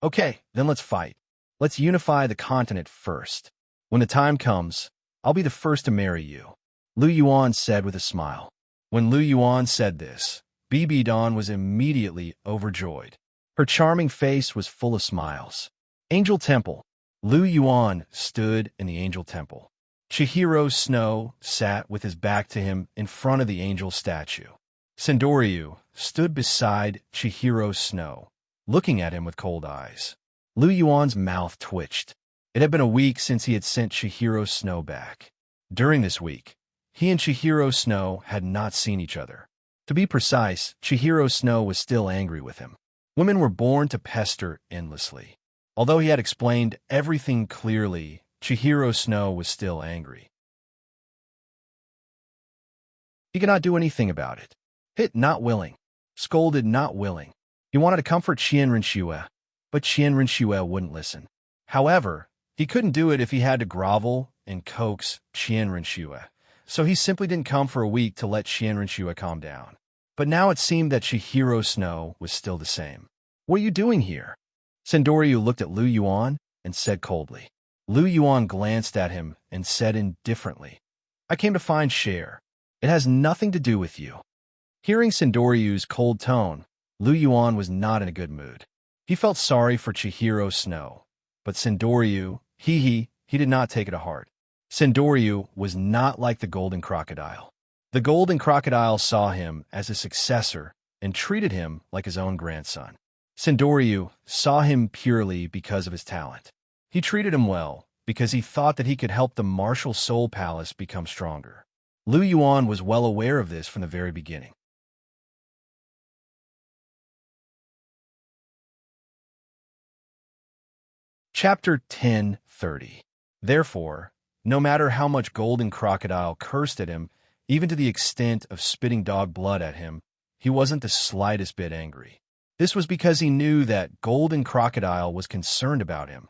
Okay, then let's fight. Let's unify the continent first. When the time comes, I'll be the first to marry you, Lu Yuan said with a smile. When Lu Yuan said this, Bibi Dawn was immediately overjoyed. Her charming face was full of smiles. Angel Temple. Lu Yuan stood in the Angel Temple. Chihiro Snow sat with his back to him in front of the angel statue. Sendoryu stood beside Chihiro Snow, looking at him with cold eyes. Lu Yuan's mouth twitched. It had been a week since he had sent Chihiro Snow back. During this week, he and Chihiro Snow had not seen each other. To be precise, Chihiro Snow was still angry with him. Women were born to pester endlessly. Although he had explained everything clearly, Chihiro Snow was still angry. He could not do anything about it. Hit not willing. Scolded not willing. He wanted to comfort Qianrenxue, but Qianrenxue wouldn't listen. However, he couldn't do it if he had to grovel and coax Qianrenxue, so he simply didn't come for a week to let Qianrenxue calm down. But now it seemed that Chihiro Snow was still the same. What are you doing here? Sendoryu looked at Lu Yuan and said coldly. Lu Yuan glanced at him and said indifferently, I came to find Cher. It has nothing to do with you. Hearing Sendoryu's cold tone, Lu Yuan was not in a good mood. He felt sorry for Chihiro Snow, but Sendoryu, he did not take it to heart. Sendoryu was not like the golden crocodile. The golden crocodile saw him as a successor and treated him like his own grandson. Sendoryu saw him purely because of his talent. He treated him well because he thought that he could help the martial soul palace become stronger. Lu Yuan was well aware of this from the very beginning. Chapter 10:30. Therefore, no matter how much Golden Crocodile cursed at him, even to the extent of spitting dog blood at him, he wasn't the slightest bit angry. This was because he knew that Golden Crocodile was concerned about him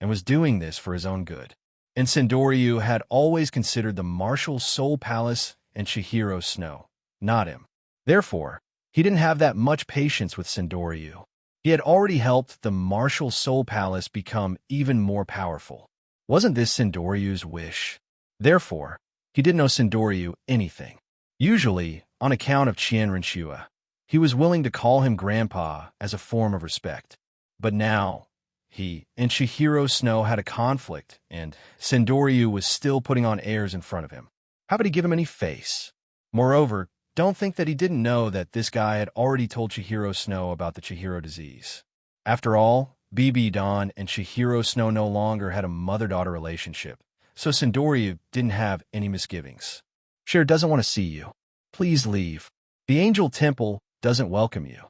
and was doing this for his own good. And Sendoryu had always considered the martial soul palace and Chihiro Snow, not him. Therefore, he didn't have that much patience with Sendoryu. He had already helped the martial soul palace become even more powerful. Wasn't this Sendoryu's wish? Therefore, he didn't owe Sendoryu anything. Usually, on account of Qianrenxue, he was willing to call him Grandpa as a form of respect. But now, he and Chihiro Snow had a conflict, and Sendoryu was still putting on airs in front of him. How would he give him any face? Moreover, don't think that he didn't know that this guy had already told Chihiro Snow about the Chihiro disease. After all, BB Dawn and Chihiro Snow no longer had a mother-daughter relationship, so Sendoryu didn't have any misgivings. Cher doesn't want to see you. Please leave. The Angel Temple doesn't welcome you.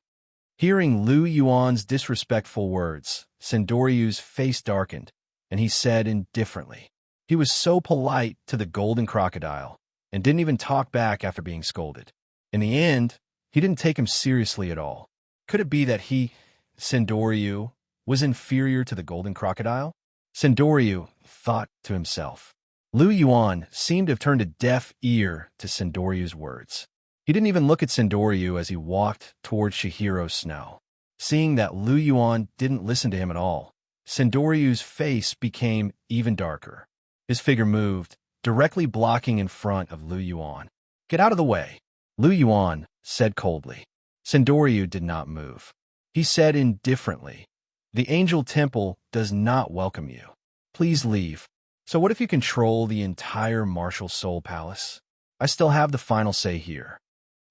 Hearing Lu Yuan's disrespectful words, Sendoryu's face darkened, and he said indifferently. He was so polite to the golden crocodile, and didn't even talk back after being scolded. In the end, he didn't take him seriously at all. Could it be that he, Sendoryu, was inferior to the golden crocodile? Sendoryu thought to himself. Lu Yuan seemed to have turned a deaf ear to Sendoryu's words. He didn't even look at Sendoryu as he walked towards Chihiro Snow. Seeing that Lu Yuan didn't listen to him at all, Sendoryu's face became even darker. His figure moved, directly blocking in front of Lu Yuan. Get out of the way, Lu Yuan said coldly. Sendoryu did not move. He said indifferently, The Angel Temple does not welcome you. Please leave. So what if you control the entire martial soul palace? I still have the final say here.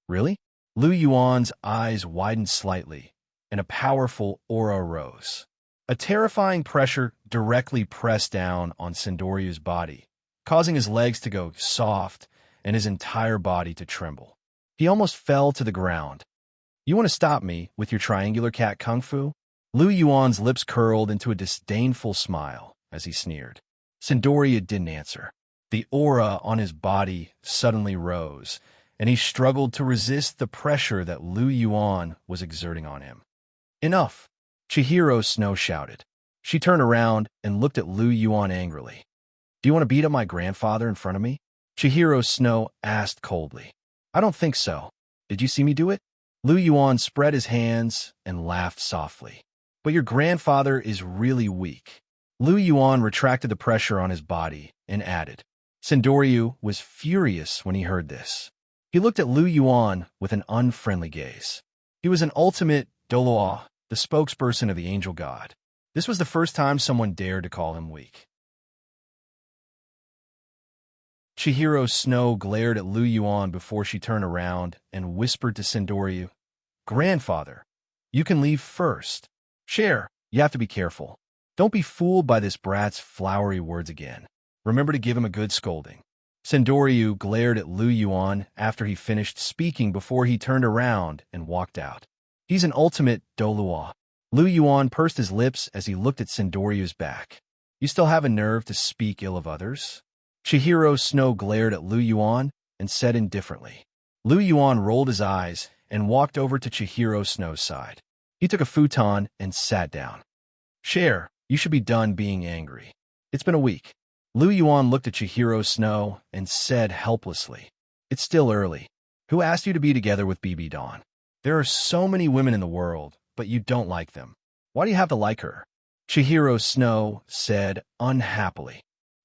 Really? Lu Yuan's eyes widened slightly, and a powerful aura rose. A terrifying pressure directly pressed down on Sendoryu's body, causing his legs to go soft and his entire body to tremble. He almost fell to the ground. You want to stop me with your triangular cat kung fu? Lu Yuan's lips curled into a disdainful smile as he sneered. Sendoryu didn't answer. The aura on his body suddenly rose, and he struggled to resist the pressure that Lu Yuan was exerting on him. Enough! Chihiro Snow shouted. She turned around and looked at Lu Yuan angrily. Do you want to beat up my grandfather in front of me? Chihiro Snow asked coldly. I don't think so. Did you see me do it? Lu Yuan spread his hands and laughed softly. But your grandfather is really weak. Lu Yuan retracted the pressure on his body and added. Sendoryu was furious when he heard this. He looked at Lu Yuan with an unfriendly gaze. He was an ultimate Douluo, the spokesperson of the angel god. This was the first time someone dared to call him weak. Chihiro Snow glared at Lu Yuan before she turned around and whispered to Sendoryu, Grandfather, you can leave first. Cher, you have to be careful. Don't be fooled by this brat's flowery words again. Remember to give him a good scolding. Sendoryu glared at Lu Yuan after he finished speaking before he turned around and walked out. He's an ultimate Douluo. Lu Yuan pursed his lips as he looked at Sendoryu's back. You still have a nerve to speak ill of others? Chihiro Snow glared at Lu Yuan and said indifferently. Lu Yuan rolled his eyes and walked over to Chihiro Snow's side. He took a futon and sat down. Cher, you should be done being angry. It's been a week. Lu Yuan looked at Chihiro Snow and said helplessly, It's still early. Who asked you to be together with BB Dawn? There are so many women in the world, but you don't like them. Why do you have to like her? Chihiro Snow said unhappily.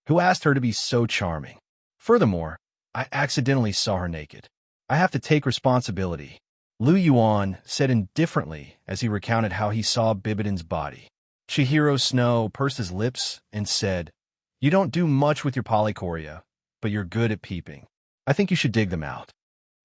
Who asked her to be so charming? Furthermore, I accidentally saw her naked. I have to take responsibility. Lu Yuan said indifferently as he recounted how he saw Bibidon's body. Chihiro Snow pursed his lips and said, You don't do much with your polychoria, but you're good at peeping. I think you should dig them out.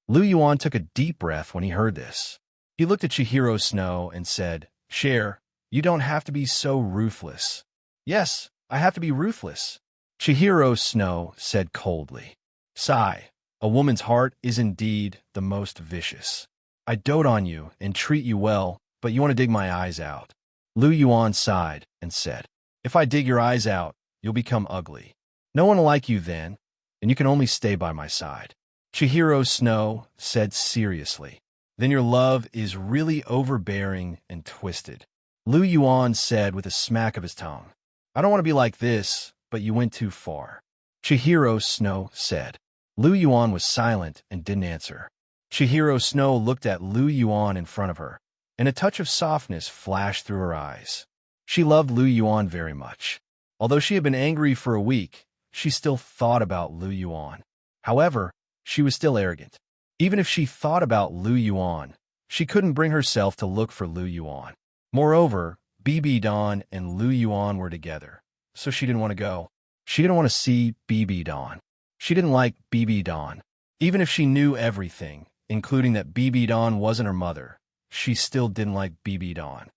Lu Yuan took a deep breath when he heard this. He looked at Chihiro Snow and said, Cher, you don't have to be so ruthless. Yes, I have to be ruthless. Chihiro Snow said coldly. Sigh, a woman's heart is indeed the most vicious. I dote on you and treat you well, but you want to dig my eyes out. Lu Yuan sighed and said, If I dig your eyes out, you'll become ugly. No one will like you then, and you can only stay by my side. Chihiro Snow said seriously, Then your love is really overbearing and twisted. Lu Yuan said with a smack of his tongue, I don't want to be like this, but you went too far. Chihiro Snow said. Lu Yuan was silent and didn't answer. Chihiro Snow looked at Lu Yuan in front of her, and a touch of softness flashed through her eyes. She loved Lu Yuan very much. Although she had been angry for a week, she still thought about Lu Yuan. However, she was still arrogant. Even if she thought about Lu Yuan, she couldn't bring herself to look for Lu Yuan. Moreover, BB Dawn and Lu Yuan were together, so she didn't want to go. She didn't want to see BB Dawn. She didn't like BB Dawn. Even if she knew everything, including that BB Dawn wasn't her mother, she still didn't like BB Dawn.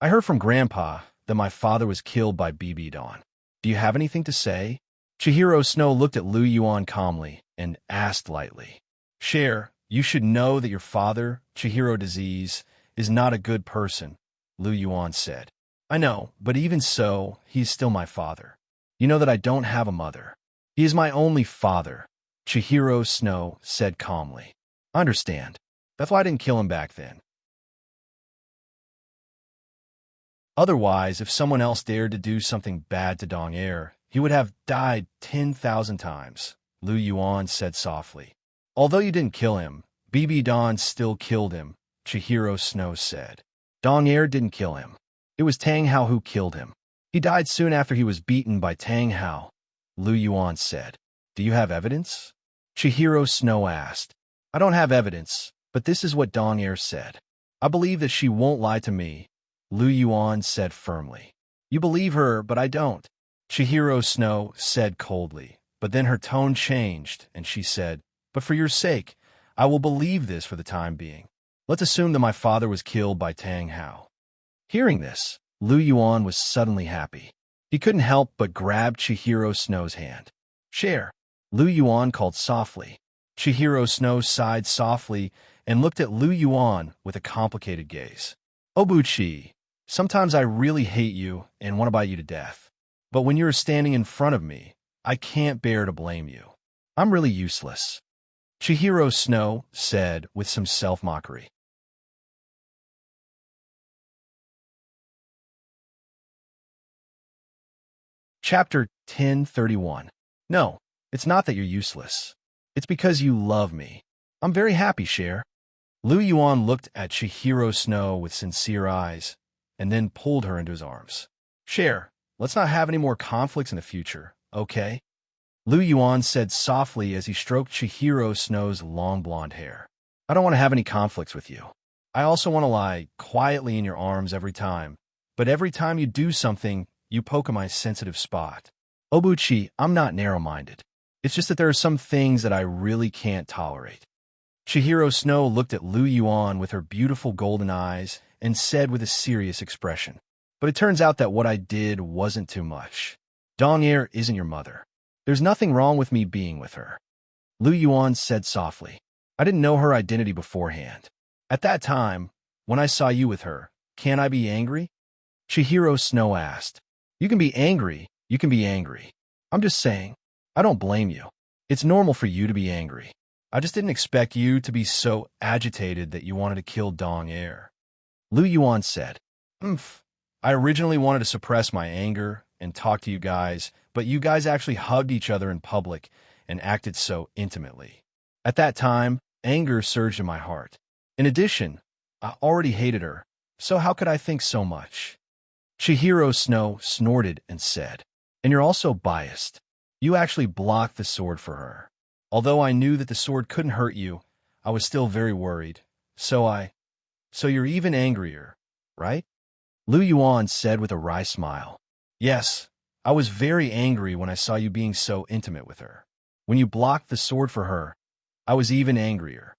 I heard from Grandpa that my father was killed by BB Dawn. Do you have anything to say? Chihiro Snow looked at Lu Yuan calmly and asked lightly. Cher, you should know that your father, Chihiro Disease, is not a good person, Lu Yuan said. I know, but even so, he is still my father. You know that I don't have a mother. He is my only father, Chihiro Snow said calmly. I understand. That's why I didn't kill him back then. Otherwise, if someone else dared to do something bad to Dong Air, he would have died 10,000 times, Lu Yuan said softly. Although you didn't kill him, BB Dawn still killed him, Chihiro Snow said. Dong Air didn't kill him. It was Tang Hao who killed him. He died soon after he was beaten by Tang Hao, Lu Yuan said. Do you have evidence? Chihiro Snow asked. I don't have evidence, but this is what Dong Air said. I believe that she won't lie to me, Lu Yuan said firmly. You believe her, but I don't, Chihiro Snow said coldly, but then her tone changed, and she said, But for your sake, I will believe this for the time being. Let's assume that my father was killed by Tang Hao. Hearing this, Lu Yuan was suddenly happy. He couldn't help but grab Chihiro Snow's hand. Cher, Lu Yuan called softly. Chihiro Snow sighed softly and looked at Lu Yuan with a complicated gaze. Obuchi, sometimes I really hate you and want to bite you to death. But when you're standing in front of me, I can't bear to blame you. I'm really useless. Chihiro Snow said with some self-mockery. Chapter 1031. No, it's not that you're useless. It's because you love me. I'm very happy, Cher. Lu Yuan looked at Chihiro Snow with sincere eyes, and then pulled her into his arms. Cher, let's not have any more conflicts in the future, okay? Lu Yuan said softly as he stroked Chihiro Snow's long blonde hair. I don't want to have any conflicts with you. I also want to lie quietly in your arms every time, but every time you do something, you poke at my sensitive spot. Obuchi, I'm not narrow-minded. It's just that there are some things that I really can't tolerate. Chihiro Snow looked at Lu Yuan with her beautiful golden eyes and said with a serious expression, But it turns out that what I did wasn't too much. Dong Air isn't your mother. There's nothing wrong with me being with her. Lu Yuan said softly. I didn't know her identity beforehand. At that time, when I saw you with her, can't I be angry? Chihiro Snow asked. You can be angry, you can be angry. I'm just saying, I don't blame you. It's normal for you to be angry. I just didn't expect you to be so agitated that you wanted to kill Dong Air. Lu Yuan said, I originally wanted to suppress my anger and talk to you guys, but you guys actually hugged each other in public and acted so intimately. At that time, anger surged in my heart. In addition, I already hated her, so how could I think so much? Chihiro Snow snorted and said, and you're also biased. You actually blocked the sword for her. Although I knew that the sword couldn't hurt you, I was still very worried. So you're even angrier, right? Lu Yuan said with a wry smile. Yes, I was very angry when I saw you being so intimate with her. When you blocked the sword for her, I was even angrier.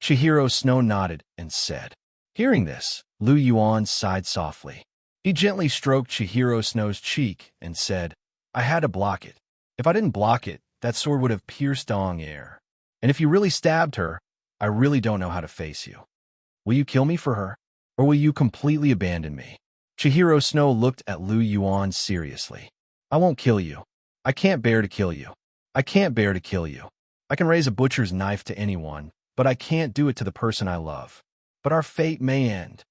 Chihiro Snow nodded and said. Hearing this, Lu Yuan sighed softly. He gently stroked Chihiro Snow's cheek and said, I had to block it. If I didn't block it, that sword would have pierced Dong Air. And if you really stabbed her, I really don't know how to face you. Will you kill me for her? Or will you completely abandon me? Chihiro Snow looked at Lu Yuan seriously. I won't kill you. I can't bear to kill you. I can't bear to kill you. I can raise a butcher's knife to anyone, but I can't do it to the person I love. But our fate may end.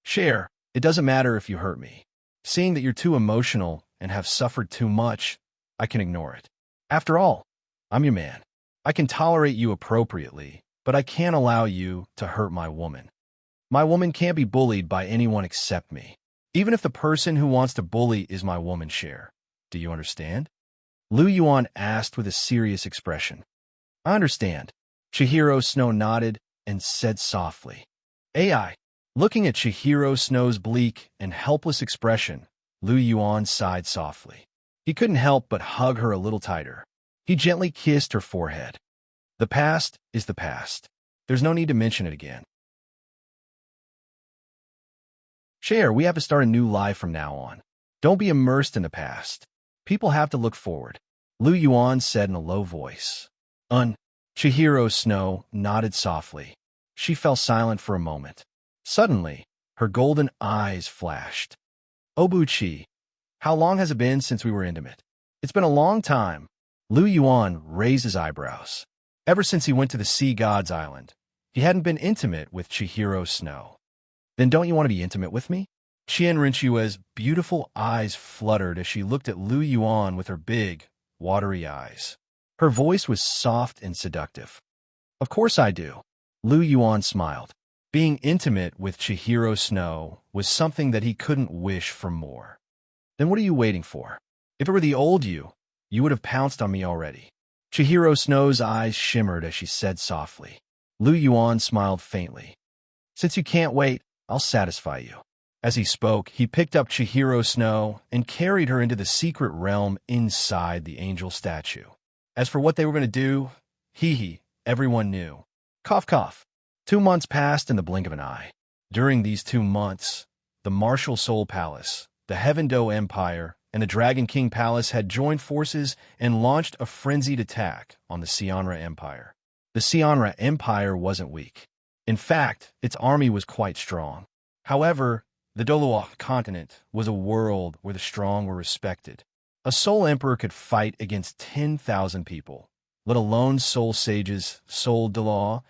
Cher, it doesn't matter if you hurt me. Seeing that you're too emotional and have suffered too much, I can ignore it. After all, I'm your man. I can tolerate you appropriately, but I can't allow you to hurt my woman. My woman can't be bullied by anyone except me. Even if the person who wants to bully is my woman, Cher. Do you understand? Lu Yuan asked with a serious expression. I understand. Chihiro Snow nodded and said softly. AI. Looking at Chihiro Snow's bleak and helpless expression, Lu Yuan sighed softly. He couldn't help but hug her a little tighter. He gently kissed her forehead. The past is the past. There's no need to mention it again. Cher, we have to start a new life from now on. Don't be immersed in the past. People have to look forward. Lu Yuan said in a low voice. Chihiro Snow nodded softly. She fell silent for a moment. Suddenly, her golden eyes flashed. Obuchi, how long has it been since we were intimate? It's been a long time. Lu Yuan raised his eyebrows. Ever since he went to the Sea God's Island, he hadn't been intimate with Chihiro Snow. Then don't you want to be intimate with me? Qian Rinchua's beautiful eyes fluttered as she looked at Lu Yuan with her big, watery eyes. Her voice was soft and seductive. Of course I do. Lu Yuan smiled. Being intimate with Chihiro Snow was something that he couldn't wish for more. Then what are you waiting for? If it were the old you would have pounced on me already. Chihiro Snow's eyes shimmered as she said softly. Lu Yuan smiled faintly. Since you can't wait, I'll satisfy you. As he spoke, he picked up Chihiro Snow and carried her into the secret realm inside the angel statue. As for what they were going to do, everyone knew. Cough, cough. 2 months passed in the blink of an eye. During these 2 months, the Martial Soul Palace, the Heaven Do Empire, and the Dragon King Palace had joined forces and launched a frenzied attack on the Xianra Empire. The Xianra Empire wasn't weak. In fact, its army was quite strong. However, the Douluo continent was a world where the strong were respected. A soul emperor could fight against 10,000 people, let alone soul sages, soul Douluo,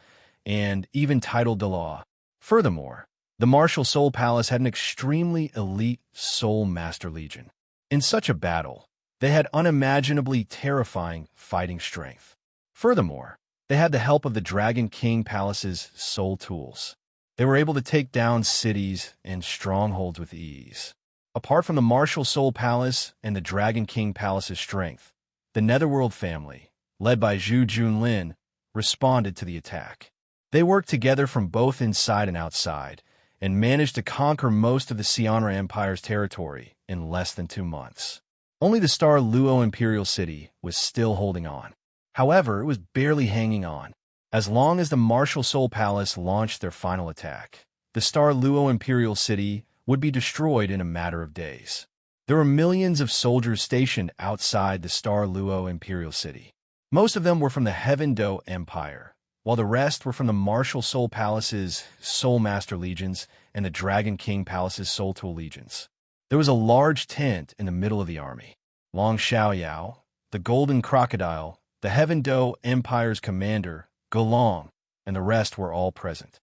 and even titled Douluo. Furthermore, the Martial Soul Palace had an extremely elite soul master legion. In such a battle, they had unimaginably terrifying fighting strength. Furthermore, they had the help of the Dragon King Palace's soul tools. They were able to take down cities and strongholds with ease. Apart from the Martial Soul Palace and the Dragon King Palace's strength, the Netherworld family, led by Zhu Junlin, responded to the attack. They worked together from both inside and outside, and managed to conquer most of the Xianra Empire's territory in less than 2 months. Only the Star Luo Imperial City was still holding on. However, it was barely hanging on. As long as the Martial Soul Palace launched their final attack, the Star Luo Imperial City would be destroyed in a matter of days. There were millions of soldiers stationed outside the Star Luo Imperial City. Most of them were from the Heaven Do Empire, while the rest were from the Martial Soul Palace's Soul Master Legions and the Dragon King Palace's Soul Tool Legions. There was a large tent in the middle of the army. Long Xiaoyao, the Golden Crocodile, the Heaven Do Empire's commander, "Go long," and the rest were all present.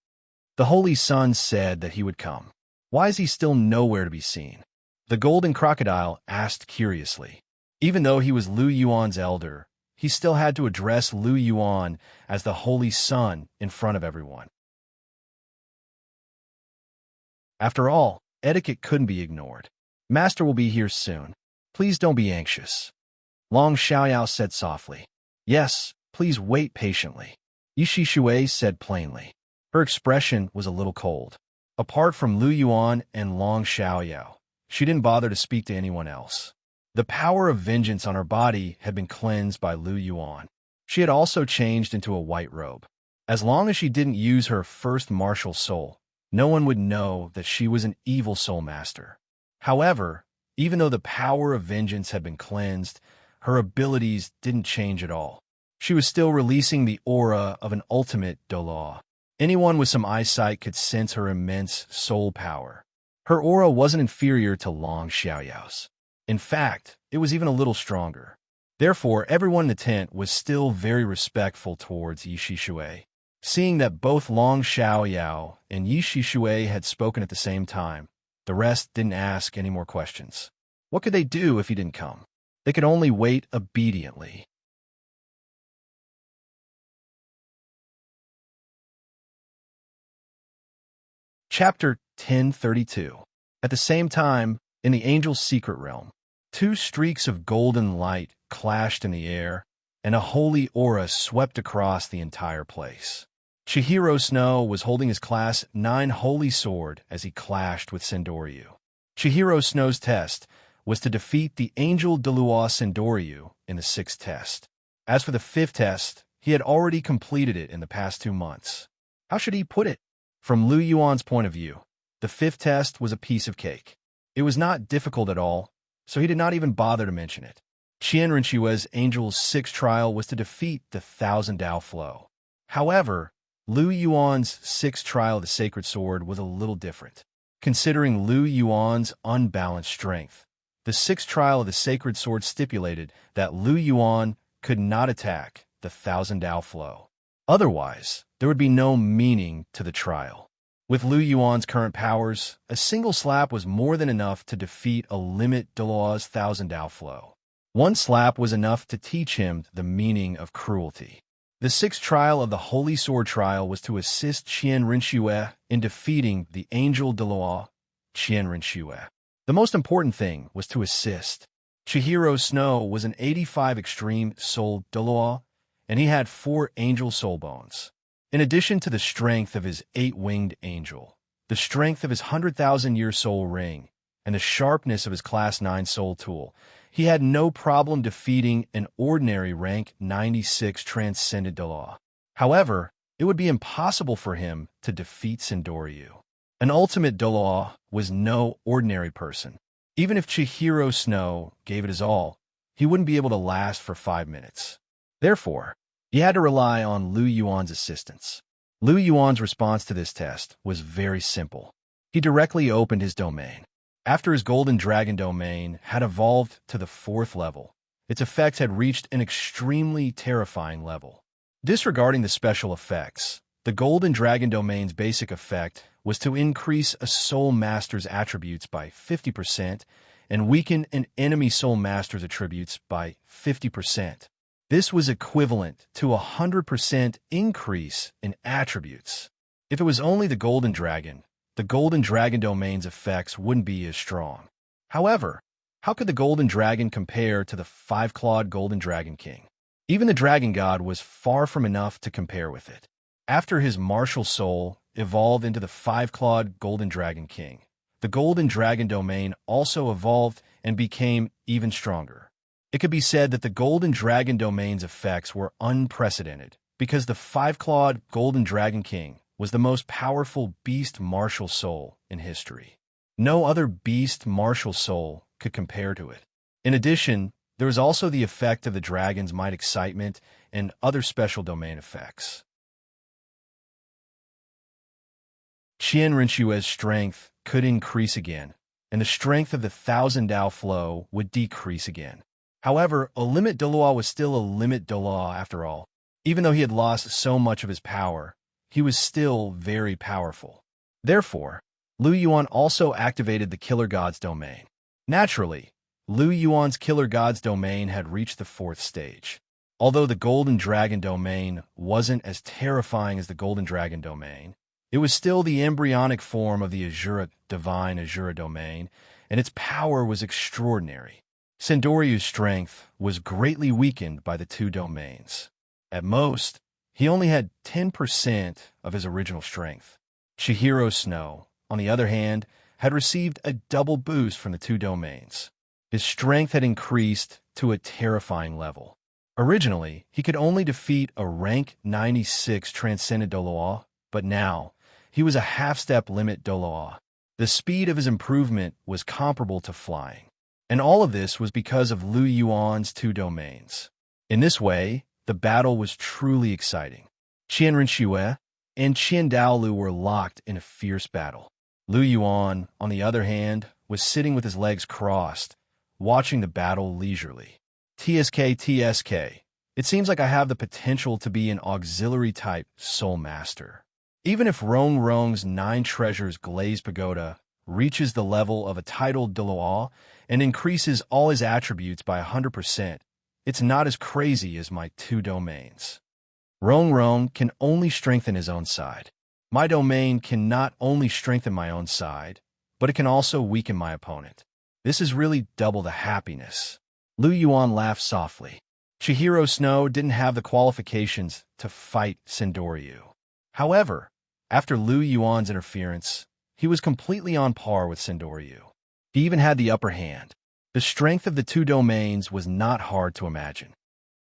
The Holy Sun said that he would come. Why is he still nowhere to be seen? The golden crocodile asked curiously. Even though he was Lu Yuan's elder, he still had to address Lu Yuan as the Holy Sun in front of everyone. After all, etiquette couldn't be ignored. "Master will be here soon. Please don't be anxious," Long Xiaoyao said softly. "Yes, please wait patiently," Yishi Shui said plainly. Her expression was a little cold. Apart from Lu Yuan and Long Xiaoyao, she didn't bother to speak to anyone else. The power of vengeance on her body had been cleansed by Lu Yuan. She had also changed into a white robe. As long as she didn't use her first martial soul, no one would know that she was an evil soul master. However, even though the power of vengeance had been cleansed, her abilities didn't change at all. She was still releasing the aura of an ultimate Douluo. Anyone with some eyesight could sense her immense soul power. Her aura wasn't inferior to Long Xiaoyao's. In fact, it was even a little stronger. Therefore, everyone in the tent was still very respectful towards Yishi Shui. Seeing that both Long Xiaoyao and Yishi Shui had spoken at the same time, the rest didn't ask any more questions. What could they do if he didn't come? They could only wait obediently. Chapter 1032. At the same time, in the angel's secret realm, two streaks of golden light clashed in the air, and a holy aura swept across the entire place. Chihiro Snow was holding his Class 9 holy sword as he clashed with Sendoryu. Chihiro Snow's test was to defeat the angel Douluo Sendoryu in the 6th test. As for the 5th test, he had already completed it in the past 2 months. How should he put it? From Lu Yuan's point of view, the 5th test was a piece of cake. It was not difficult at all, so he did not even bother to mention it. Qian Rinchue's angel's 6th trial was to defeat the 1,000 Dao flow. However, Lu Yuan's 6th trial of the sacred sword was a little different. Considering Lu Yuan's unbalanced strength, the 6th trial of the sacred sword stipulated that Lu Yuan could not attack the 1,000 Dao flow. Otherwise, there would be no meaning to the trial. With Lu Yuan's current powers, a single slap was more than enough to defeat a limit Douluo's 1,000 Dao flow. One slap was enough to teach him the meaning of cruelty. The 6th trial of the Holy Sword trial was to assist Qian Rinxue in defeating the angel Douluo, Qian Rinxue. The most important thing was to assist. Chihiro Snow was an 85 extreme soul Douluo, and he had 4 angel soul bones. In addition to the strength of his 8-winged angel, the strength of his 100,000-year soul ring, and the sharpness of his Class 9 soul tool, he had no problem defeating an ordinary rank 96 transcendent Douluo. However, it would be impossible for him to defeat Sendoryu. An ultimate Douluo was no ordinary person. Even if Chihiro Snow gave it his all, he wouldn't be able to last for 5 minutes. Therefore, he had to rely on Lu Yuan's assistance. Lu Yuan's response to this test was very simple. He directly opened his domain. After his golden dragon domain had evolved to the 4th level, its effects had reached an extremely terrifying level. Disregarding the special effects, the golden dragon domain's basic effect was to increase a soul master's attributes by 50% and weaken an enemy soul master's attributes by 50%. This was equivalent to a 100% increase in attributes. If it was only the golden dragon domain's effects wouldn't be as strong. However, how could the golden dragon compare to the 5-clawed golden dragon king? Even the dragon god was far from enough to compare with it. After his martial soul evolved into the 5-clawed golden dragon king, the golden dragon domain also evolved and became even stronger. It could be said that the golden dragon domain's effects were unprecedented because the 5-clawed golden dragon king was the most powerful beast martial soul in history. No other beast martial soul could compare to it. In addition, there was also the effect of the dragon's might excitement and other special domain effects. Qian Rinxue's strength could increase again, and the strength of the 1,000 Dao flow would decrease again. However, a limit Douluo was still a limit Douluo after all. Even though he had lost so much of his power, he was still very powerful. Therefore, Lu Yuan also activated the Killer God's domain. Naturally, Lu Yuan's Killer God's domain had reached the 4th stage. Although the Golden Dragon domain wasn't as terrifying as the Golden Dragon domain, it was still the embryonic form of the Divine Azura domain, and its power was extraordinary. Sendoryu's strength was greatly weakened by the 2 domains. At most, he only had 10% of his original strength. Chihiro Snow, on the other hand, had received a double boost from the 2 domains. His strength had increased to a terrifying level. Originally, he could only defeat a rank 96 Transcendent Douluo, but now, he was a half-step limit Douluo. The speed of his improvement was comparable to flying. And all of this was because of Lu Yuan's 2 domains. In this way, the battle was truly exciting. Qianren Xue and Qian Douluo were locked in a fierce battle. Lu Yuan, on the other hand, was sitting with his legs crossed, watching the battle leisurely. TSK. It seems like I have the potential to be an auxiliary-type soul master. Even if Rong Rong's 9 treasures glazed pagoda reaches the level of a titled Douluo and increases all his attributes by 100%, it's not as crazy as my 2 domains. Rong Rong can only strengthen his own side. My domain can not only strengthen my own side, but it can also weaken my opponent. This is really double the happiness. Lu Yuan laughed softly. Chihiro Snow didn't have the qualifications to fight Sendoryu. However, after Lu Yuan's interference, he was completely on par with Sendoryu. He even had the upper hand. The strength of the 2 domains was not hard to imagine.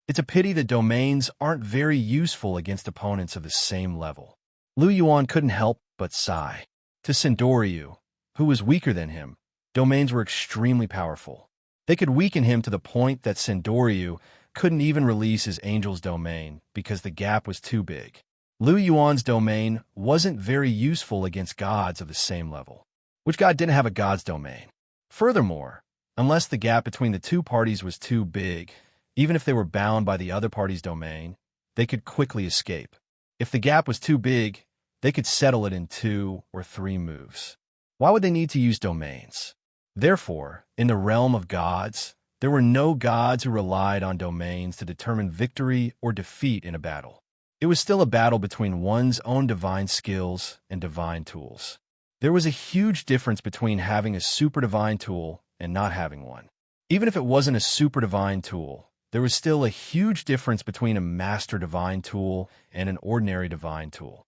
It's a pity that domains aren't very useful against opponents of the same level. Lu Yuan couldn't help but sigh. To Sendoryu, who was weaker than him, domains were extremely powerful. They could weaken him to the point that Sendoryu couldn't even release his angel's domain because the gap was too big. Lu Yuan's domain wasn't very useful against gods of the same level. Which god didn't have a god's domain? Furthermore, unless the gap between the 2 parties was too big, even if they were bound by the other party's domain, they could quickly escape. If the gap was too big, they could settle it in 2 or 3 moves. Why would they need to use domains? Therefore, in the realm of gods, there were no gods who relied on domains to determine victory or defeat in a battle. It was still a battle between one's own divine skills and divine tools. There was a huge difference between having a super divine tool and not having one. Even if it wasn't a super divine tool, there was still a huge difference between a master divine tool and an ordinary divine tool.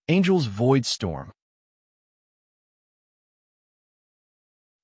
Angel's Void Storm.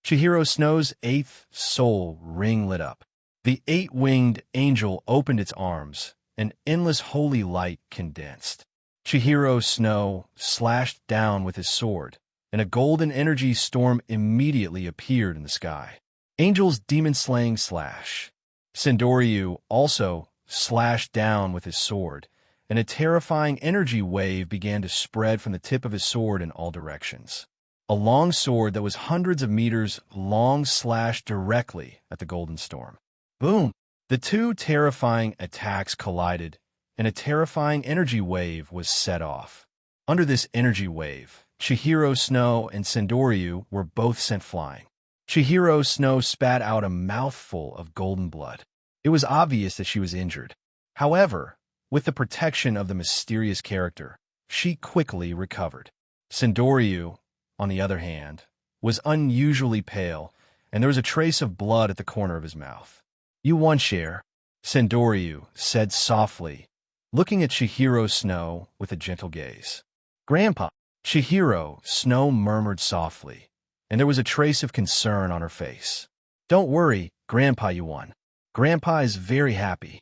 Chihiro Snow's 8th soul ring lit up. The 8-winged angel opened its arms, an endless holy light condensed. Chihiro Snow slashed down with his sword, and a golden energy storm immediately appeared in the sky. Angel's demon-slaying slash. Sendoryu also slashed down with his sword, and a terrifying energy wave began to spread from the tip of his sword in all directions. A long sword that was hundreds of meters long slashed directly at the golden storm. Boom! The 2 terrifying attacks collided, and a terrifying energy wave was set off. Under this energy wave, Chihiro Snow and Sendoryu were both sent flying. Chihiro Snow spat out a mouthful of golden blood. It was obvious that she was injured. However, with the protection of the mysterious character, she quickly recovered. Sendoryu, on the other hand, was unusually pale, and there was a trace of blood at the corner of his mouth. "You won, Cher," Sendoryu said softly, looking at Chihiro Snow with a gentle gaze. "Grandpa," Chihiro Snow murmured softly, and there was a trace of concern on her face. "Don't worry, Grandpa, you won. Grandpa is very happy,"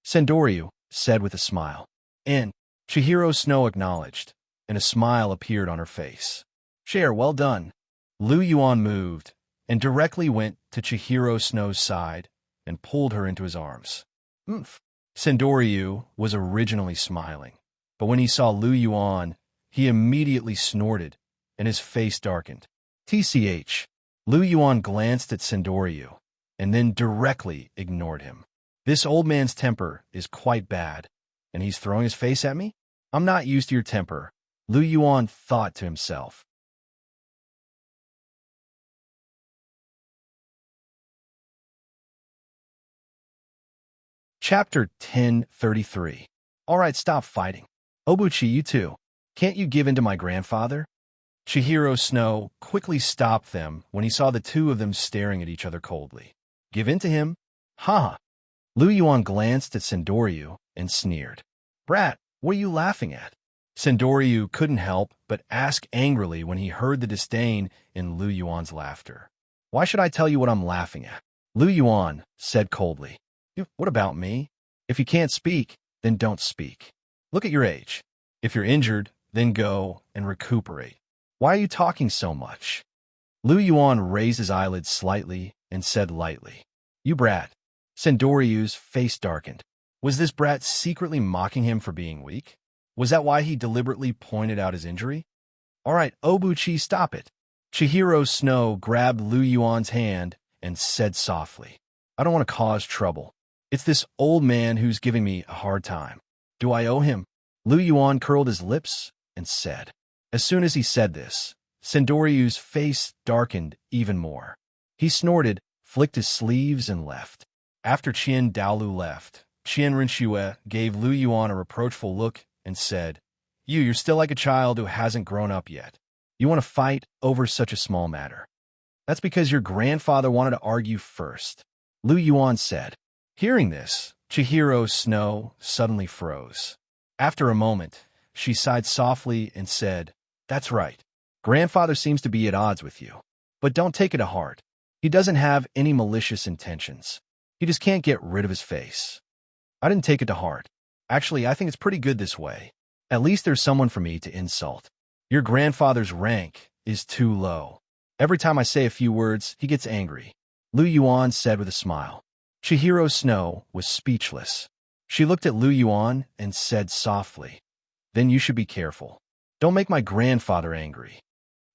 Sendoryu said with a smile. And Chihiro Snow acknowledged, and a smile appeared on her face. "Cher, well done." Lu Yuan moved and directly went to Chihiro Snow's side and pulled her into his arms. "Oomph." Sendoryu was originally smiling, but when he saw Lu Yuan, he immediately snorted, and his face darkened. TCH. Lu Yuan glanced at Sendoryu, and then directly ignored him. This old man's temper is quite bad. and he's throwing his face at me? I'm not used to your temper, Lu Yuan thought to himself. Chapter 1033. All right, stop fighting. Obuchi, you too. Can't you give in to my grandfather? Chihiro Snow quickly stopped them when he saw the two of them staring at each other coldly. Give in to him? Ha! Lu Yuan glanced at Sendoryu and sneered. Brat, what are you laughing at? Sendoryu couldn't help but ask angrily when he heard the disdain in Lu Yuan's laughter. Why should I tell you what I'm laughing at? Lu Yuan said coldly. What about me? If you can't speak, then don't speak. Look at your age. If you're injured, then go and recuperate. Why are you talking so much? Lu Yuan raised his eyelids slightly and said lightly, You brat. Sendoryu's face darkened. Was this brat secretly mocking him for being weak? Was that why he deliberately pointed out his injury? All right, Obuchi, stop it. Chihiro Snow grabbed Lu Yuan's hand and said softly, I don't want to cause trouble. It's this old man who's giving me a hard time. Do I owe him? Lu Yuan curled his lips and said. As soon as he said this, Sendoryu's face darkened even more. He snorted, flicked his sleeves, and left. After Qian Douluo left, Qian Rinxue gave Lu Yuan a reproachful look and said, You're still like a child who hasn't grown up yet. You want to fight over such a small matter. That's because your grandfather wanted to argue first, Lu Yuan said. Hearing this, Chihiro Snow suddenly froze. After a moment, she sighed softly and said, That's right. Grandfather seems to be at odds with you. But don't take it to heart. He doesn't have any malicious intentions. He just can't get rid of his face. I didn't take it to heart. Actually, I think it's pretty good this way. At least there's someone for me to insult. Your grandfather's rank is too low. Every time I say a few words, he gets angry, Lu Yuan said with a smile. Chihiro Snow was speechless. She looked at Lu Yuan and said softly, Then you should be careful. Don't make my grandfather angry.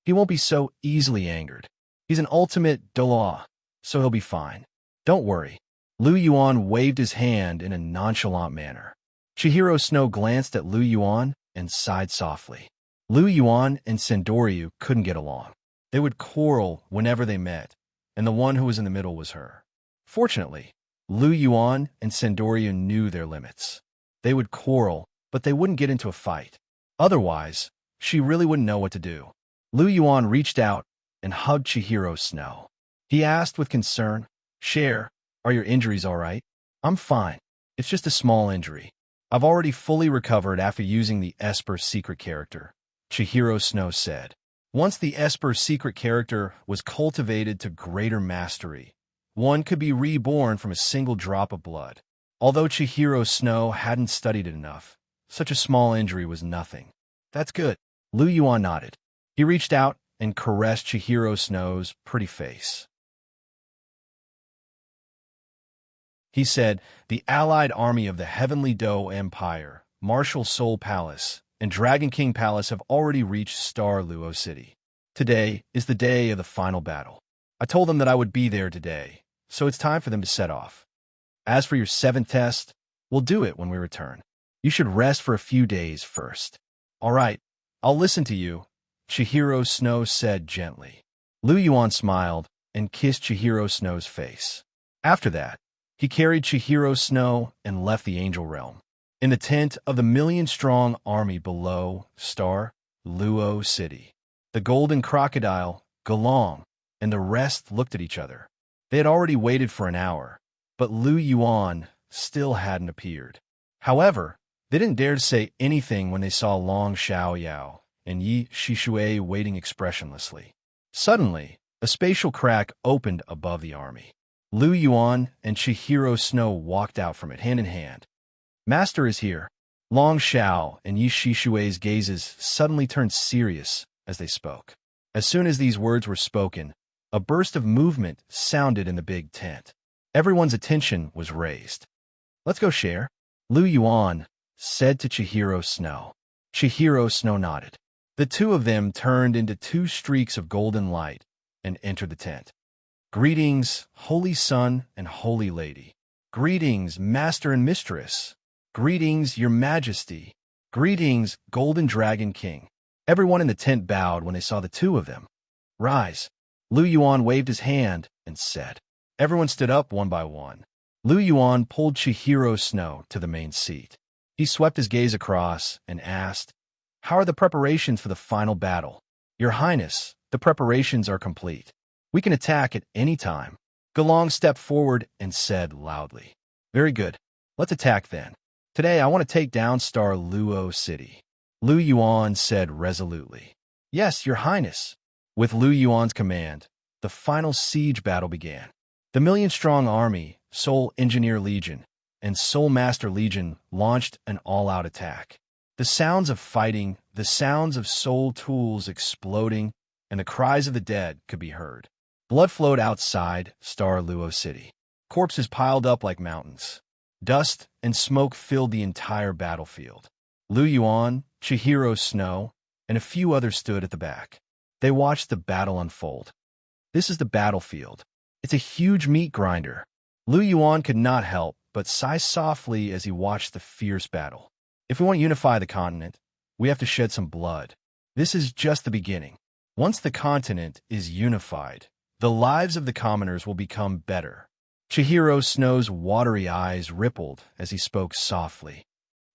He won't be so easily angered. He's an ultimate Douluo, so he'll be fine. Don't worry. Lu Yuan waved his hand in a nonchalant manner. Chihiro Snow glanced at Lu Yuan and sighed softly. Lu Yuan and Sendoryu couldn't get along. They would quarrel whenever they met, and the one who was in the middle was her. Fortunately, Lu Yuan and Sendoryu knew their limits. They would quarrel, but they wouldn't get into a fight. Otherwise, she really wouldn't know what to do. Lu Yuan reached out and hugged Chihiro Snow. He asked with concern, Cher, are your injuries all right? I'm fine. It's just a small injury. I've already fully recovered after using the Esper secret character, Chihiro Snow said. Once the Esper secret character was cultivated to greater mastery, one could be reborn from a single drop of blood. Although Chihiro Snow hadn't studied it enough, such a small injury was nothing. That's good. Lu Yuan nodded. He reached out and caressed Chihiro Snow's pretty face. He said, The allied army of the Heavenly Dough Empire, Martial Soul Palace, and Dragon King Palace have already reached Star Luo City. Today is the day of the final battle. I told them that I would be there today, so it's time for them to set off. As for your 7th test, we'll do it when we return. You should rest for a few days first. All right, I'll listen to you, Chihiro Snow said gently. Lu Yuan smiled and kissed Chihiro Snow's face. After that, he carried Chihiro Snow and left the Angel Realm. In the tent of the million-strong army below Star Luo City, the Golden Crocodile, Galong, and the rest looked at each other. They had already waited for an hour, but Lu Yuan still hadn't appeared. However, they didn't dare to say anything when they saw Long Xiaoyao and Yi Shishue waiting expressionlessly. Suddenly, a spatial crack opened above the army. Lu Yuan and Chihiro Snow walked out from it hand in hand. Master is here. Long Xiao and Yi Shishue's gazes suddenly turned serious as they spoke. As soon as these words were spoken, a burst of movement sounded in the big tent. Everyone's attention was raised. Let's go, Cher, Lu Yuan said to Chihiro Snow. Chihiro Snow nodded. The two of them turned into 2 streaks of golden light and entered the tent. Greetings, Holy Son and Holy Lady. Greetings, Master and Mistress. "Greetings, your majesty." "Greetings, Golden Dragon King." Everyone in the tent bowed when they saw the two of them. "Rise." Lu Yuan waved his hand and said. Everyone stood up one by one. Lu Yuan pulled Chihiro Snow to the main seat. He swept his gaze across and asked, "How are the preparations for the final battle?" "Your Highness, the preparations are complete. We can attack at any time." Gelong stepped forward and said loudly, "Very good. Let's attack then. Today I want to take down Star Luo City." Lu Yuan said resolutely, "Yes, your Highness." With Lu Yuan's command, the final siege battle began. The million-strong army, Soul Engineer Legion, and Soul Master Legion launched an all-out attack. The sounds of fighting, the sounds of soul tools exploding, and the cries of the dead could be heard. Blood flowed outside Star Luo City. Corpses piled up like mountains. Dust and smoke filled the entire battlefield. Lu Yuan, Chihiro Snow, and a few others stood at the back. They watched the battle unfold. This is the battlefield. It's a huge meat grinder. Lu Yuan could not help but sigh softly as he watched the fierce battle. If we want to unify the continent, we have to shed some blood. This is just the beginning. Once the continent is unified, the lives of the commoners will become better. Chihiro Snow's watery eyes rippled as he spoke softly.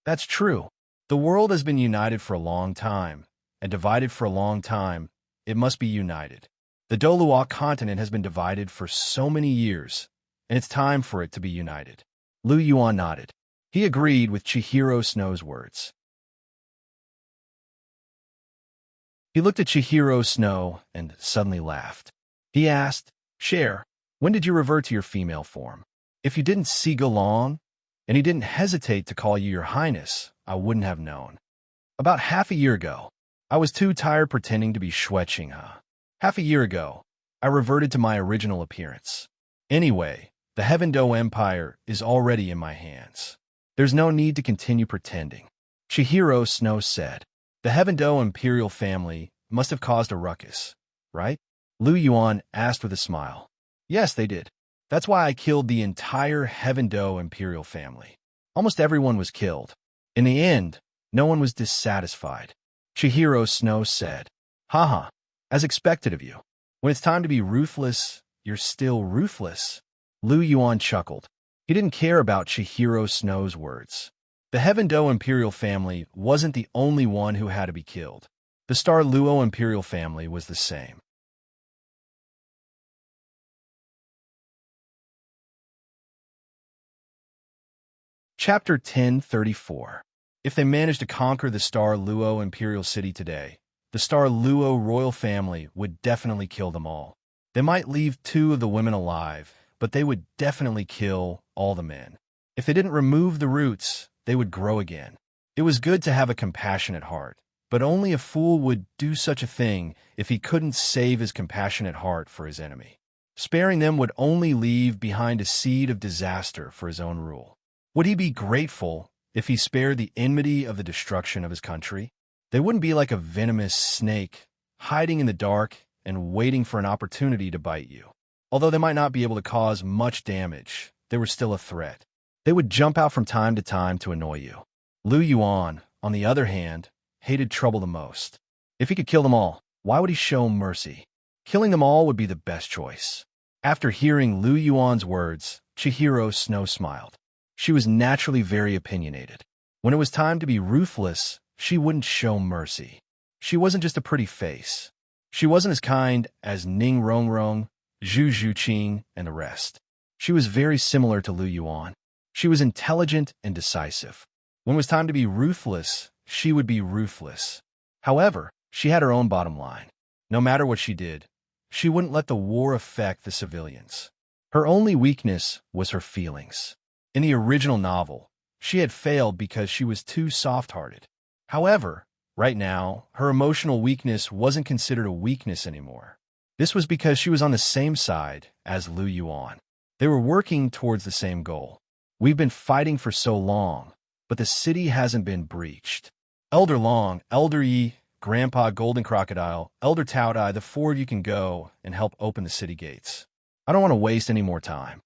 That's true. The world has been united for a long time, and divided for a long time. It must be united. The Douluo continent has been divided for so many years, and it's time for it to be united. Lu Yuan nodded. He agreed with Chihiro Snow's words. He looked at Chihiro Snow and suddenly laughed. He asked, "Cher, when did you revert to your female form? If you didn't see Gelong, and he didn't hesitate to call you your Highness, I wouldn't have known." "About half a year ago. I was too tired pretending to be Shueqinghe. Half a year ago, I reverted to my original appearance. Anyway, the Heaven Do Empire is already in my hands. There's no need to continue pretending." Chihiro Snow said. "The Heaven Do Imperial family must have caused a ruckus, right?" Lu Yuan asked with a smile. "Yes, they did. That's why I killed the entire Heaven Do Imperial family. Almost everyone was killed. In the end, no one was dissatisfied." Chihiro Snow said, "Haha, as expected of you. When it's time to be ruthless, you're still ruthless." Lu Yuan chuckled. He didn't care about Chihiro Snow's words. The Heaven Do Imperial family wasn't the only one who had to be killed. The Star Luo Imperial family was the same. Chapter 1034. If they managed to conquer the Star Luo Imperial City today, the Star Luo royal family would definitely kill them all. They might leave 2 of the women alive, but they would definitely kill all the men. If they didn't remove the roots, they would grow again. It was good to have a compassionate heart, but only a fool would do such a thing if he couldn't save his compassionate heart for his enemy. Sparing them would only leave behind a seed of disaster for his own rule. Would he be grateful if he spared the enmity of the destruction of his country? They wouldn't be like a venomous snake, hiding in the dark and waiting for an opportunity to bite you. Although they might not be able to cause much damage, they were still a threat. They would jump out from time to annoy you. Lu Yuan, on the other hand, hated trouble the most. If he could kill them all, why would he show mercy? Killing them all would be the best choice. After hearing Lu Yuan's words, Chihiro Snow smiled. She was naturally very opinionated. When it was time to be ruthless, she wouldn't show mercy. She wasn't just a pretty face. She wasn't as kind as Ning Rongrong, Zhu Zhuqing, and the rest. She was very similar to Lu Yuan. She was intelligent and decisive. When it was time to be ruthless, she would be ruthless. However, she had her own bottom line. No matter what she did, she wouldn't let the war affect the civilians. Her only weakness was her feelings. In the original novel, she had failed because she was too soft-hearted. However, right now, her emotional weakness wasn't considered a weakness anymore. This was because she was on the same side as Lu Yuan. They were working towards the same goal. "We've been fighting for so long, but the city hasn't been breached. Elder Long, Elder Yi, Grandpa Golden Crocodile, Elder Taodai, the 4 of you can go and help open the city gates. I don't want to waste any more time."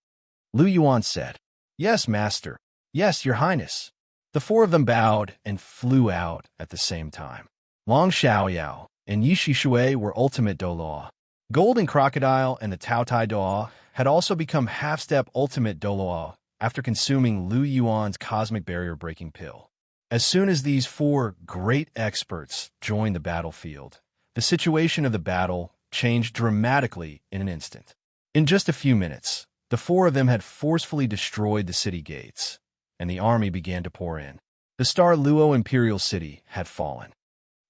Lu Yuan said. "Yes, Master. Yes, Your Highness." The four of them bowed and flew out at the same time. Long Xiaoyao and Yishi Shui were ultimate Douluo. Golden Crocodile and the Tao Tai Doa had also become half-step ultimate Douluo after consuming Lu Yuan's cosmic barrier-breaking pill. As soon as these four great experts joined the battlefield, the situation of the battle changed dramatically in an instant. In just a few minutes, the four of them had forcefully destroyed the city gates, and the army began to pour in. The Star Luo Imperial City had fallen.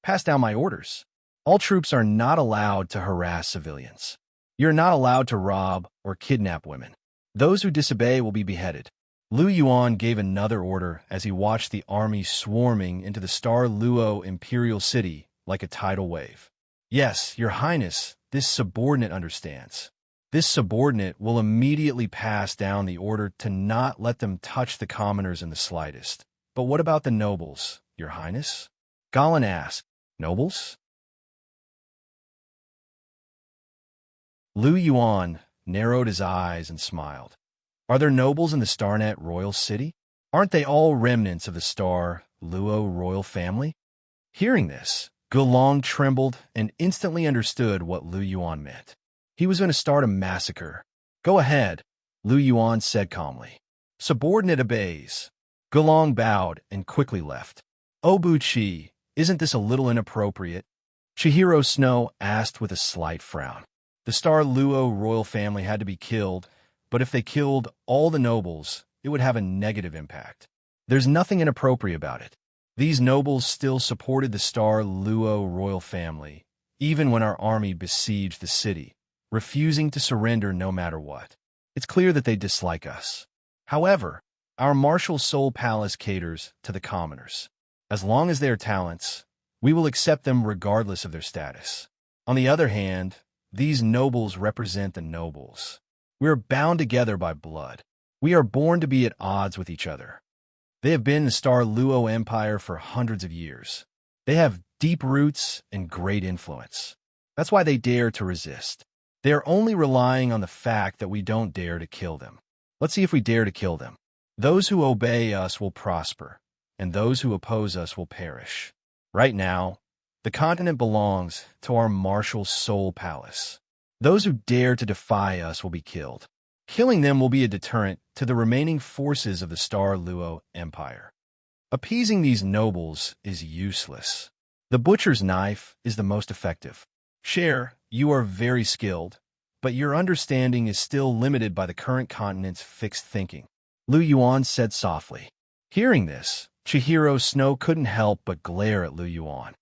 Pass down my orders. All troops are not allowed to harass civilians. You're not allowed to rob or kidnap women. Those who disobey will be beheaded. Lu Yuan gave another order as he watched the army swarming into the Star Luo Imperial City like a tidal wave. Yes, Your Highness, this subordinate understands. This subordinate will immediately pass down the order to not let them touch the commoners in the slightest. But what about the nobles, Your Highness? Galen asked. Nobles? Lu Yuan narrowed his eyes and smiled. Are there nobles in the Starnet royal city? Aren't they all remnants of the Star Luo royal family? Hearing this, Gulong trembled and instantly understood what Lu Yuan meant. He was going to start a massacre. Go ahead, Lu Yuan said calmly. Subordinate obeys. Gulong bowed and quickly left. Obu Chi, isn't this a little inappropriate? Chihiro Snow asked with a slight frown. The Star Luo royal family had to be killed, but if they killed all the nobles, it would have a negative impact. There's nothing inappropriate about it. These nobles still supported the Star Luo royal family, even when our army besieged the city, refusing to surrender no matter what. It's clear that they dislike us. However, our martial soul palace caters to the commoners. As long as they are talents, we will accept them regardless of their status. On the other hand, these nobles represent the nobles. We are bound together by blood. We are born to be at odds with each other. They have been in the Star Luo Empire for hundreds of years. They have deep roots and great influence. That's why they dare to resist. They are only relying on the fact that we don't dare to kill them. Let's see if we dare to kill them. Those who obey us will prosper, and those who oppose us will perish. Right now, the continent belongs to our martial soul palace. Those who dare to defy us will be killed. Killing them will be a deterrent to the remaining forces of the Star Luo Empire. Appeasing these nobles is useless. The butcher's knife is the most effective. Cher, you are very skilled, but your understanding is still limited by the current continent's fixed thinking, Lu Yuan said softly. Hearing this, Chihiro Snow couldn't help but glare at Lu Yuan.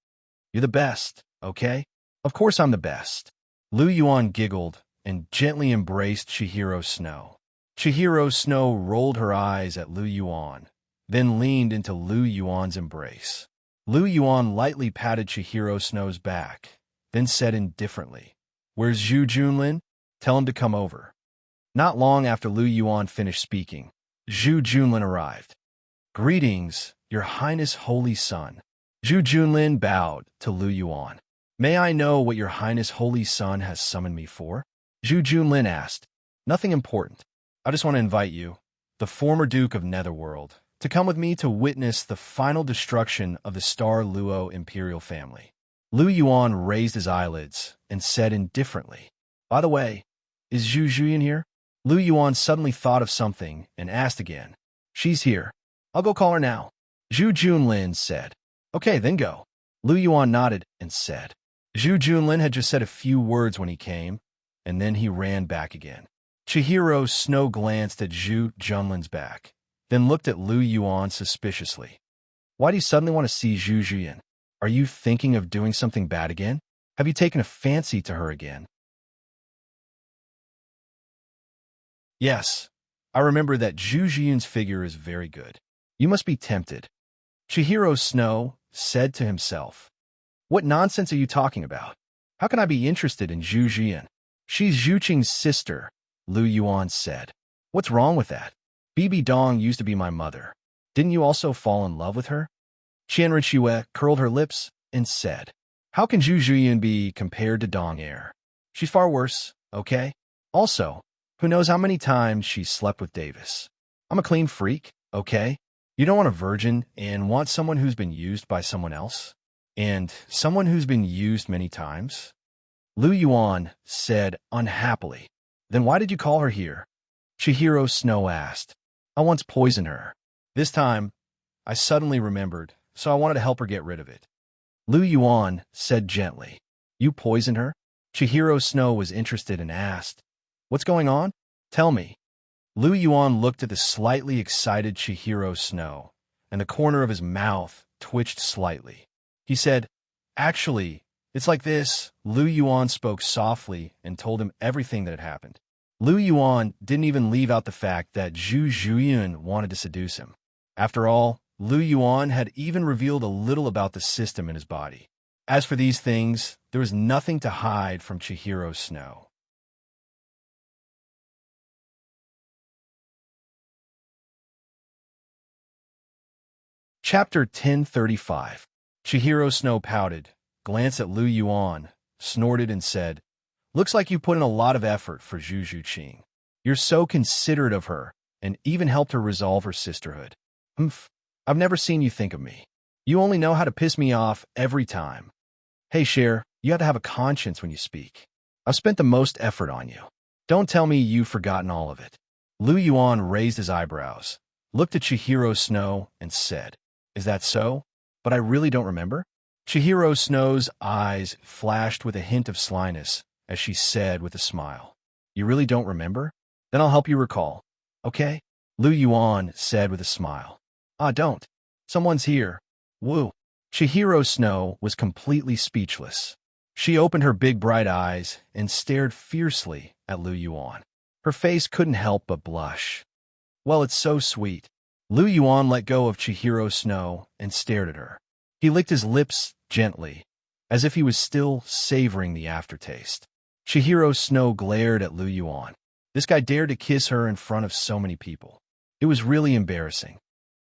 You're the best, okay? Of course I'm the best. Lu Yuan giggled and gently embraced Chihiro Snow. Chihiro Snow rolled her eyes at Lu Yuan, then leaned into Lu Yuan's embrace. Lu Yuan lightly patted Chihiro Snow's back, then said indifferently, Where's Zhu Junlin? Tell him to come over. Not long after Lu Yuan finished speaking, Zhu Junlin arrived. Greetings, Your Highness Holy Son. Zhu Junlin bowed to Lu Yuan. May I know what Your Highness Holy Son has summoned me for? Zhu Junlin asked. Nothing important. I just want to invite you, the former Duke of Netherworld, to come with me to witness the final destruction of the Star Luo Imperial family. Lu Yuan raised his eyelids and said indifferently, By the way, is Zhu Juyan here? Lu Yuan suddenly thought of something and asked again. She's here. I'll go call her now. Zhu Junlin said. Okay, then go. Lu Yuan nodded and said. Zhu Junlin had just said a few words when he came, and then he ran back again. Chihiro Snow glanced at Zhu Junlin's back, then looked at Lu Yuan suspiciously. Why do you suddenly want to see Zhu Juyan? Are you thinking of doing something bad again? Have you taken a fancy to her again? Yes, I remember that Zhu Juyan's figure is very good. You must be tempted. Chihiro Snow said to himself. What nonsense are you talking about? How can I be interested in Zhu Juyan? She's Zhu Qing's sister, Lu Yuan said. What's wrong with that? Bibi Dong used to be my mother. Didn't you also fall in love with her? Qianren Xue curled her lips and said, How can Zhu Juyan be compared to Dong Er? She's far worse, okay? Also, who knows how many times she's slept with Davis? I'm a clean freak, okay? You don't want a virgin and want someone who's been used by someone else? And someone who's been used many times? Lu Yuan said unhappily. Then why did you call her here? Chihiro Snow asked. I once poisoned her. This time, I suddenly remembered, so I wanted to help her get rid of it. Lu Yuan said gently. You poisoned her? Chihiro Snow was interested and asked. What's going on? Tell me. Lu Yuan looked at the slightly excited Chihiro Snow, and the corner of his mouth twitched slightly. He said, Actually, it's like this. Lu Yuan spoke softly and told him everything that had happened. Lu Yuan didn't even leave out the fact that Zhu Zhuyan wanted to seduce him. After all, Lu Yuan had even revealed a little about the system in his body. As for these things, there was nothing to hide from Chihiro Snow. Chapter 1035. Chihiro Snow pouted, glanced at Lu Yuan, snorted and said, Looks like you put in a lot of effort for Zhu Zhuqing. You're so considerate of her, and even helped her resolve her sisterhood. Humph, I've never seen you think of me. You only know how to piss me off every time. Hey, Cher, you have to have a conscience when you speak. I've spent the most effort on you. Don't tell me you've forgotten all of it. Lu Yuan raised his eyebrows, looked at Chihiro Snow, and said, Is that so? But I really don't remember? Chihiro Snow's eyes flashed with a hint of slyness, as she said with a smile. You really don't remember? Then I'll help you recall. Okay? Lu Yuan said with a smile. Don't. Someone's here. Woo. Chihiro Snow was completely speechless. She opened her big bright eyes and stared fiercely at Lu Yuan. Her face couldn't help but blush. Well, it's so sweet. Lu Yuan let go of Chihiro Snow and stared at her. He licked his lips gently, as if he was still savoring the aftertaste. Chihiro Snow glared at Lu Yuan. This guy dared to kiss her in front of so many people. It was really embarrassing.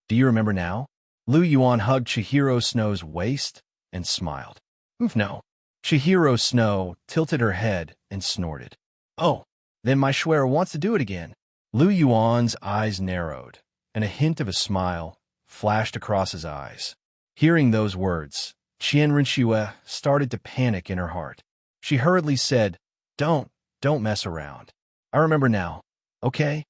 Do you remember now? Lu Yuan hugged Chihiro Snow's waist and smiled. No. Chihiro Snow tilted her head and snorted. Oh, then my Schwer wants to do it again. Lu Yuan's eyes narrowed, and a hint of a smile flashed across his eyes. Hearing those words, Qian Rinxue started to panic in her heart. She hurriedly said, Don't mess around. I remember now. Okay?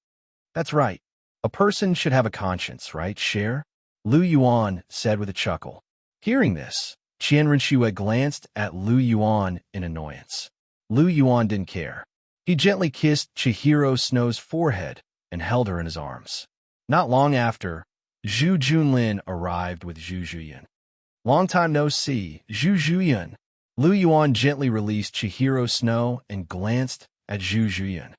That's right. A person should have a conscience, right, Cher? Lu Yuan said with a chuckle. Hearing this, Qian Rinxue glanced at Lu Yuan in annoyance. Lu Yuan didn't care. He gently kissed Chihiro Snow's forehead and held her in his arms. Not long after, Zhu Junlin arrived with Zhu Zhuyan. Long time no see, Zhu Zhuyan. Lu Yuan gently released Chihiro Snow and glanced at Zhu Zhuyan.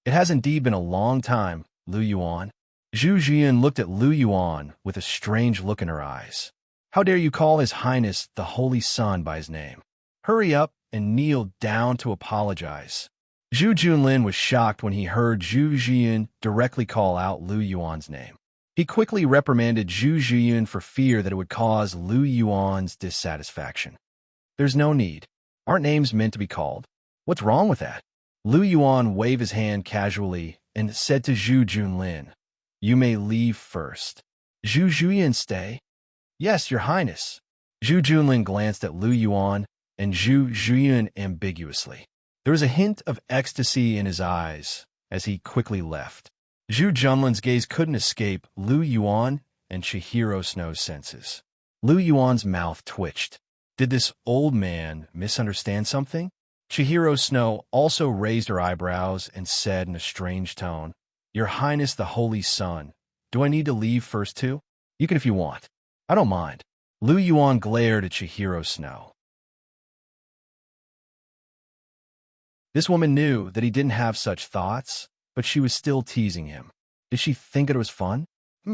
It has indeed been a long time, Lu Yuan. Zhu Zhuyan looked at Lu Yuan with a strange look in her eyes. How dare you call His Highness the Holy Sun by his name? Hurry up and kneel down to apologize. Zhu Junlin was shocked when he heard Zhu Zhuyan directly call out Lu Yuan's name. He quickly reprimanded Zhu Zhuyan for fear that it would cause Lu Yuan's dissatisfaction. There's no need. Aren't names meant to be called? What's wrong with that? Lu Yuan waved his hand casually and said to Zhu Junlin, You may leave first. Zhu Zhuyan stay? Yes, Your Highness. Zhu Junlin glanced at Lu Yuan and Zhu Zhuyan ambiguously. There was a hint of ecstasy in his eyes as he quickly left. Zhu Junlin's gaze couldn't escape Lu Yuan and Chihiro Snow's senses. Lu Yuan's mouth twitched. Did this old man misunderstand something? Chihiro Snow also raised her eyebrows and said in a strange tone, Your Highness the Holy Sun, do I need to leave first too? You can if you want. I don't mind. Lu Yuan glared at Chihiro Snow. This woman knew that he didn't have such thoughts, but she was still teasing him. Did she think it was fun?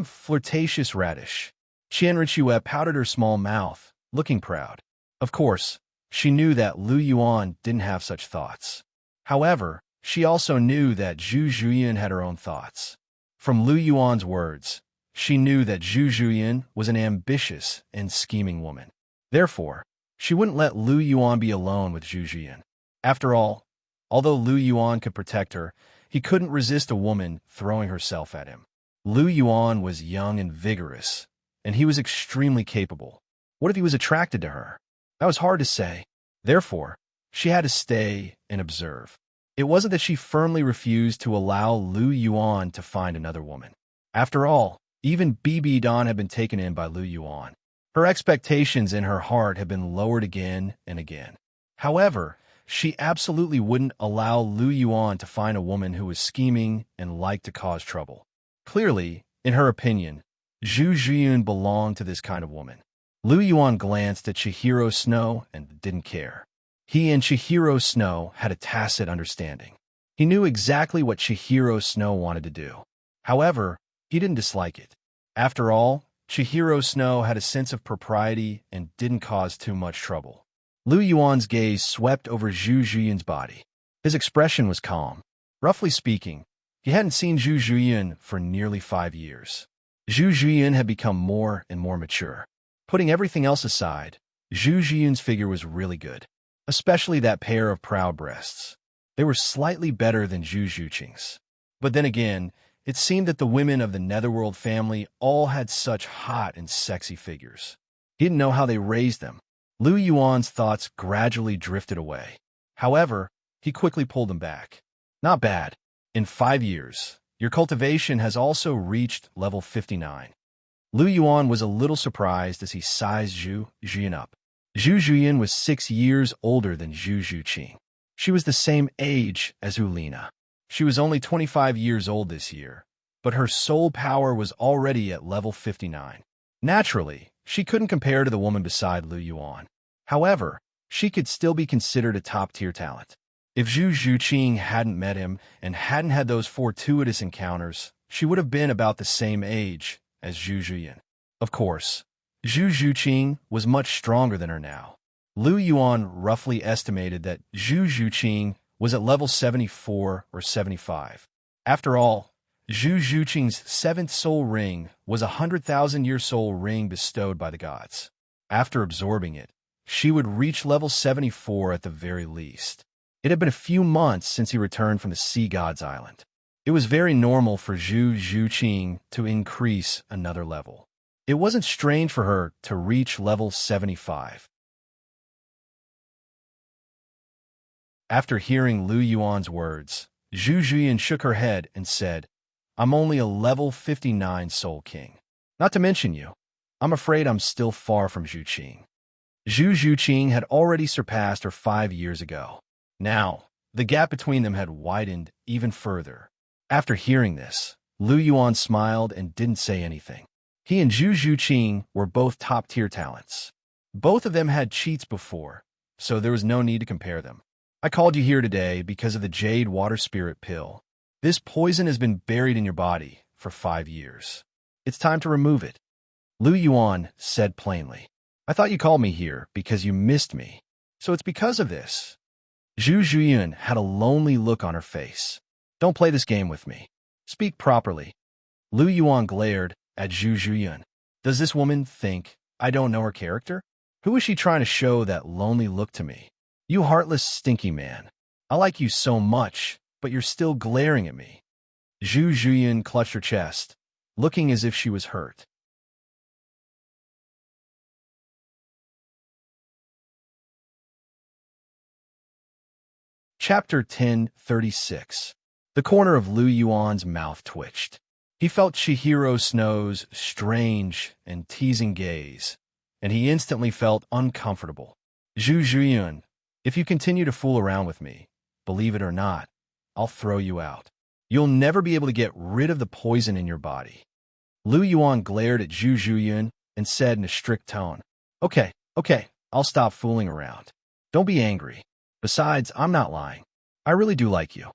Flirtatious radish. Qian Rinxue pouted her small mouth, looking proud. Of course, she knew that Lu Yuan didn't have such thoughts. However, she also knew that Zhu Zhuyan had her own thoughts. From Lu Yuan's words, she knew that Zhu Zhuyan was an ambitious and scheming woman. Therefore, she wouldn't let Lu Yuan be alone with Zhu Zhuyan. After all, although Lu Yuan could protect her, he couldn't resist a woman throwing herself at him. Lu Yuan was young and vigorous, and he was extremely capable. What if he was attracted to her? That was hard to say. Therefore, she had to stay and observe. It wasn't that she firmly refused to allow Lu Yuan to find another woman. After all, even Bibi Dan had been taken in by Lu Yuan. Her expectations in her heart had been lowered again and again. However, she absolutely wouldn't allow Lu Yuan to find a woman who was scheming and liked to cause trouble. Clearly, in her opinion, Zhu Zhiyun belonged to this kind of woman. Lu Yuan glanced at Chihiro Snow and didn't care. He and Chihiro Snow had a tacit understanding. He knew exactly what Chihiro Snow wanted to do. However, he didn't dislike it. After all, Chihiro Snow had a sense of propriety and didn't cause too much trouble. Lu Yuan's gaze swept over Zhu Zhiyun's body. His expression was calm. Roughly speaking, he hadn't seen Zhu Zhiyun for nearly 5 years. Zhu Zhiyun had become more and more mature. Putting everything else aside, Zhu Zhiyun's figure was really good, especially that pair of proud breasts. They were slightly better than Zhu Zhuqing's. But then again, it seemed that the women of the Netherworld family all had such hot and sexy figures. He didn't know how they raised them. Lu Yuan's thoughts gradually drifted away. However, he quickly pulled them back. Not bad. In 5 years, your cultivation has also reached level 59. Lu Yuan was a little surprised as he sized Zhu Zhiyun up. Zhu Zhiyun was 6 years older than Zhu Zhuqing. She was the same age as Ulina. She was only 25 years old this year, but her soul power was already at level 59. Naturally, she couldn't compare to the woman beside Lu Yuan. However, she could still be considered a top-tier talent. If Zhu Zhuqing hadn't met him and hadn't had those fortuitous encounters, she would have been about the same age as Zhu Zhiyun. Of course, Zhu Zhuqing was much stronger than her now. Lu Yuan roughly estimated that Zhu Zhuqing was at level 74 or 75. After all, Zhu Zhuqing's 7th soul ring was a 100,000-year soul ring bestowed by the gods. After absorbing it, she would reach level 74 at the very least. It had been a few months since he returned from the Sea God's Island. It was very normal for Zhu Zhuqing to increase another level. It wasn't strange for her to reach level 75. After hearing Lu Yuan's words, Zhu Zhiyun shook her head and said, "I'm only a level 59 Soul King. Not to mention you. I'm afraid I'm still far from Zhuqing." Zhu Zhuqing had already surpassed her 5 years ago. Now, the gap between them had widened even further. After hearing this, Lu Yuan smiled and didn't say anything. He and Zhu Zhuqing were both top-tier talents. Both of them had cheats before, so there was no need to compare them. I called you here today because of the Jade Water Spirit pill. This poison has been buried in your body for 5 years. It's time to remove it. Lu Yuan said plainly. I thought you called me here because you missed me, so it's because of this. Zhu Zhiyun had a lonely look on her face. Don't play this game with me. Speak properly. Lu Yuan glared at Zhu Zhiyun. Does this woman think I don't know her character? Who is she trying to show that lonely look to me? You heartless, stinky man. I like you so much, but you're still glaring at me. Zhu Zhiyun clutched her chest, looking as if she was hurt. Chapter 1036. The corner of Lu Yuan's mouth twitched. He felt Chihiro Snow's strange and teasing gaze, and he instantly felt uncomfortable. Zhu Zhiyun, if you continue to fool around with me, believe it or not, I'll throw you out. You'll never be able to get rid of the poison in your body. Lu Yuan glared at Zhu Zhiyun and said in a strict tone, Okay, I'll stop fooling around. Don't be angry. Besides, I'm not lying. I really do like you.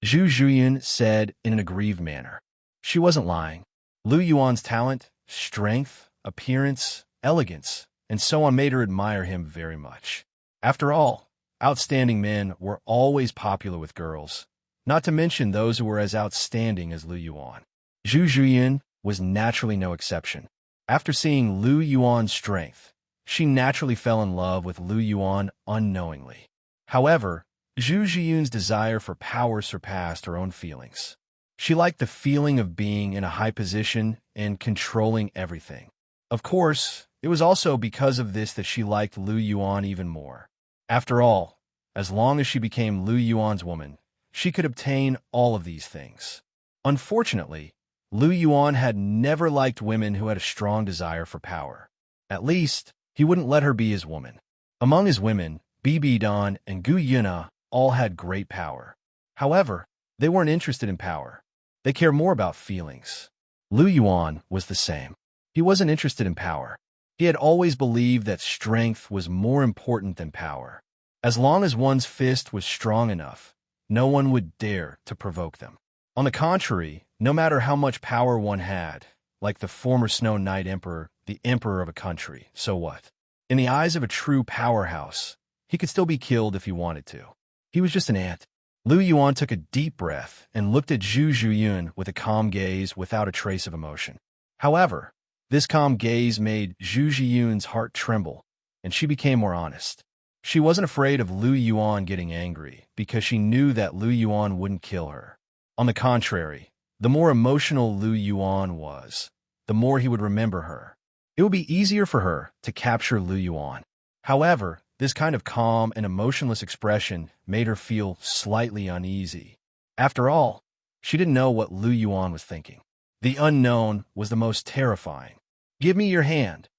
Zhu Zhiyun said in an aggrieved manner. She wasn't lying. Lu Yuan's talent, strength, appearance, elegance, and so on made her admire him very much. After all, outstanding men were always popular with girls, not to mention those who were as outstanding as Lu Yuan. Zhu Zhiyun was naturally no exception. After seeing Lu Yuan's strength, she naturally fell in love with Lu Yuan unknowingly. However, Zhu Zhiyun's desire for power surpassed her own feelings. She liked the feeling of being in a high position and controlling everything. Of course, it was also because of this that she liked Lu Yuan even more. After all, as long as she became Lu Yuan's woman, she could obtain all of these things. Unfortunately, Lu Yuan had never liked women who had a strong desire for power. At least, he wouldn't let her be his woman. Among his women, Bibi Dan and Gu Yuna all had great power. However, they weren't interested in power. They cared more about feelings. Lu Yuan was the same. He wasn't interested in power. He had always believed that strength was more important than power. As long as one's fist was strong enough, no one would dare to provoke them. On the contrary, no matter how much power one had, like the former Snow Knight Emperor, the emperor of a country, so what? In the eyes of a true powerhouse, he could still be killed if he wanted to. He was just an ant. Lu Yuan took a deep breath and looked at Zhu Zhuyun with a calm gaze without a trace of emotion. However, this calm gaze made Zhu Zhiyun's heart tremble, and she became more honest. She wasn't afraid of Lu Yuan getting angry because she knew that Lu Yuan wouldn't kill her. On the contrary, the more emotional Lu Yuan was, the more he would remember her. It would be easier for her to capture Lu Yuan. However, this kind of calm and emotionless expression made her feel slightly uneasy. After all, she didn't know what Lu Yuan was thinking. The unknown was the most terrifying. "Give me your hand,"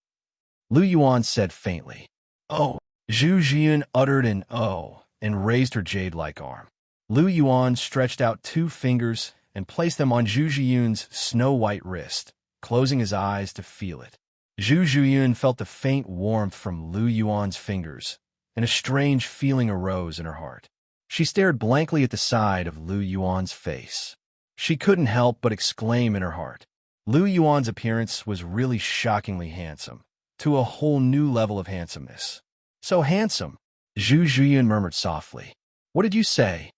Lu Yuan said faintly. "Oh." Zhu Zhiyun uttered an "oh" and raised her jade-like arm. Lu Yuan stretched out 2 fingers and placed them on Zhu Zhiyun's snow-white wrist, closing his eyes to feel it. Zhu Zhiyun felt the faint warmth from Lu Yuan's fingers, and a strange feeling arose in her heart. She stared blankly at the side of Lu Yuan's face. She couldn't help but exclaim in her heart. Lu Yuan's appearance was really shockingly handsome, to a whole new level of handsomeness. "So handsome," Zhu Zhiyun murmured softly. "What did you say?"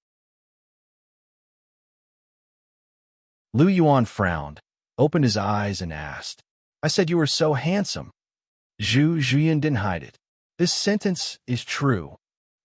Lu Yuan frowned, opened his eyes, and asked, "I said you were so handsome." Zhu Zhiyun didn't hide it. "This sentence is true."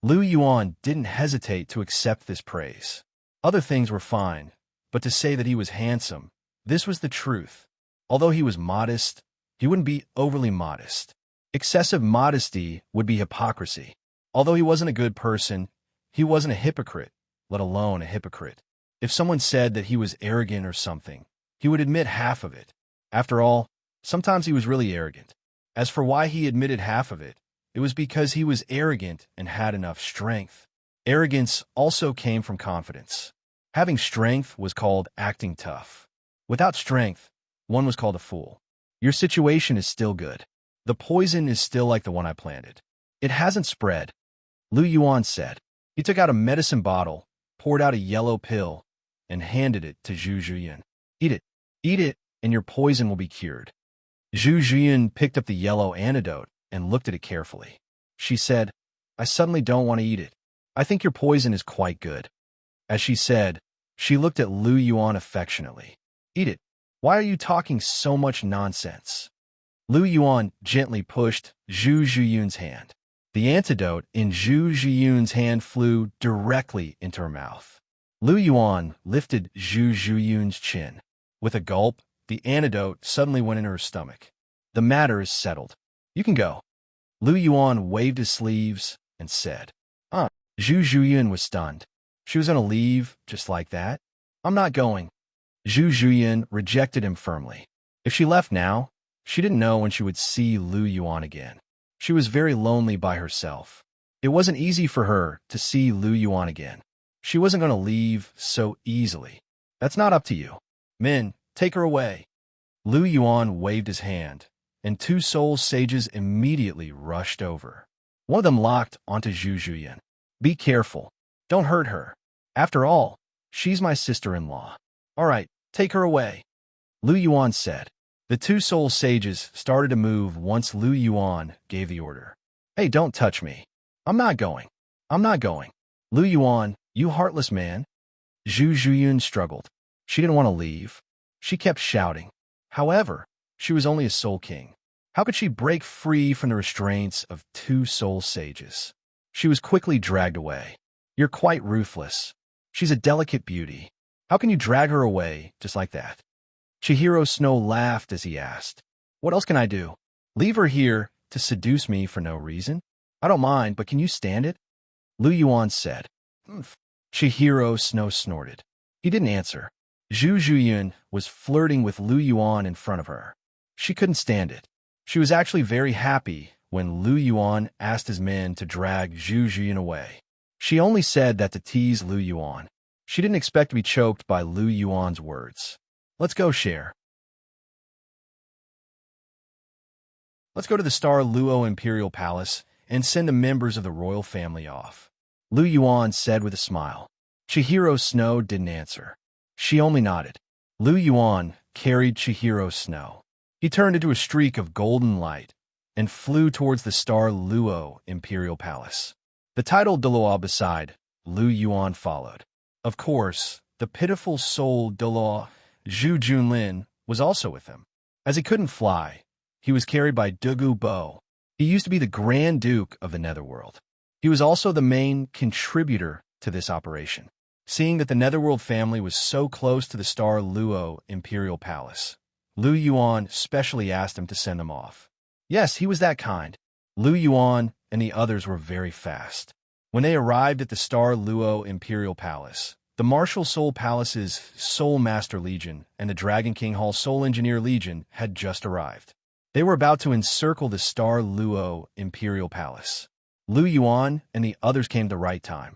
Lu Yuan didn't hesitate to accept this praise. Other things were fine, but to say that he was handsome, this was the truth. Although he was modest, he wouldn't be overly modest. Excessive modesty would be hypocrisy. Although he wasn't a good person, he wasn't a hypocrite, let alone a hypocrite. If someone said that he was arrogant or something, he would admit half of it. After all, sometimes he was really arrogant. As for why he admitted half of it, it was because he was arrogant and had enough strength. Arrogance also came from confidence. Having strength was called acting tough. Without strength, one was called a fool. Your situation is still good. The poison is still like the one I planted. It hasn't spread, Lu Yuan said. He took out a medicine bottle, poured out a yellow pill, and handed it to Zhu Zhiyun. Eat it, and your poison will be cured." Zhu Zhiyun picked up the yellow antidote and looked at it carefully. She said, "I suddenly don't want to eat it. I think your poison is quite good." As she said, she looked at Lu Yuan affectionately. "Eat it. Why are you talking so much nonsense?" Lu Yuan gently pushed Zhu Zhiyun's hand. The antidote in Zhu Zhiyun's hand flew directly into her mouth. Lu Yuan lifted Zhu Zhiyun's chin. With a gulp, the antidote suddenly went into her stomach. "The matter is settled. You can go." Lu Yuan waved his sleeves and said, Zhu Zhiyun was stunned. She was going to leave just like that? "I'm not going." Zhu Zhiyun rejected him firmly. If she left now, she didn't know when she would see Lu Yuan again. She was very lonely by herself. It wasn't easy for her to see Lu Yuan again. She wasn't going to leave so easily. "That's not up to you. Men, take her away." Lu Yuan waved his hand, and 2 soul sages immediately rushed over. One of them locked onto Zhu Zhiyun. "Be careful. Don't hurt her. After all, she's my sister-in-law." "All right, take her away," Lu Yuan said. The 2 soul sages started to move once Lu Yuan gave the order. "Hey, don't touch me. I'm not going. I'm not going." "Lu Yuan, you heartless man." Zhu Zhiyun struggled. She didn't want to leave. She kept shouting. However, she was only a soul king. How could she break free from the restraints of 2 soul sages? She was quickly dragged away. "You're quite ruthless. She's a delicate beauty. How can you drag her away just like that? Chihiro Snow laughed as he asked, "What else can I do? Leave her here to seduce me for no reason? I don't mind, but can you stand it?" Lu Yuan said. "Humph." Chihiro Snow snorted. He didn't answer. Zhu Zhuyan was flirting with Lu Yuan in front of her. She couldn't stand it. She was actually very happy when Lu Yuan asked his men to drag Zhu Zhuyan away. She only said that to tease Lu Yuan. She didn't expect to be choked by Lu Yuan's words. "Let's go, Cher. Let's go to the Star Luo Imperial Palace and send the members of the royal family off," Lu Yuan said with a smile. Chihiro Snow didn't answer. She only nodded. Lu Yuan carried Chihiro Snow. He turned into a streak of golden light and flew towards the Star Luo Imperial Palace. The title Douluo beside Lu Yuan followed. Of course, the pitiful soul Douluo, Zhu Junlin, was also with him. As he couldn't fly, he was carried by Dugu Bo. He used to be the Grand Duke of the Netherworld. He was also the main contributor to this operation. Seeing that the Netherworld family was so close to the Star Luo Imperial Palace, Lu Yuan specially asked him to send them off. Yes, he was that kind. Lu Yuan and the others were very fast. When they arrived at the Star Luo Imperial Palace, the Martial Soul Palace's Soul Master Legion and the Dragon King Hall Soul Engineer Legion had just arrived. They were about to encircle the Star Luo Imperial Palace. Lu Yuan and the others came at the right time.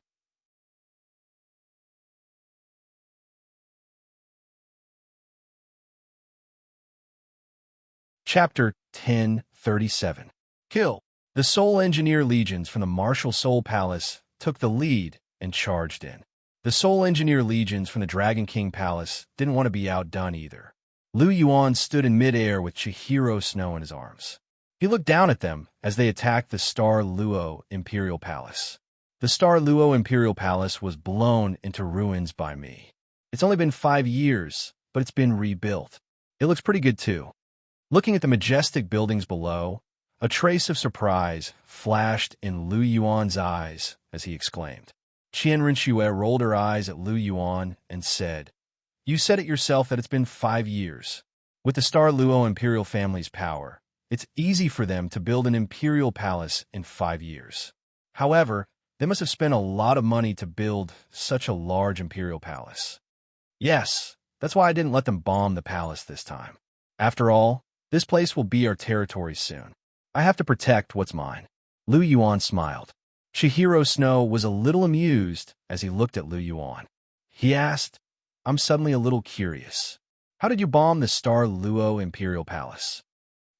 Chapter 1037. Kill. The Soul Engineer Legions from the Martial Soul Palace took the lead and charged in. The Soul Engineer Legions from the Dragon King Palace didn't want to be outdone either. Lu Yuan stood in midair with Chihiro Snow in his arms. He looked down at them as they attacked the Star Luo Imperial Palace. The Star Luo Imperial Palace was blown into ruins by me. It's only been 5 years, but it's been rebuilt. It looks pretty good too. Looking at the majestic buildings below, a trace of surprise flashed in Lu Yuan's eyes as he exclaimed. Qian Rinxue rolled her eyes at Lu Yuan and said, "You said it yourself that it's been 5 years. With the Star Luo Imperial family's power, it's easy for them to build an imperial palace in 5 years. However, they must have spent a lot of money to build such a large imperial palace. Yes, that's why I didn't let them bomb the palace this time. After all, this place will be our territory soon. I have to protect what's mine." Lu Yuan smiled. Chihiro Snow was a little amused as he looked at Lu Yuan. He asked, "I'm suddenly a little curious. How did you bomb the Star Luo Imperial Palace?"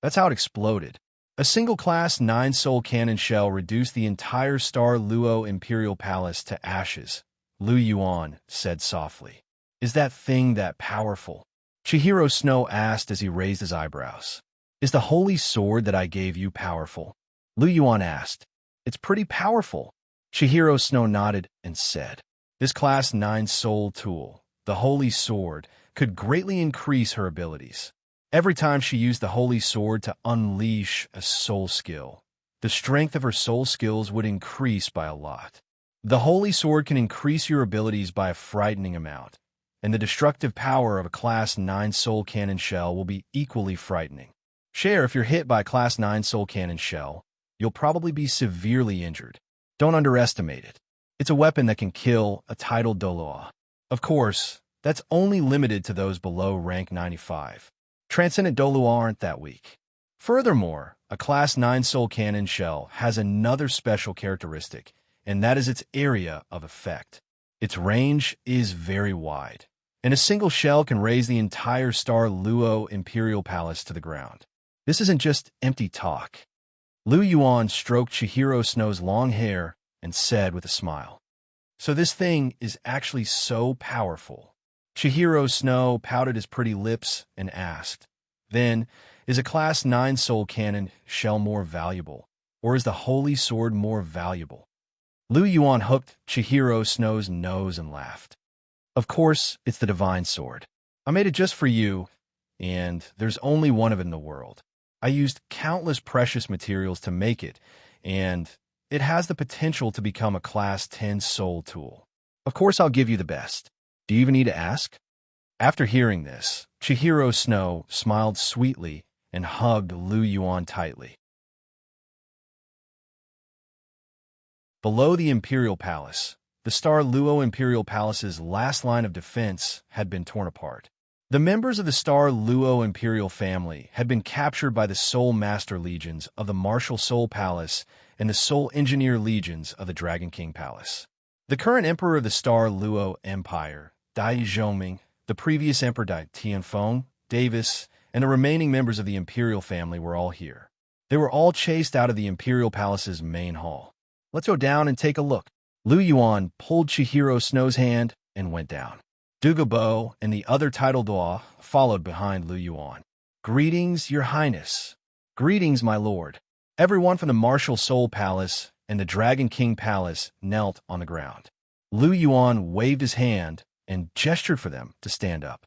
"That's how it exploded. A single Class 9 soul cannon shell reduced the entire Star Luo Imperial Palace to ashes," Lu Yuan said softly. "Is that thing that powerful?" Chihiro Snow asked as he raised his eyebrows. "Is the holy sword that I gave you powerful?" Lu Yuan asked. "It's pretty powerful." Chihiro Snow nodded and said, "This Class 9 soul tool, the holy sword, could greatly increase her abilities. Every time she used the holy sword to unleash a soul skill, the strength of her soul skills would increase by a lot. The holy sword can increase your abilities by a frightening amount, and the destructive power of a Class 9 soul cannon shell will be equally frightening. Cher, if you're hit by a Class 9 soul cannon shell, you'll probably be severely injured. Don't underestimate it. It's a weapon that can kill a titled Douluo. Of course, that's only limited to those below rank 95. Transcendent Douluo aren't that weak. Furthermore, a Class 9 soul cannon shell has another special characteristic, and that is its area of effect. Its range is very wide, and a single shell can raise the entire Star Luo Imperial Palace to the ground. This isn't just empty talk." Lu Yuan stroked Chihiro Snow's long hair and said with a smile, "So this thing is actually so powerful." Chihiro Snow pouted his pretty lips and asked, "Then, is a Class 9 soul cannon shell more valuable, or is the holy sword more valuable?" Lu Yuan hooked Chihiro Snow's nose and laughed. "Of course, it's the divine sword. I made it just for you, and there's only one of it in the world. I used countless precious materials to make it, and it has the potential to become a Class 10 soul tool. Of course, I'll give you the best. Do you even need to ask? After hearing this, Chihiro Snow smiled sweetly and hugged Lu Yuan tightly. Below the Imperial Palace, the Star Luo Imperial Palace's last line of defense had been torn apart. The members of the Star Luo Imperial family had been captured by the Soul Master Legions of the Martial Soul Palace and the Soul Engineer Legions of the Dragon King Palace. The current emperor of the Star Luo Empire, Dai Zhongming, the previous emperor Dai Tianfeng, Davis, and the remaining members of the Imperial family were all here. They were all chased out of the Imperial Palace's main hall. Let's go down and take a look. Lu Yuan pulled Chihiro Snow's hand and went down. Dugabo and the other title Dua followed behind Lu Yuan. Greetings, Your Highness. Greetings, my lord. Everyone from the Martial Soul Palace and the Dragon King Palace knelt on the ground. Lu Yuan waved his hand and gestured for them to stand up.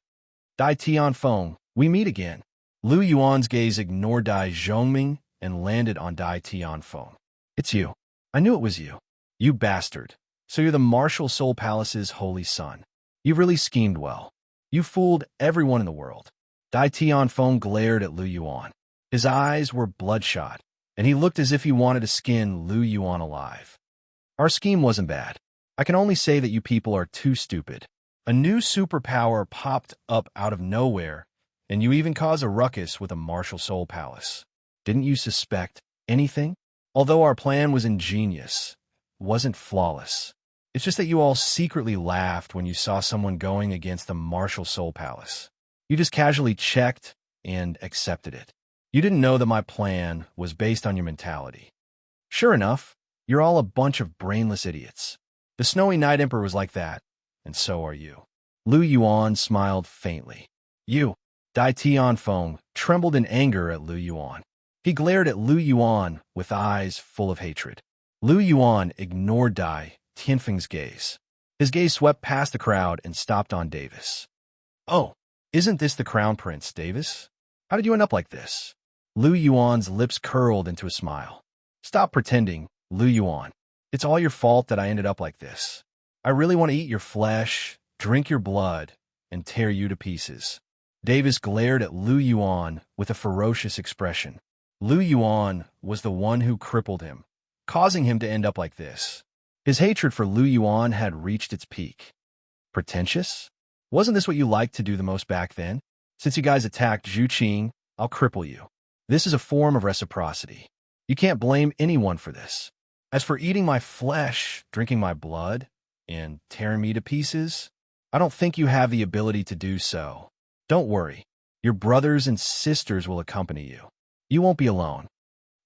Dai Tianfeng, we meet again. Lu Yuan's gaze ignored Dai Zhongming and landed on Dai Tianfeng. It's you. I knew it was you. You bastard. So you're the Martial Soul Palace's holy son. You've really schemed well. You fooled everyone in the world. Dai Tianfeng glared at Lu Yuan. His eyes were bloodshot, and he looked as if he wanted to skin Lu Yuan alive. Our scheme wasn't bad. I can only say that you people are too stupid. A new superpower popped up out of nowhere, and you even caused a ruckus with a Martial Soul Palace. Didn't you suspect anything? Although our plan was ingenious, it wasn't flawless. It's just that you all secretly laughed when you saw someone going against the Martial Soul Palace. You just casually checked and accepted it. You didn't know that my plan was based on your mentality. Sure enough, you're all a bunch of brainless idiots. The Snowy Night Emperor was like that, and so are you. Lu Yuan smiled faintly. You, Dai Tianfeng, trembled in anger at Lu Yuan. He glared at Lu Yuan with eyes full of hatred. Lu Yuan ignored Dai Tianfeng's gaze. His gaze swept past the crowd and stopped on Davis. Oh, isn't this the Crown Prince, Davis? How did you end up like this? Lu Yuan's lips curled into a smile. Stop pretending, Lu Yuan. It's all your fault that I ended up like this. I really want to eat your flesh, drink your blood, and tear you to pieces. Davis glared at Lu Yuan with a ferocious expression. Lu Yuan was the one who crippled him, causing him to end up like this. His hatred for Lu Yuan had reached its peak. Pretentious? Wasn't this what you liked to do the most back then? Since you guys attacked Zhu Qing, I'll cripple you. This is a form of reciprocity. You can't blame anyone for this. As for eating my flesh, drinking my blood, and tearing me to pieces, I don't think you have the ability to do so. Don't worry. Your brothers and sisters will accompany you. You won't be alone.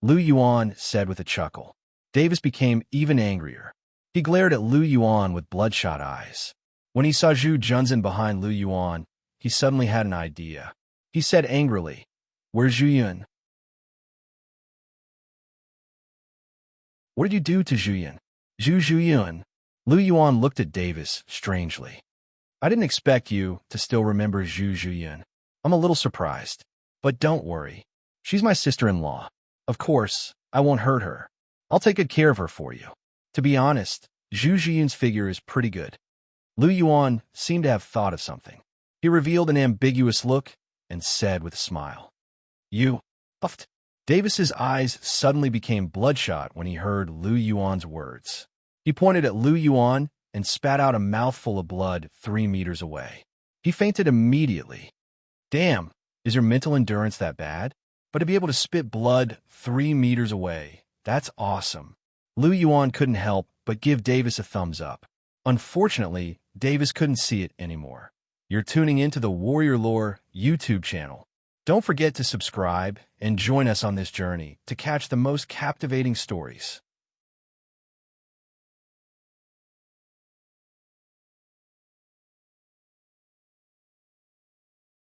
Lu Yuan said with a chuckle. Davis became even angrier. He glared at Lu Yuan with bloodshot eyes. When he saw Zhu Junzhen behind Lu Yuan, he suddenly had an idea. He said angrily, "Where's Zhu Yun?" What did you do to Zhu Yun? Zhu Yun. Lu Yuan looked at Davis strangely. I didn't expect you to still remember Zhu Yun. I'm a little surprised. But don't worry. She's my sister-in-law. Of course, I won't hurt her. I'll take good care of her for you. To be honest, Zhu Yun's figure is pretty good. Lu Yuan seemed to have thought of something. He revealed an ambiguous look and said with a smile, You, puffed. Davis's eyes suddenly became bloodshot when he heard Lu Yuan's words. He pointed at Lu Yuan and spat out a mouthful of blood 3 meters away. He fainted immediately. Damn, is your mental endurance that bad? But to be able to spit blood 3 meters away, that's awesome. Lu Yuan couldn't help but give Davis a thumbs up. Unfortunately, Davis couldn't see it anymore. You're tuning into the Warrior Lore YouTube channel. Don't forget to subscribe and join us on this journey to catch the most captivating stories.